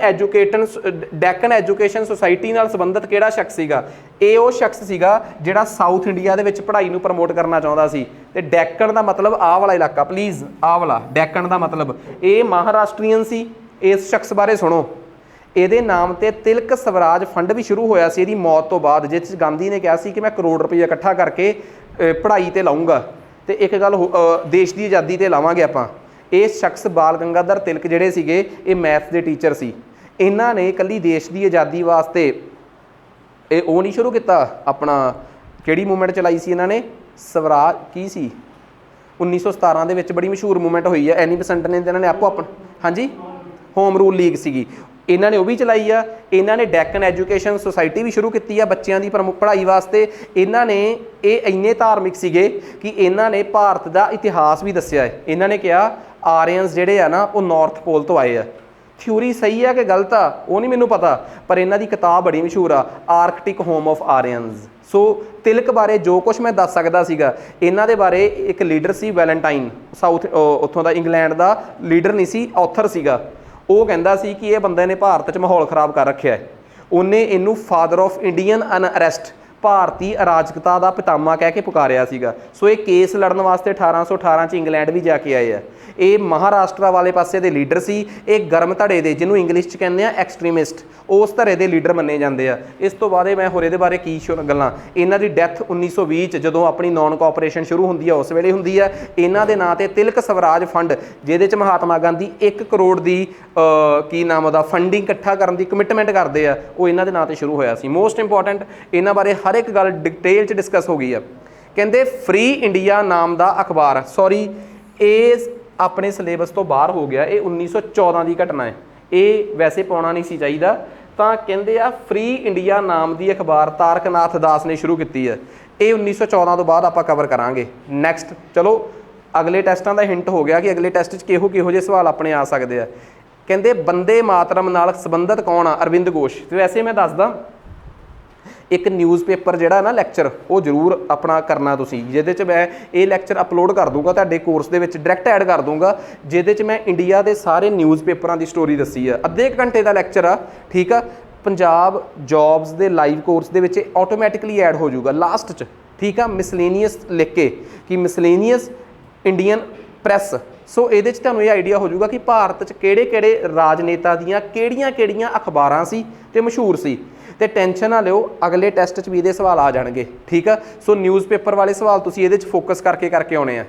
ਐਜੂਕੇਸ਼ਨ ਸੁਸਾਇਟੀ ਨਾਲ ਸੰਬੰਧਿਤ ਕਿਹੜਾ ਸ਼ਖਸ ਸੀਗਾ? ਇਹ ਉਹ ਸ਼ਖਸ ਸੀਗਾ ਜਿਹੜਾ ਸਾਊਥ ਇੰਡੀਆ ਦੇ ਵਿੱਚ ਪੜ੍ਹਾਈ ਨੂੰ ਪ੍ਰਮੋਟ ਕਰਨਾ ਚਾਹੁੰਦਾ ਸੀ। ਤੇ ਡੈਕਨ ਦਾ ਮਤਲਬ ਆਹ ਵਾਲਾ ਇਲਾਕਾ, ਪਲੀਜ਼ ਆਹ ਵਾਲਾ ਡੈਕਨ ਦਾ ਮਤਲਬ, ਇਹ ਮਹਾਰਾਸ਼ਟਰੀਅਨ ਸੀ। ਇਸ ਸ਼ਖਸ ਬਾਰੇ ਸੁਣੋ, ਇਹਦੇ ਨਾਮ ਤੇ ਤਿਲਕ ਸਵਰਾਜ ਫੰਡ ਵੀ ਸ਼ੁਰੂ ਹੋਇਆ ਸੀ ਇਹਦੀ ਮੌਤ ਤੋਂ ਬਾਅਦ, ਜਿਸ 'ਚ ਗਾਂਧੀ ਨੇ ਕਿਹਾ ਸੀ ਕਿ ਮੈਂ ਕਰੋੜ ਰੁਪਈਆ ਇਕੱਠਾ ਕਰਕੇ ਪੜ੍ਹਾਈ ਤੇ ਲਾਊਂਗਾ ਤੇ ਇੱਕ ਗੱਲ ਦੇਸ਼ ਦੀ ਆਜ਼ਾਦੀ ਤੇ ਲਾਵਾਂਗੇ ਆਪਾਂ। ਇਹ ਸ਼ਖਸ ਬਾਲ ਗੰਗਾਧਰ ਤਿਲਕ ਜਿਹੜੇ ਸੀਗੇ, ਇਹ ਮੈਥ ਦੇ ਟੀਚਰ ਸੀ। ਇਹਨਾਂ ਨੇ ਇਕੱਲੀ ਦੇਸ਼ ਦੀ ਆਜ਼ਾਦੀ ਵਾਸਤੇ ਇਹ ਉਹ ਨਹੀਂ ਸ਼ੁਰੂ ਕੀਤਾ, ਆਪਣਾ ਕਿਹੜੀ ਮੂਵਮੈਂਟ ਚਲਾਈ ਸੀ ਇਹਨਾਂ ਨੇ? ਸਵਰਾਜ ਕੀ ਸੀ 1917 ਦੇ ਵਿੱਚ ਬੜੀ ਮਸ਼ਹੂਰ ਮੂਵਮੈਂਟ ਹੋਈ ਹੈ, ਐਨੀ ਬਸੰਟ ਨੇ, ਇਹਨਾਂ ਨੇ ਆਪੋ ਆਪਣਾ, ਹਾਂਜੀ ਹੋਮ ਰੂਲ ਲੀਗ ਸੀਗੀ, ਇਹਨਾਂ ਨੇ ਉਹ ਵੀ ਚਲਾਈ ਆ। ਇਹਨਾਂ ਨੇ ਡੈਕਨ ਐਜੂਕੇਸ਼ਨ ਸੁਸਾਇਟੀ ਵੀ ਸ਼ੁਰੂ ਕੀਤੀ ਆ ਬੱਚਿਆਂ ਦੀ ਪੜ੍ਹਾਈ ਵਾਸਤੇ। ਇਹਨਾਂ ਨੇ ਇਹ ਇੰਨੇ ਧਾਰਮਿਕ ਸੀਗੇ ਕਿ ਇਹਨਾਂ ਨੇ ਭਾਰਤ ਦਾ ਇਤਿਹਾਸ ਵੀ ਦੱਸਿਆ ਹੈ। ਇਹਨਾਂ ਨੇ ਕਿਹਾ ਆਰੀਅਨਸ ਜਿਹੜੇ ਆ ਨਾ ਉਹ ਨਾਰਥ ਪੋਲ ਤੋਂ ਆਏ ਆ। ਥਿਊਰੀ ਸਹੀ ਆ ਕਿ ਗਲਤ ਆ ਉਹ ਨਹੀਂ ਮੈਨੂੰ ਪਤਾ, ਪਰ ਇਹਨਾਂ ਦੀ ਕਿਤਾਬ ਬੜੀ ਮਸ਼ਹੂਰ ਆ, ਆਰਕਟਿਕ ਹੋਮ ਆਫ ਆਰੀਅਨਸ। ਸੋ ਤਿਲਕ ਬਾਰੇ ਜੋ ਕੁਛ ਮੈਂ ਦੱਸ ਸਕਦਾ ਸੀਗਾ। ਇਹਨਾਂ ਦੇ ਬਾਰੇ ਇੱਕ ਲੀਡਰ ਸੀ ਵੈਲੈਂਟਾਈਨ, ਸਾਊਥ ਉੱਥੋਂ ਦਾ ਇੰਗਲੈਂਡ ਦਾ ਲੀਡਰ ਨਹੀਂ ਸੀ, ਆਥਰ ਸੀਗਾ। ਉਹ ਕਹਿੰਦਾ ਸੀ ਕਿ ਇਹ ਬੰਦੇ ਨੇ ਭਾਰਤ 'ਚ ਮਾਹੌਲ ਖ਼ਰਾਬ ਕਰ ਰੱਖਿਆ ਹੈ। ਉਹਨੇ ਇਹਨੂੰ ਫਾਦਰ ਆਫ ਇੰਡੀਅਨ ਅਨਅਰੈਸਟ, ਭਾਰਤੀ ਅਰਾਜਕਤਾ ਦਾ ਪਿਤਾਮਾ ਕਹਿ ਕੇ ਪੁਕਾਰਿਆ ਸੀਗਾ। ਸੋ ਇਹ ਕੇਸ ਲੜਨ ਵਾਸਤੇ 1818 'ਚ ਇੰਗਲੈਂਡ ਵੀ ਜਾ ਕੇ ਆਏ ਆ। ਇਹ ਮਹਾਰਾਸ਼ਟਰਾ ਵਾਲੇ ਪਾਸੇ ਦੇ ਲੀਡਰ ਸੀ। ਇਹ ਗਰਮ ਧੜੇ ਦੇ, ਜਿਹਨੂੰ ਇੰਗਲਿਸ਼ 'ਚ ਕਹਿੰਦੇ ਆ ਐਕਸਟਰੀਮਿਸਟ, ਉਸ ਧੜੇ ਦੇ ਲੀਡਰ ਮੰਨੇ ਜਾਂਦੇ ਆ। ਇਸ ਤੋਂ ਬਾਅਦ ਮੈਂ ਹੋਰ ਇਹਦੇ ਬਾਰੇ ਕੀ ਗੱਲਾਂ, ਇਹਨਾਂ ਦੀ ਡੈਥ 1920 'ਚ ਜਦੋਂ ਆਪਣੀ ਨੌਨ ਕੋਆਪਰੇਸ਼ਨ ਸ਼ੁਰੂ ਹੁੰਦੀ ਆ ਉਸ ਵੇਲੇ ਹੁੰਦੀ ਆ। ਇਹਨਾਂ ਦੇ ਨਾਂ ਤੇ ਤਿਲਕ ਸਵਰਾਜ ਫੰਡ, ਜਿਹਦੇ 'ਚ ਮਹਾਤਮਾ ਗਾਂਧੀ 1 ਕਰੋੜ ਦੀ ਕੀ ਨਾਮ ਉਹਦਾ ਫੰਡਿੰਗ ਇਕੱਠਾ ਕਰਨ ਦੀ ਕਮਿਟਮੈਂਟ ਕਰਦੇ ਆ, ਉਹ ਇਹਨਾਂ ਦੇ ਨਾਂ ਤੇ ਸ਼ੁਰੂ ਹੋਇਆ ਸੀ। ਮੋਸਟ ਇੰਪੋਰਟੈਂਟ, ਇਹਨਾਂ ਬਾਰੇ ਹਰ ਇੱਕ ਗੱਲ ਡਿਟੇਲ 'ਚ ਡਿਸਕਸ ਹੋ ਗਈ ਆ। ਕਹਿੰਦੇ ਫ੍ਰੀ ਇੰਡੀਆ ਨਾਮ ਦਾ ਅਖਬਾਰ, ਸੌਰੀ ਇਹ ਆਪਣੇ ਸਿਲੇਬਸ ਤੋਂ ਬਾਹਰ ਹੋ ਗਿਆ, ਇਹ 1914 ਦੀ ਘਟਨਾ ਹੈ, ਇਹ ਵੈਸੇ ਪਾਉਣਾ ਨਹੀਂ ਸੀ ਚਾਹੀਦਾ। ਤਾਂ ਕਹਿੰਦੇ ਆ ਫ੍ਰੀ ਇੰਡੀਆ ਨਾਮ ਦੀ ਅਖਬਾਰ ਤਾਰਕ ਨਾਥ ਦਾਸ ਨੇ ਸ਼ੁਰੂ ਕੀਤੀ ਹੈ। ਇਹ 1914 ਤੋਂ ਬਾਅਦ ਆਪਾਂ ਕਵਰ ਕਰਾਂਗੇ। ਨੈਕਸਟ ਚਲੋ ਅਗਲੇ ਟੈਸਟਾਂ ਦਾ ਹਿੰਟ ਹੋ ਗਿਆ ਕਿ ਅਗਲੇ ਟੈਸਟ 'ਚ ਕਿਹੋ ਜਿਹੇ ਸਵਾਲ ਆਪਣੇ ਆ ਸਕਦੇ ਆ। ਕਹਿੰਦੇ ਬੰਦੇ ਮਾਤਰਮ ਨਾਲ ਸੰਬੰਧਿਤ ਕੌਣ ਆ? ਅਰਵਿੰਦ ਘੋਸ਼। ਤੇ ਵੈਸੇ ਮੈਂ ਦੱਸਦਾ, ਇੱਕ ਨਿਊਜ਼ਪੇਪਰ ਜਿਹੜਾ ਨਾ ਲੈਕਚਰ ਉਹ ਜ਼ਰੂਰ ਆਪਣਾ ਕਰਨਾ ਤੁਸੀਂ, ਜਿਹਦੇ 'ਚ ਮੈਂ ਇਹ ਲੈਕਚਰ ਅਪਲੋਡ ਕਰ ਦੂੰਗਾ ਤੁਹਾਡੇ ਕੋਰਸ ਦੇ ਵਿੱਚ, ਡਾਇਰੈਕਟ ਐਡ ਕਰ ਦੂੰਗਾ, ਜਿਹਦੇ 'ਚ ਮੈਂ ਇੰਡੀਆ ਦੇ ਸਾਰੇ ਨਿਊਜ਼ਪੇਪਰਾਂ ਦੀ ਸਟੋਰੀ ਦੱਸੀ ਆ। ਅੱਧੇ ਘੰਟੇ ਦਾ ਲੈਕਚਰ ਆ, ਠੀਕ ਆ। ਪੰਜਾਬ ਜੌਬਸ ਦੇ ਲਾਈਵ ਕੋਰਸ ਦੇ ਵਿੱਚ ਆਟੋਮੈਟਿਕਲੀ ਐਡ ਹੋ ਜਾਊਗਾ ਲਾਸਟ 'ਚ, ਠੀਕ ਆ। ਮਿਸਲੇਨੀਅਸ ਲਿਖ ਕੇ ਕਿ ਮਿਸਲੇਨੀਅਸ ਇੰਡੀਅਨ ਪ੍ਰੈਸ। ਸੋ ਇਹਦੇ 'ਚ ਤੁਹਾਨੂੰ ਇਹ ਆਈਡੀਆ ਹੋ ਜਾਊਗਾ ਕਿ ਭਾਰਤ 'ਚ ਕਿਹੜੇ ਰਾਜਨੇਤਾ ਦੀਆਂ ਕਿਹੜੀਆਂ ਅਖਬਾਰਾਂ ਸੀ ਤੇ ਮਸ਼ਹੂਰ ਸੀ। ਤੇ ਟੈਨਸ਼ਨ ਨਾ ਲਿਓ, ਅਗਲੇ ਟੈਸਟ 'ਚ ਵੀ ਇਹਦੇ ਸਵਾਲ ਆ ਜਾਣਗੇ, ਠੀਕ ਆ। ਸੋ ਨਿਊਜ਼ਪੇਪਰ ਵਾਲੇ ਸਵਾਲ ਤੁਸੀਂ ਇਹਦੇ 'ਚ ਫੋਕਸ ਕਰਕੇ ਆਉਣੇ ਆ।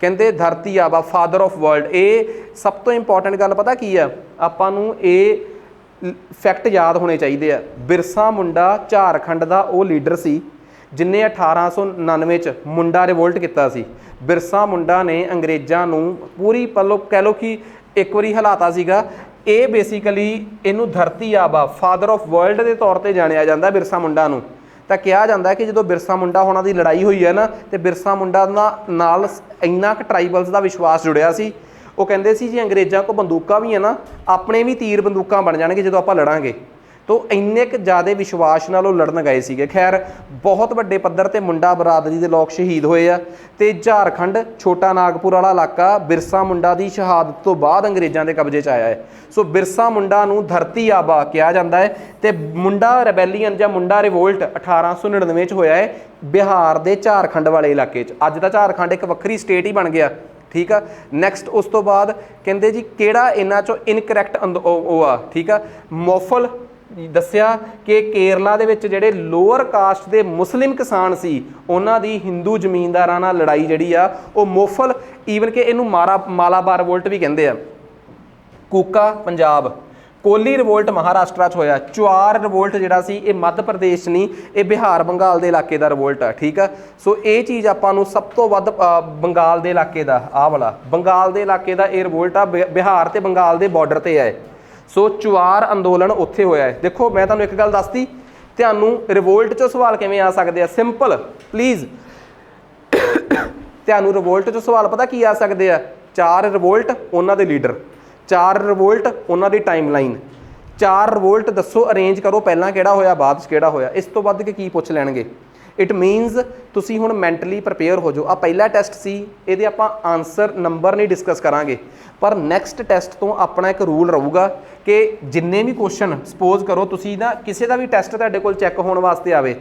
ਕਹਿੰਦੇ ਧਰਤੀ ਆਬਾ ਫਾਦਰ ਆਫ ਵਰਲਡ, ਇਹ ਸਭ ਤੋਂ ਇੰਪੋਰਟੈਂਟ ਗੱਲ ਪਤਾ ਕੀ ਆ? ਆਪਾਂ ਨੂੰ ਇਹ ਫੈਕਟ ਯਾਦ ਹੋਣੇ ਚਾਹੀਦੇ ਆ। ਬਿਰਸਾ ਮੁੰਡਾ ਝਾਰਖੰਡ ਦਾ ਉਹ ਲੀਡਰ ਸੀ ਜਿਨੇ 1899 'ਚ ਮੁੰਡਾ ਰਿਵੋਲਟ ਕੀਤਾ ਸੀ। ਬਿਰਸਾ ਮੁੰਡਾ ਨੇ ਅੰਗਰੇਜ਼ਾਂ ਨੂੰ ਪੂਰੀ ਪੱਲੋ ਕਹਿ ਲਓ ਕਿ ਇੱਕ ਵਾਰੀ ਹਿਲਾਤਾ ਸੀਗਾ। ਇਹ ਬੇਸਿਕਲੀ ਇਹਨੂੰ ਧਰਤੀ ਆਬਾ ਫਾਦਰ ਆਫ ਵਰਲਡ ਦੇ ਤੌਰ ਤੇ ਜਾਣਿਆ ਜਾਂਦਾ ਬਿਰਸਾ ਮੁੰਡਾ ਨੂੰ। ਤਾਂ ਕਿਹਾ ਜਾਂਦਾ ਕਿ ਜਦੋਂ ਬਿਰਸਾ ਮੁੰਡਾ ਹੋਣਾ ਦੀ ਲੜਾਈ ਹੋਈ ਹੈ ਨਾ, ਤੇ ਬਿਰਸਾ ਮੁੰਡਾ ਨਾਲ ਇੰਨਾ ਕੁ ਟਰਾਈਬਲਸ ਦਾ ਵਿਸ਼ਵਾਸ ਜੁੜਿਆ ਸੀ। ਉਹ ਕਹਿੰਦੇ ਸੀ ਜੀ ਅੰਗਰੇਜ਼ਾਂ ਕੋਲ ਬੰਦੂਕਾਂ ਵੀ ਹੈ ਨਾ, ਆਪਣੇ ਵੀ ਤੀਰ ਬੰਦੂਕਾਂ ਬਣ ਜਾਣਗੇ ਜਦੋਂ ਆਪਾਂ ਲੜਾਂਗੇ। ਤੋ ਇੰਨੇ ਕੁ ਜ਼ਿਆਦਾ ਵਿਸ਼ਵਾਸ ਨਾਲ ਉਹ ਲੜਨ ਗਏ ਸੀਗੇ। ਖੈਰ ਬਹੁਤ ਵੱਡੇ ਪੱਧਰ 'ਤੇ ਮੁੰਡਾ ਬਰਾਦਰੀ ਦੇ ਲੋਕ ਸ਼ਹੀਦ ਹੋਏ ਆ। ਤੇ ਝਾਰਖੰਡ ਛੋਟਾ ਨਾਗਪੁਰ ਵਾਲਾ ਇਲਾਕਾ ਬਿਰਸਾ ਮੁੰਡਾ ਦੀ ਸ਼ਹਾਦਤ ਤੋਂ ਬਾਅਦ ਅੰਗਰੇਜ਼ਾਂ ਦੇ ਕਬਜ਼ੇ 'ਚ ਆਇਆ ਹੈ। ਸੋ ਬਿਰਸਾ ਮੁੰਡਾ ਨੂੰ ਧਰਤੀ ਆਬਾ ਕਿਹਾ ਜਾਂਦਾ ਹੈ। ਤੇ ਮੁੰਡਾ ਰੈਬੈਲੀਅਨ ਜਾਂ ਮੁੰਡਾ ਰਿਵੋਲਟ 1899 'ਚ ਹੋਇਆ ਹੈ ਬਿਹਾਰ ਦੇ ਝਾਰਖੰਡ ਵਾਲੇ ਇਲਾਕੇ 'ਚ। ਅੱਜ ਦਾ ਝਾਰਖੰਡ ਇੱਕ ਵੱਖਰੀ ਸਟੇਟ ਹੀ ਬਣ ਗਿਆ, ਠੀਕ ਆ। ਨੈਕਸਟ ਉਸ ਤੋਂ ਬਾਅਦ ਕਹਿੰਦੇ ਜੀ ਕਿਹੜਾ ਇਹਨਾਂ 'ਚੋਂ ਇਨਕਰੈਕਟ ਉਹ ਆ, ਠੀਕ ਆ। ਮੋਫਲ ਦੱਸਿਆ ਕਿ ਕੇਰਲਾ ਦੇ ਵਿੱਚ ਜਿਹੜੇ ਲੋਅਰ ਕਾਸਟ ਦੇ ਮੁਸਲਿਮ ਕਿਸਾਨ ਸੀ, ਉਹਨਾਂ ਦੀ ਹਿੰਦੂ ਜ਼ਮੀਨਦਾਰਾਂ ਨਾਲ ਲੜਾਈ ਜਿਹੜੀ ਆ ਉਹ ਮੋਫਲ, ਈਵਨ ਕਿ ਇਹਨੂੰ ਮਾਲਾਬਾਰ ਰਿਵੋਲਟ ਵੀ ਕਹਿੰਦੇ ਆ। ਕੂਕਾ ਪੰਜਾਬ, ਕੋਲੀ ਰਿਵੋਲਟ ਮਹਾਰਾਸ਼ਟਰ 'ਚ ਹੋਇਆ, ਚੁਆਰ ਰਿਵੋਲਟ ਜਿਹੜਾ ਸੀ ਇਹ ਮੱਧ ਪ੍ਰਦੇਸ਼ ਨਹੀਂ, ਇਹ ਬਿਹਾਰ ਬੰਗਾਲ ਦੇ ਇਲਾਕੇ ਦਾ ਰਿਵੋਲਟ ਆ, ਠੀਕ ਆ। ਸੋ ਇਹ ਚੀਜ਼ ਆਪਾਂ ਨੂੰ ਸਭ ਤੋਂ ਵੱਧ ਬੰਗਾਲ ਦੇ ਇਲਾਕੇ ਦਾ, ਆਹ ਵਾਲਾ ਬੰਗਾਲ ਦੇ ਇਲਾਕੇ ਦਾ ਇਹ ਰਿਵੋਲਟ ਆ, ਬਿਹਾਰ ਤੇ ਬੰਗਾਲ ਦੇ ਬਾਰਡਰ ਤੇ ਹੈ। ਸੋ ਚੁਆਰ ਅੰਦੋਲਨ ਉੱਥੇ ਹੋਇਆ ਹੈ। ਦੇਖੋ ਮੈਂ ਤੁਹਾਨੂੰ ਇੱਕ ਗੱਲ ਦੱਸਤੀ, ਤੁਹਾਨੂੰ ਰਿਵੋਲਟ 'ਚੋਂ ਸਵਾਲ ਕਿਵੇਂ ਆ ਸਕਦੇ ਆ, ਸਿੰਪਲ ਪਲੀਜ਼। ਤੁਹਾਨੂੰ ਰਿਵੋਲਟ 'ਚੋਂ ਸਵਾਲ ਪਤਾ ਕੀ ਆ ਸਕਦੇ ਆ, 4 ਰਿਵੋਲਟ ਉਹਨਾਂ ਦੇ ਲੀਡਰ, 4 ਰਿਵੋਲਟ ਉਹਨਾਂ ਦੀ ਟਾਈਮਲਾਈਨ, 4 ਰਿਵੋਲਟ ਦੱਸੋ ਅਰੇਂਜ ਕਰੋ ਪਹਿਲਾਂ ਕਿਹੜਾ ਹੋਇਆ ਬਾਅਦ 'ਚ ਕਿਹੜਾ ਹੋਇਆ, ਇਸ ਤੋਂ ਵੱਧ ਕੇ ਕੀ ਪੁੱਛ ਲੈਣਗੇ। ਇਟ ਮੀਨਸ ਤੁਸੀਂ ਹੁਣ ਮੈਂਟਲੀ ਪ੍ਰਪੇਅਰ ਹੋ ਜਾਓ। ਆ ਪਹਿਲਾ ਟੈਸਟ ਸੀ, ਇਹਦੇ ਆਪਾਂ ਆਨਸਰ ਨੰਬਰ ਨਹੀਂ ਡਿਸਕਸ ਕਰਾਂਗੇ, ਪਰ ਨੈਕਸਟ ਟੈਸਟ ਤੋਂ ਆਪਣਾ ਇੱਕ ਰੂਲ ਰਹੂਗਾ ਕਿ ਜਿੰਨੇ ਵੀ ਕੁਐਸਚਨ ਸਪੋਜ਼ ਕਰੋ ਤੁਸੀਂ ਨਾ ਕਿਸੇ ਦਾ ਵੀ ਟੈਸਟ ਤੁਹਾਡੇ ਕੋਲ ਚੈੱਕ ਹੋਣ ਵਾਸਤੇ ਆਵੇ,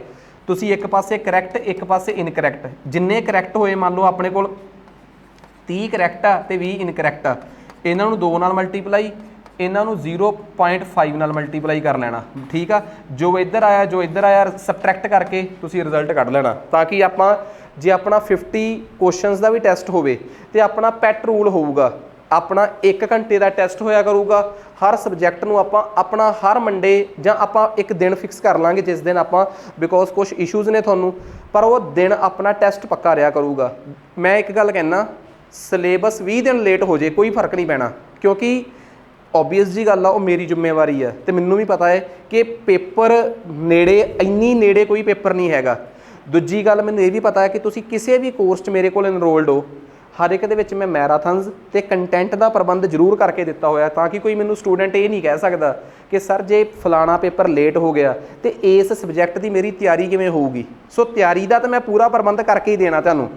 ਤੁਸੀਂ ਇੱਕ ਪਾਸੇ ਕਰੈਕਟ ਇੱਕ ਪਾਸੇ ਇਨਕਰੈਕਟ, ਜਿੰਨੇ ਕਰੈਕਟ ਹੋਏ ਮੰਨ ਲਓ ਆਪਣੇ ਕੋਲ 30 ਕਰੈਕਟ ਆ ਤੇ 20 ਇਨਕਰੈਕਟ ਆ, ਇਹਨਾਂ ਨੂੰ 2 ਨਾਲ ਮਲਟੀਪਲਾਈ, ਇਹਨਾਂ ਨੂੰ 0.5 ਨਾਲ ਮਲਟੀਪਲਾਈ ਕਰ ਲੈਣਾ, ਠੀਕ ਆ। ਜੋ ਇੱਧਰ ਆਇਆ ਸਬਟਰੈਕਟ ਕਰਕੇ ਤੁਸੀਂ ਰਿਜ਼ਲਟ ਕੱਢ ਲੈਣਾ, ਤਾਂ ਕਿ ਆਪਾਂ ਜੇ ਆਪਣਾ 50 ਕੁਐਸਚਨਸ ਦਾ ਵੀ ਟੈਸਟ ਹੋਵੇ ਤੇ ਆਪਣਾ ਪੈਟ ਰੂਲ ਹੋਊਗਾ, ਆਪਣਾ 1 ਘੰਟੇ ਦਾ ਟੈਸਟ ਹੋਇਆ ਕਰੂਗਾ ਹਰ ਸਬਜੈਕਟ ਨੂੰ। ਆਪਾਂ ਆਪਣਾ ਹਰ ਮੰਡੇ ਜਾਂ ਆਪਾਂ ਇੱਕ ਦਿਨ ਫਿਕਸ ਕਰ ਲਾਂਗੇ ਜਿਸ ਦਿਨ ਆਪਾਂ, ਬਿਕੋਜ਼ ਕੁਝ ਇਸ਼ੂਜ਼ ਨੇ ਤੁਹਾਨੂੰ, ਪਰ ਉਹ ਦਿਨ ਆਪਣਾ ਟੈਸਟ ਪੱਕਾ ਰਿਹਾ ਕਰੂਗਾ। ਮੈਂ ਇੱਕ ਗੱਲ ਕਹਿਣਾ, ਸਿਲੇਬਸ 20 ਦਿਨ ਲੇਟ ਹੋ ਜੇ ਕੋਈ ਫਰਕ ਨਹੀਂ ਪੈਣਾ, ਕਿਉਂਕਿ ਓਬਵੀਅਸ ਜੀ ਗੱਲ ਆ ਉਹ ਮੇਰੀ ਜ਼ਿੰਮੇਵਾਰੀ ਹੈ ਤੇ ਮੈਨੂੰ ਵੀ ਪਤਾ ਹੈ ਕਿ ਪੇਪਰ ਨੇੜੇ, ਇੰਨੀ ਨੇੜੇ ਕੋਈ ਪੇਪਰ ਨਹੀਂ ਹੈਗਾ। ਦੂਜੀ ਗੱਲ ਮੈਨੂੰ ਇਹ ਵੀ ਪਤਾ ਹੈ ਕਿ ਤੁਸੀਂ ਕਿਸੇ ਵੀ ਕੋਰਸ 'ਚ ਮੇਰੇ ਕੋਲ ਇਨਰੋਲਡ ਹੋ, ਹਰ ਇੱਕ ਦੇ ਵਿੱਚ ਮੈਂ ਮੈਰਾਥਨਸ ਤੇ ਕੰਟੈਂਟ ਦਾ ਪ੍ਰਬੰਧ ਜ਼ਰੂਰ ਕਰਕੇ ਦਿੱਤਾ ਹੋਇਆ, ਤਾਂ ਕਿ ਕੋਈ ਮੈਨੂੰ ਸਟੂਡੈਂਟ ਇਹ ਨਹੀਂ ਕਹਿ ਸਕਦਾ ਕਿ ਸਰ ਜੇ ਫਲਾਣਾ ਪੇਪਰ ਲੇਟ ਹੋ ਗਿਆ ਤੇ ਇਸ ਸਬਜੈਕਟ ਦੀ ਮੇਰੀ ਤਿਆਰੀ ਕਿਵੇਂ ਹੋਊਗੀ। ਸੋ ਤਿਆਰੀ ਦਾ ਤਾਂ ਮੈਂ ਪੂਰਾ ਪ੍ਰਬੰਧ ਕਰਕੇ ਹੀ ਦੇਣਾ ਤੁਹਾਨੂੰ,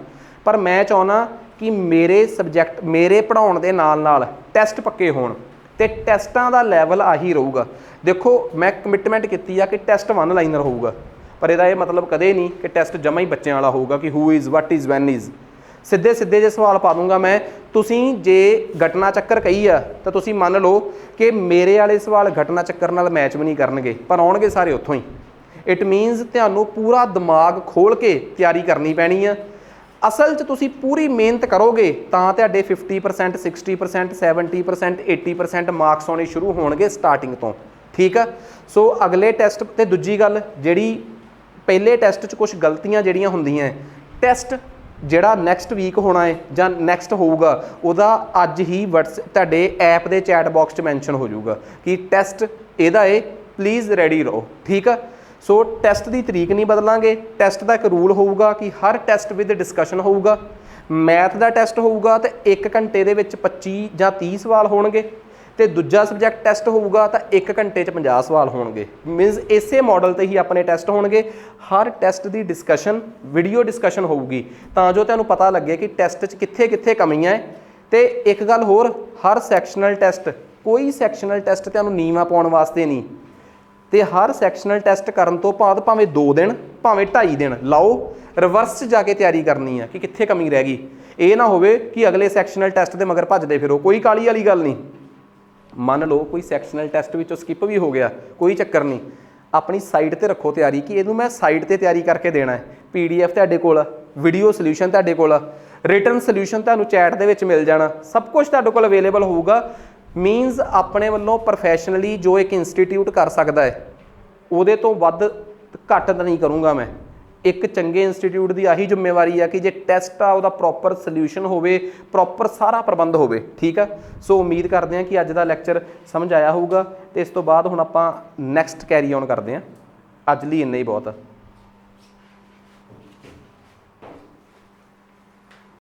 ਪਰ ਮੈਂ ਚਾਹੁੰਦਾ ਕਿ ਮੇਰੇ ਸਬਜੈਕਟ, ਮੇਰੇ ਪੜ੍ਹਾਉਣ ਦੇ ਨਾਲ ਨਾਲ ਟੈਸਟ ਪੱਕੇ ਹੋਣ ਤੇ ਟੈਸਟਾਂ ਦਾ ਲੈਵਲ ਆਹੀ ਰਹੂਗਾ। ਦੇਖੋ ਮੈਂ ਕਮਿਟਮੈਂਟ ਕੀਤੀ ਆ ਕਿ ਟੈਸਟ 1 ਲਾਈਨਰ ਹੋਊਗਾ, ਪਰ ਇਹਦਾ ਇਹ ਮਤਲਬ ਕਦੇ ਨਹੀਂ ਕਿ ਟੈਸਟ ਜਮਾ ਹੀ ਬੱਚਿਆਂ ਵਾਲਾ ਹੋਊਗਾ ਕਿ who is, what is, when is. ਸਿੱਧੇ ਜੇ ਸਵਾਲ ਪਾ ਦੂੰਗਾ ਮੈਂ। ਤੁਸੀਂ ਜੇ ਘਟਨਾ ਚੱਕਰ ਕਹੀ ਆ ਤਾਂ ਤੁਸੀਂ ਮੰਨ ਲਓ ਕਿ ਮੇਰੇ ਵਾਲੇ ਸਵਾਲ ਘਟਨਾ ਚੱਕਰ ਨਾਲ ਮੈਚ ਵੀ ਨਹੀਂ ਕਰਨਗੇ, ਪਰ ਆਉਣਗੇ ਸਾਰੇ ਉੱਥੋਂ ਹੀ। ਇਟ ਮੀਨਸ ਤੁਹਾਨੂੰ ਪੂਰਾ ਦਿਮਾਗ ਖੋਲ੍ਹ ਕੇ ਤਿਆਰੀ ਕਰਨੀ ਪੈਣੀ ਆ। ਅਸਲ 'ਚ ਤੁਸੀਂ ਪੂਰੀ ਮਿਹਨਤ ਕਰੋਗੇ ਤਾਂ ਤੁਹਾਡੇ 50%, 60%, 70%, 80% ਮਾਰਕਸ ਆਉਣੇ ਸ਼ੁਰੂ ਹੋਣਗੇ ਸਟਾਰਟਿੰਗ ਤੋਂ, ਠੀਕ ਆ। ਸੋ ਅਗਲੇ ਟੈਸਟ ਤੇ ਦੂਜੀ ਗੱਲ ਜਿਹੜੀ, ਪਹਿਲੇ ਟੈਸਟ 'ਚ ਕੁਝ ਗਲਤੀਆਂ ਜਿਹੜੀਆਂ ਹੁੰਦੀਆਂ, ਟੈਸਟ ਜਿਹੜਾ ਨੈਕਸਟ ਵੀਕ ਹੋਣਾ ਹੈ ਜਾਂ ਨੈਕਸਟ ਹੋਊਗਾ ਉਹਦਾ ਅੱਜ ਹੀ ਤੁਹਾਡੇ ਐਪ ਦੇ ਚੈਟ ਬਾਕਸ 'ਚ ਮੈਂਸ਼ਨ ਹੋ ਜਾਊਗਾ ਕਿ ਟੈਸਟ ਇਹਦਾ ਹੈ, ਪਲੀਜ਼ ਰੈਡੀ ਰਹੋ, ਠੀਕ ਆ। ਸੋ ਟੈਸਟ ਦੀ ਤਰੀਕ ਨਹੀਂ ਬਦਲਾਂਗੇ। ਟੈਸਟ ਦਾ ਇੱਕ ਰੂਲ ਹੋਊਗਾ ਕਿ ਹਰ ਟੈਸਟ ਵਿਦ ਡਿਸਕਸ਼ਨ ਹੋਊਗਾ। ਮੈਥ ਦਾ ਟੈਸਟ ਹੋਊਗਾ ਤਾਂ 1 ਘੰਟੇ ਦੇ ਵਿੱਚ 25 ਜਾਂ 30 ਸਵਾਲ ਹੋਣਗੇ, ਤੇ ਦੂਜਾ ਸਬਜੈਕਟ ਟੈਸਟ ਹੋਊਗਾ ਤਾਂ 1 ਘੰਟੇ 'ਚ 50 ਸਵਾਲ ਹੋਣਗੇ। ਮੀਨਸ ਇਸੇ ਮਾਡਲ ਤੇ ਹੀ ਆਪਣੇ ਟੈਸਟ ਹੋਣਗੇ। ਹਰ ਟੈਸਟ ਦੀ ਡਿਸਕਸ਼ਨ, ਵੀਡੀਓ ਡਿਸਕਸ਼ਨ ਹੋਊਗੀ ਤਾਂ ਜੋ ਤੁਹਾਨੂੰ ਪਤਾ ਲੱਗੇ ਕਿ ਟੈਸਟ 'ਚ ਕਿੱਥੇ ਕਿੱਥੇ ਕਮੀਆਂ ਹੈ। ਤੇ ਇੱਕ ਗੱਲ ਹੋਰ, ਹਰ ਸੈਕਸ਼ਨਲ ਟੈਸਟ, ਕੋਈ ਸੈਕਸ਼ਨਲ ਟੈਸਟ ਤੁਹਾਨੂੰ ਨੀਵਾਂ ਪਾਉਣ ਵਾਸਤੇ ਨਹੀਂ, ਤੇ ਹਰ ਸੈਕਸ਼ਨਲ ਟੈਸਟ ਕਰਨ ਤੋਂ ਬਾਅਦ ਭਾਵੇਂ 2 ਦਿਨ ਭਾਵੇਂ 2.5 ਦਿਨ ਲਾਓ, ਰਿਵਰਸ 'ਚ ਜਾ ਕੇ ਤਿਆਰੀ ਕਰਨੀ ਆ ਕਿ ਕਿੱਥੇ ਕਮੀ ਰਹਿ ਗਈ। ਇਹ ਨਾ ਹੋਵੇ ਕਿ ਅਗਲੇ ਸੈਕਸ਼ਨਲ ਟੈਸਟ ਦੇ ਮਗਰ ਭੱਜਦੇ ਫਿਰੋ। ਕੋਈ ਕਾਹਲੀ ਵਾਲੀ ਗੱਲ ਨਹੀਂ। ਮੰਨ ਲਓ ਕੋਈ ਸੈਕਸ਼ਨਲ ਟੈਸਟ ਵਿੱਚੋਂ ਸਕਿਪ ਵੀ ਹੋ ਗਿਆ, ਕੋਈ ਚੱਕਰ ਨਹੀਂ, ਆਪਣੀ ਸਾਈਡ ਤੇ ਰੱਖੋ ਤਿਆਰੀ ਕਿ ਇਹਨੂੰ ਮੈਂ ਸਾਈਡ ਤੇ ਤਿਆਰੀ ਕਰਕੇ ਦੇਣਾ ਹੈ। PDF ਤੁਹਾਡੇ ਕੋਲ, ਵੀਡੀਓ ਸੋਲੂਸ਼ਨ ਤੁਹਾਡੇ ਕੋਲ, ਰਿਟਨ ਸੋਲੂਸ਼ਨ ਤੁਹਾਨੂੰ ਚੈਟ ਦੇ ਵਿੱਚ ਮਿਲ ਜਾਣਾ, ਸਭ ਕੁਝ ਤੁਹਾਡੇ ਕੋਲ ਅਵੇਲੇਬਲ ਹੋਊਗਾ। ਮੀਨਸ ਆਪਣੇ ਵੱਲੋਂ ਪ੍ਰੋਫੈਸ਼ਨਲੀ ਜੋ ਇੱਕ ਇੰਸਟੀਟਿਊਟ ਕਰ ਸਕਦਾ ਹੈ ਉਹਦੇ ਤੋਂ ਵੱਧ ਘੱਟ ਤਾਂ ਨਹੀਂ ਕਰੂੰਗਾ ਮੈਂ। ਇੱਕ ਚੰਗੇ ਇੰਸਟੀਟਿਊਟ ਦੀ ਆਹੀ ਜ਼ਿੰਮੇਵਾਰੀ ਆ ਕਿ ਜੇ ਟੈਸਟ ਆ ਉਹਦਾ ਪ੍ਰੋਪਰ ਸੋਲਿਊਸ਼ਨ ਹੋਵੇ, ਪ੍ਰੋਪਰ ਸਾਰਾ ਪ੍ਰਬੰਧ ਹੋਵੇ, ਠੀਕ ਆ। ਸੋ ਉਮੀਦ ਕਰਦੇ ਹਾਂ ਕਿ ਅੱਜ ਦਾ ਲੈਕਚਰ ਸਮਝ ਆਇਆ ਹੋਊਗਾ ਤੇ ਇਸ ਤੋਂ ਬਾਅਦ ਹੁਣ ਆਪਾਂ ਨੈਕਸਟ ਕੈਰੀ ਔਨ ਕਰਦੇ ਹਾਂ। ਅੱਜ ਲਈ ਇੰਨਾ ਹੀ ਬਹੁਤ ਆ।